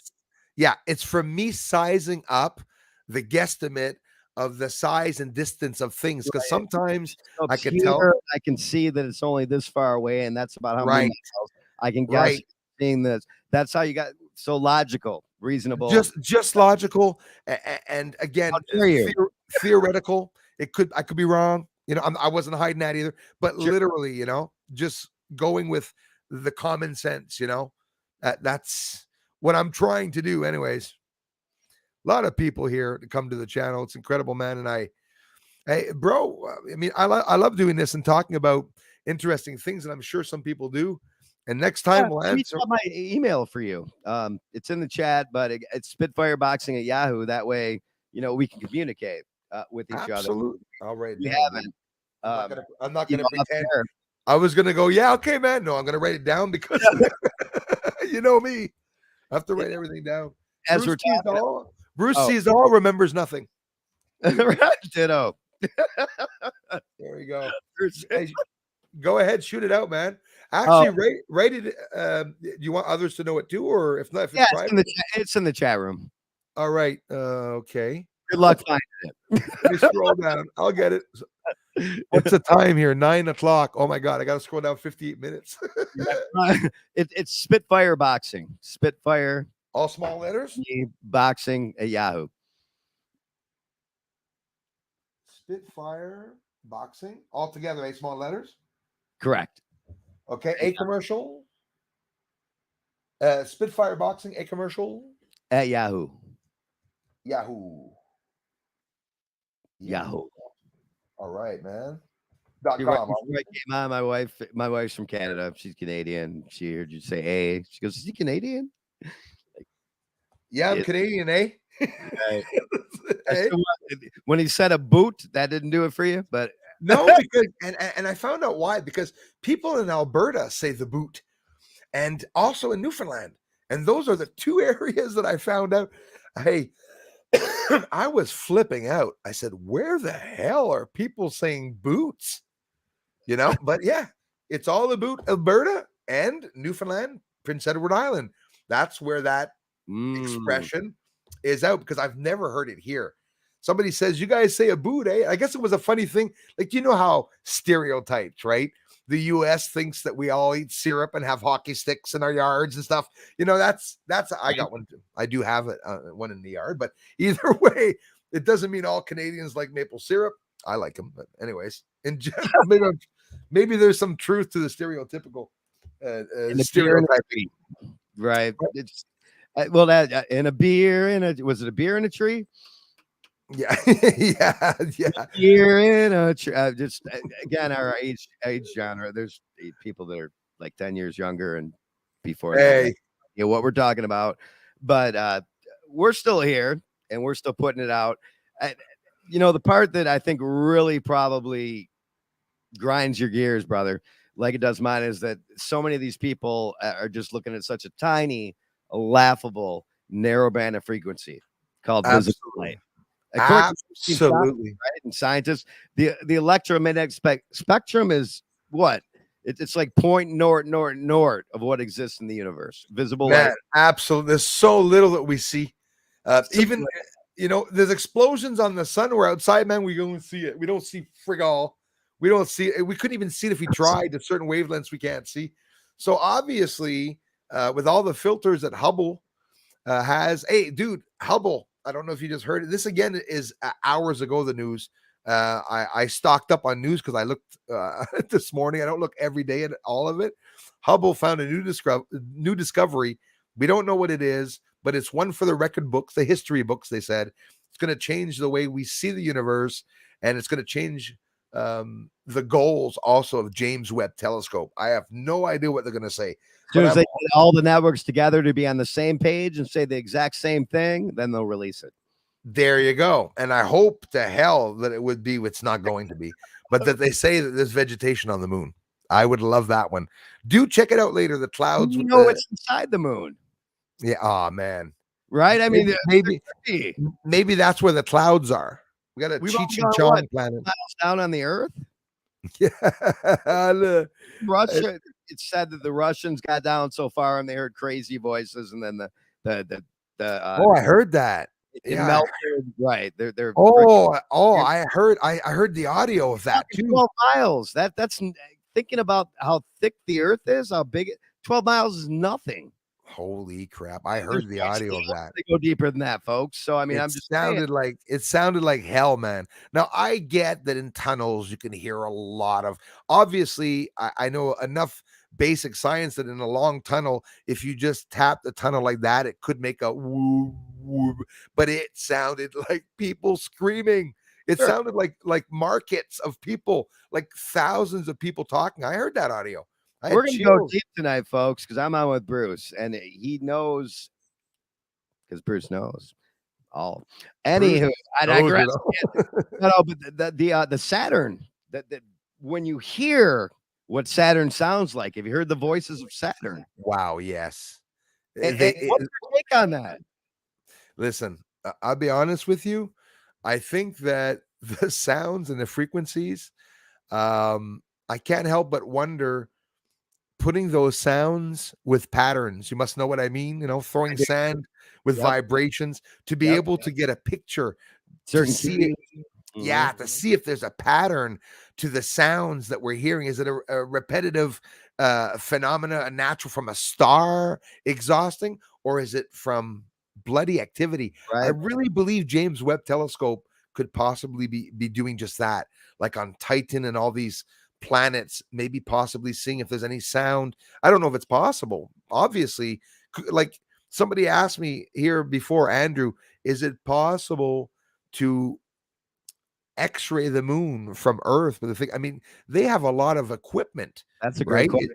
Yeah, it's from me sizing up the guesstimate of the size and distance of things, because sometimes I can tell. I can see that it's only this far away, and that's about how many miles. I can guess seeing this. That's how you got so logical, reasonable, just logical, and again, theoretical. I could be wrong. I wasn't hiding that either, but literally, just going with the common sense. That's what I'm trying to do, anyways. A lot of people here to come to the channel. It's incredible, man. And hey, bro, I mean, I love doing this and talking about interesting things, and I'm sure some people do. And next time we'll answer my email for you. It's in the chat, but it's Spitfire Boxing at Yahoo. That way, we can communicate with each other. Absolutely. I'll write it down. I'm not gonna pretend. I was gonna go, yeah, okay, man. No, I'm gonna write it down because you know me. I have to write everything down. As Bruce sees all, remembers nothing. Ditto. There you go. Hey, go ahead, shoot it out, man. Actually, rate it. Do you want others to know it too, or if not, if it's private? It's in the chat room. All right. Okay. Good luck finding it. Let me scroll down. I'll get it. What's the time here? 9 o'clock. Oh my God, I got to scroll down 58 minutes. It's Spitfire Boxing. Spitfire. All small letters? Boxing at Yahoo. Spitfire Boxing. All together, 8 small letters? Correct. Okay, a commercial. Spitfire Boxing, a commercial. At Yahoo. Yahoo. All right, man. .com. My wife's from Canada. She's Canadian. She heard you say A. She goes, "Is he Canadian?" Yeah, I'm Canadian, eh? Hey. When he said a boot, that didn't do it for you, but no, because and I found out why, because people in Alberta say the boot, and also in Newfoundland, and those are the 2 areas that I found out. Hey, I was flipping out. I said, "Where the hell are people saying boots?" But yeah, it's all about Alberta and Newfoundland, Prince Edward Island. That's where that expression is out, because I've never heard it here. Somebody says, "You guys say a boot, eh?" I guess it was a funny thing. Like, how stereotypes, right? The US thinks that we all eat syrup and have hockey sticks in our yards and stuff. That's I got one too. I do have it, one in the yard, but either way, it doesn't mean all Canadians like maple syrup. I like them, but anyways, in general, maybe there's some truth to the stereotypical stereotype. Right. It's that in a beer was it a beer in a tree? Yeah. Yeah. Beer in a tree. Just again, our age genre. There's people that are like 10 years younger and before. Hey, what we're talking about, but we're still here and we're still putting it out. the part that I think really probably grinds your gears, brother, like it does mine, is that so many of these people are just looking at such a tiny, laughable, narrow band of frequency called visible light. According to Absolutely. right, and scientists, the electromagnetic spectrum is what? It's like point north of what exists in the universe. Visible light. Absolutely. There's so little that we see. Even there's explosions on the sun. We're outside, man. We don't see it. We don't see frig all. We don't see it. We couldn't even see it if we tried. At certain wavelengths we can't see. So obviously, with all the filters that Hubble has, hey, dude, Hubble. I don't know if you just heard it. This again is hours ago. The news. I stocked up on news because I looked this morning. I don't look every day at all of it. Hubble found a new discovery. We don't know what it is, but it's one for the record books, the history books. They said it's going to change the way we see the universe, and it's going to change the goals also of James Webb Telescope. I have no idea what they're going to say. As soon as they get all the networks together to be on the same page and say the exact same thing, then they'll release it. There you go. And I hope to hell that it would be, it's not going to be, but that they say that there's vegetation on the moon. I would love that one. Do check it out later. The clouds. You know it's inside the moon. Yeah. Oh, man. Right? I mean, maybe that's where the clouds are. We got a Cheech and Chong planet. Miles down on the Earth? Yeah. Russia, it's said that the Russians got down so far and they heard crazy voices, and then I heard that. It melted, right? They're I heard the audio of that too. 12 miles. That's thinking about how thick the Earth is, how big 12 miles is nothing. Holy crap! I heard the audio of that. They go deeper than that, folks. So I mean, it sounded like hell, man. Now I get that in tunnels you can hear a lot of. Obviously, I know enough basic science that in a long tunnel, if you just tap the tunnel like that, it could make a woo woo. But it sounded like people screaming. It sounded like markets of people, like thousands of people talking. I heard that audio. We're going to go deep tonight, folks, because I'm on with Bruce, and he knows, because Bruce knows all. Anywho, I digress. No, but the Saturn, that when you hear what Saturn sounds like, have you heard the voices of Saturn? Wow, yes. What's your take on that? Listen, I'll be honest with you. I think that the sounds and the frequencies, I can't help but wonder, putting those sounds with patterns. You must know what I mean. Throwing sand with vibrations to be able to get a picture, to see it, to see if there's a pattern to the sounds that we're hearing. Is it a repetitive phenomena, a natural from a star exhausting, or is it from bloody activity? Right. I really believe James Webb Telescope could possibly be doing just that, like on Titan and all these planets, maybe possibly seeing if there's any sound. I don't know if it's possible. Obviously, like somebody asked me here before, Andrew, is it possible to X-ray the moon from Earth with a thing? I mean, they have a lot of equipment. That's a great question.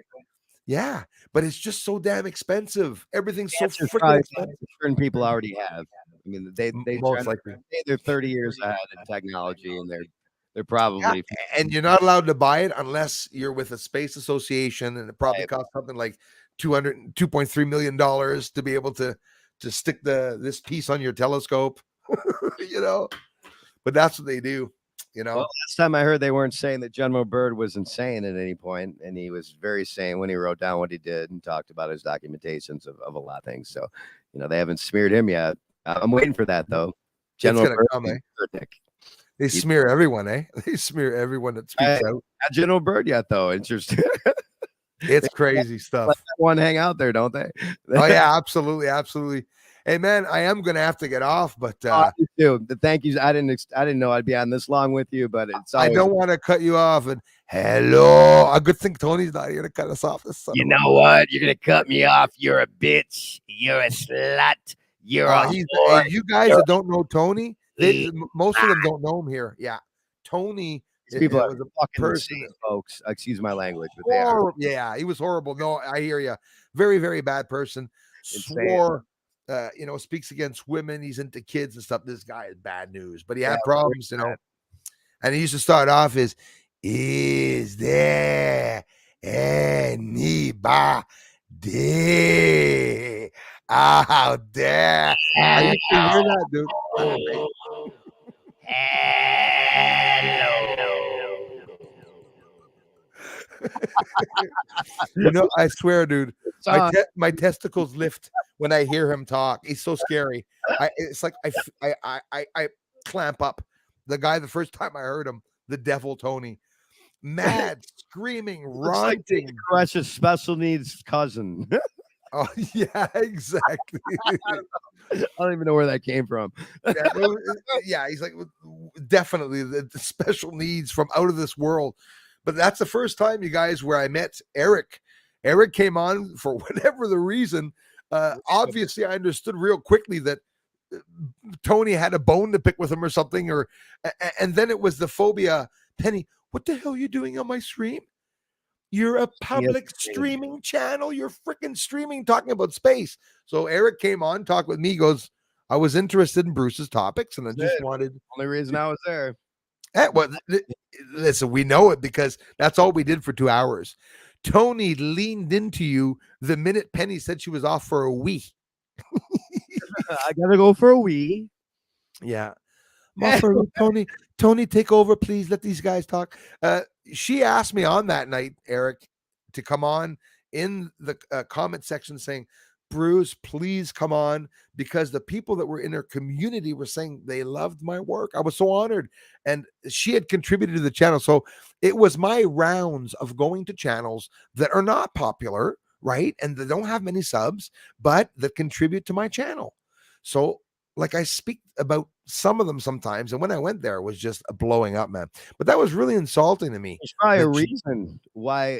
Yeah, but it's just so damn expensive. Everything's so freaking expensive. Certain people already have. I mean, they most likely they're 30 years ahead in technology, and they're probably and you're not allowed to buy it unless you're with a space association, and it probably costs something like $2.3 million to be able to stick this piece on your telescope. But that's what they do. Well, last time I heard, they weren't saying that General Byrd was insane at any point, and he was very sane when he wrote down what he did and talked about his documentations of a lot of things. So they haven't smeared him yet. I'm waiting for that though. General Byrd, come, They smear everyone, eh? They smear everyone that speaks out. Not General Byrd yet, though. Interesting. It's crazy stuff. Let that one hang out there, don't they? Oh yeah, absolutely, absolutely. Hey man, I am gonna have to get off, but thank you. I didn't know I'd be on this long with you, but it's I don't want to cut you off. And hello, a good thing Tony's not here to cut us off. This you know what? You're gonna cut me off. You're a bitch. You're a slut. You're you guys that don't know Tony. Most of them don't know him here. Yeah, Tony. People are fucking insane, folks. Excuse my language, but they are. Yeah, he was horrible. No, I hear you. Very, very bad person. Swore speaks against women. He's into kids and stuff. This guy is bad news, but he had problems, and he used to start off as, is there anybody out there? I used to hear that, dude. I swear, dude, my testicles lift when I hear him talk. He's so scary. It's like I clamp up. The guy, the first time I heard him, the devil Tony, mad, screaming, ranting. Like Crush's special needs cousin. Oh yeah, exactly. I don't even know where that came from. Yeah, he's like definitely the special needs from out of this world. But that's the first time, you guys, where I met Eric. Eric came on for whatever the reason. Obviously, I understood real quickly that Tony had a bone to pick with him or something, and then it was the phobia. Penny, what the hell are you doing on my stream? You're a public streaming channel. You're freaking streaming, talking about space. So Eric came on, talked with me, goes, I was interested in Bruce's topics, and I just wanted. Only reason I was there. Well, listen, we know it because that's all we did for 2 hours. Tony leaned into you the minute Penny said she was off for a wee. I gotta go for a wee. Yeah. Tony, take over, please. Let these guys talk. She asked me on that night, Eric, to come on in the comment section saying, Bruce, please come on, because the people that were in her community were saying they loved my work. I was so honored. And she had contributed to the channel. So it was my rounds of going to channels that are not popular, right? And they don't have many subs, but that contribute to my channel. So like I speak about some of them sometimes, and when I went there, it was just blowing up, man. But that was really insulting to me. There's probably a reason why,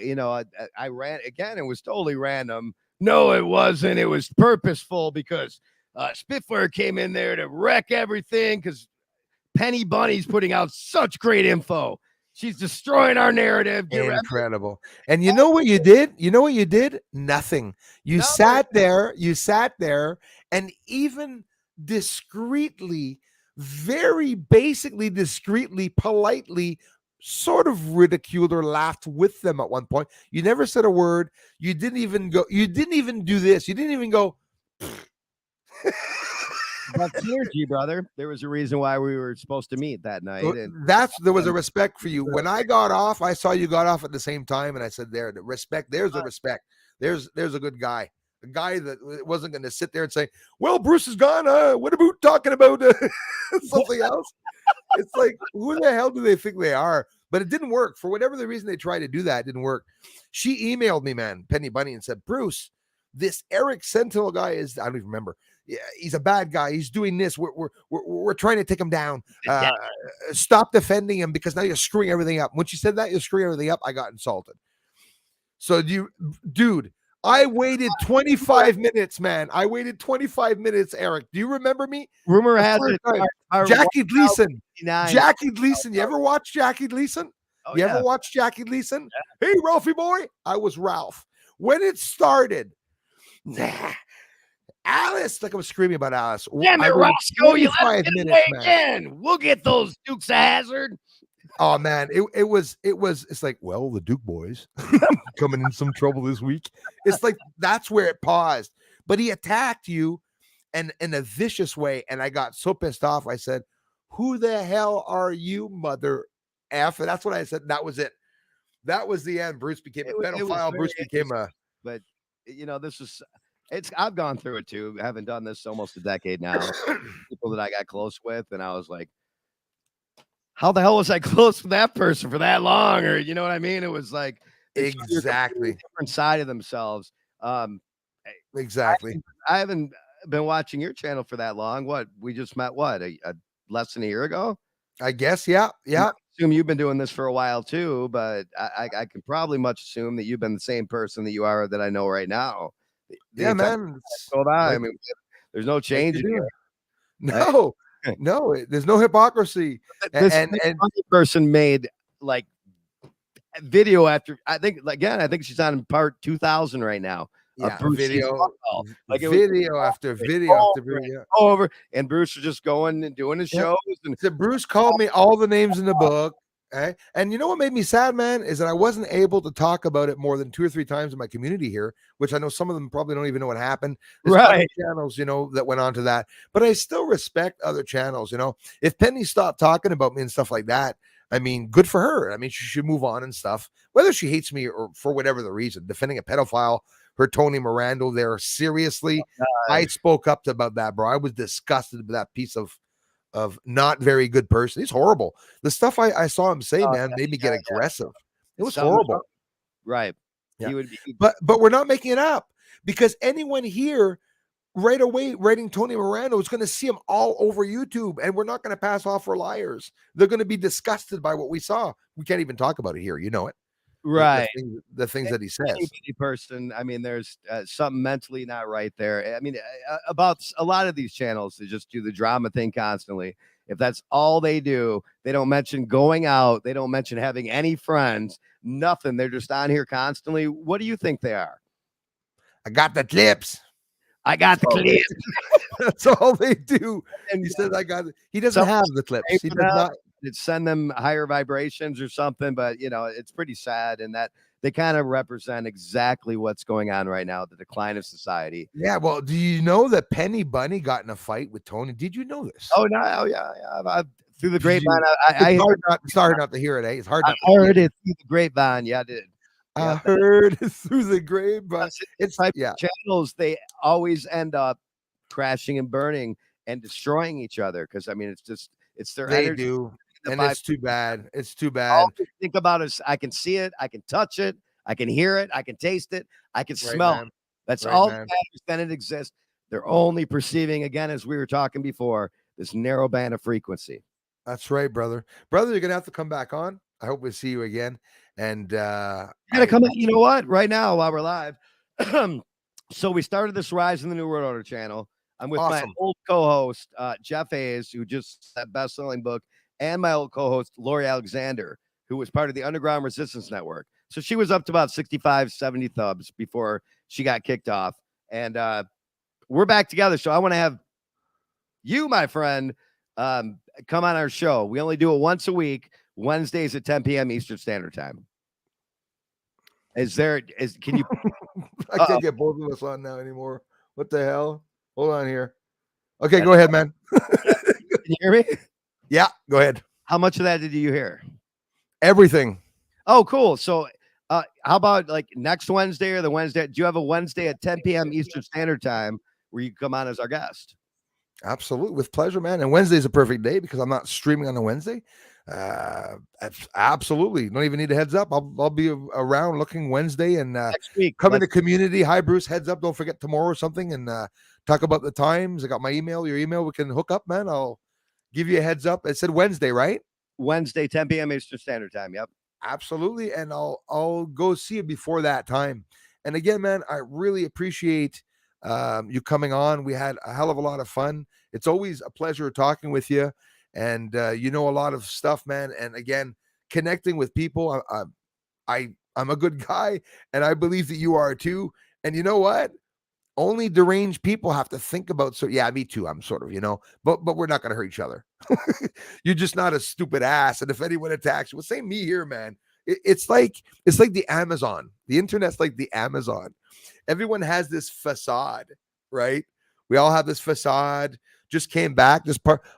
I ran again. It was totally random. No, it wasn't. It was purposeful because Spitfire came in there to wreck everything because Penny Bunny's putting out such great info. She's destroying our narrative. Incredible. And you know what you did? Nothing. You sat there and even discreetly, very basically discreetly, politely sort of ridiculed or laughed with them at one point. You never said a word. You didn't even do this. You didn't even go. That's synergy, brother. There was a reason why we were supposed to meet that night. And there was a respect for you. When I got off, I saw you got off at the same time, and I said, there's the respect. There's a good guy. A guy that wasn't going to sit there and say, well, Bruce is gone. What about talking about something else? It's like, who the hell do they think they are? But it didn't work. For whatever the reason they tried to do that, it didn't work. She emailed me, man, Penny Bunny, and said, Bruce, this Eric Sentinel guy is, I don't even remember. Yeah, he's a bad guy. He's doing this. We're trying to take him down. Stop defending him because now you're screwing everything up. When she said that, you're screwing everything up, I got insulted. So dude, I waited 25 minutes, man. I waited 25 minutes, Eric. Do you remember me? Rumor has it. Jackie Gleason. Jackie Gleason. You ever watch Jackie Gleason? You ever watch Jackie Gleason? Yeah. Hey, Ralphie boy. I was Ralph. When it started, Alice, like I was screaming about Alice. Damn it, Roscoe, you left it again. We'll get those Dukes of Hazzard. Oh man, it's like, well, the Duke boys coming in some trouble this week. It's like that's where it paused. But he attacked you and in a vicious way, and I got so pissed off. I said, who the hell are you, mother F? And that's what I said. That was it. That was the end. Bruce became a pedophile. Bruce became a. But this is. I've gone through it too. I haven't done this almost a decade now. People that I got close with, and I was like, how the hell was I close with that person for that long? Or you know what I mean? It was like exactly different side of themselves. Exactly. I haven't been watching your channel for that long. What we just met? What a less than a year ago? I guess. Yeah. I assume you've been doing this for a while too, but I can probably much assume that you've been the same person that you are that I know right now. Yeah, man. I mean, there's no change here. No, there's no hypocrisy. This person made like video after I think she's on part 2000 right now. Yeah, Bruce sees video, football. Like it was video after video over after video. and over, and Bruce was just going and doing his Yeah. shows. And So Bruce called me all the names in the book. Okay? And you know what made me sad, man, is that I wasn't able to talk about it more than 2 or 3 times in my community here, which I know some of them probably don't even know what happened. There's other right, channels, that went on to that. But I still respect other channels. If Penny stopped talking about me and stuff like that, I mean, good for her. I mean, she should move on and stuff. Whether she hates me or for whatever the reason, defending a pedophile, her Tony Miranda there, seriously, I spoke up about that, bro. I was disgusted with that piece of not very good person. He's horrible. The stuff I saw him say, man, made me get aggressive. It was horrible. right. Yeah. He would be, But we're not making it up, because anyone here right away writing Tony Miranda is going to see him all over YouTube, and we're not going to pass off for liars. They're going to be disgusted by what we saw. We can't even talk about it here. You know it. right. The things that he says. Any person, I mean, there's something mentally not right there. I mean, about a lot of these channels, they just do the drama thing constantly. If that's all they do, they don't mention going out. They don't mention having any friends, nothing. They're just on here constantly. What do you think they are? I got the clips. I got the clips. That's all they do. And He says, I got it. He doesn't have the clips. He does not. It'd send them higher vibrations or something, but it's pretty sad, and that they kind of represent exactly what's going on right now, the decline of society. Yeah, well, do you know that Penny Bunny got in a fight with Tony? Did you know this? Oh no, oh yeah. Through the grapevine, It's hard not to hear it, eh? It's hard. I heard it through the grapevine. Yeah, I did. I heard it through the grapevine. It's type of channels. They always end up crashing and burning and destroying each other, because I mean, it's their They energy. do. And it's too bad. It's too bad. All I think about is I can see it, I can touch it, I can hear it, I can taste it, I can smell it. That's all that matters. Then it exists. They're only perceiving, again, as we were talking before, this narrow band of frequency. That's right, brother. Brother, you're gonna have to come back on. I hope we see you again. And you're gonna come. You know what? Right now, while we're live, so we started this Rise in the New World Order channel. I'm with my old co-host Jeff Hayes, who just that best-selling book, and my old co-host Lori Alexander, who was part of the Underground Resistance Network. So she was up to about 65, 70 thubs before she got kicked off, and we're back together. So I want to have you, my friend, come on our show. We only do it once a week, Wednesdays at 10 p.m. Eastern Standard Time. Can you? I can't get both of us on now anymore. What the hell? Hold on here. Okay, go ahead, man. Can you hear me? Yeah, go ahead. How much of that did you hear? Everything. Oh, cool. So how about like next Wednesday or the Wednesday? Do you have a Wednesday at 10 p.m. Eastern Standard Time where you come on as our guest? Absolutely. With pleasure, man. And Wednesday's a perfect day because I'm not streaming on a Wednesday. Absolutely. Don't even need a heads up. I'll be around looking Wednesday and next week. Come into community. Hi, Bruce. Heads up. Don't forget tomorrow or something, and talk about the times. I got my email, your email. We can hook up, man. I'll give you a heads up. It said Wednesday, right? Wednesday, 10 p.m. Eastern Standard Time. Yep. Absolutely. And I'll go see you before that time. And again, man, I really appreciate you coming on. We had a hell of a lot of fun. It's always a pleasure talking with you. And you know a lot of stuff, man. And again, connecting with people. I'm a good guy, and I believe that you are too. And you know what? Only deranged people have to think about. So yeah, me too. I'm sort of, but we're not gonna hurt each other. You're just not a stupid ass. And if anyone attacks you, well, same me here, man. It's like the Amazon. The internet's like the Amazon. Everyone has this facade, right? We all have this facade. Just came back.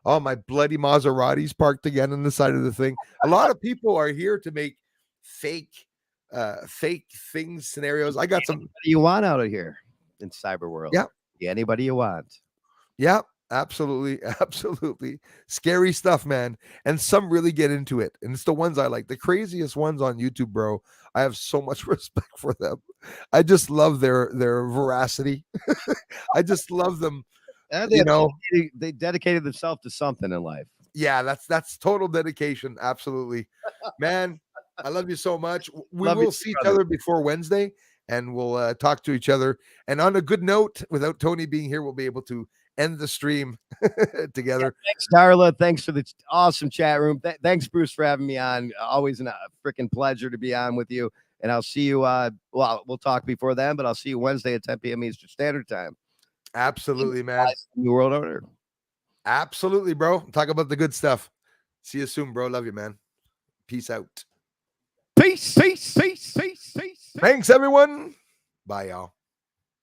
Oh, my bloody Maserati's parked again on the side of the thing. A lot of people are here to make fake things, scenarios. I got some you want out of here in cyber world. Yeah. Anybody you want. Yeah, absolutely. Absolutely. Scary stuff, man. And some really get into it. And it's the ones I like. The craziest ones on YouTube, bro. I have so much respect for them. I just love their veracity. I just love them. They dedicated themselves to something in life. Yeah, that's total dedication. Absolutely. Man, I love you so much. We will see each other before Wednesday, and we'll talk to each other. And on a good note, without Tony being here, we'll be able to end the stream together. Yeah, thanks, Darla. Thanks for the awesome chat room. Thanks, Bruce, for having me on. Always a freaking pleasure to be on with you. And I'll see you. Well, we'll talk before then, but I'll see you Wednesday at 10 p.m. Eastern Standard Time. Absolutely, man. New World Order. Absolutely, bro. Talk about the good stuff. See you soon, bro. Love you, man. Peace out. Peace, peace, peace, peace, peace. Thanks, everyone. Bye, y'all.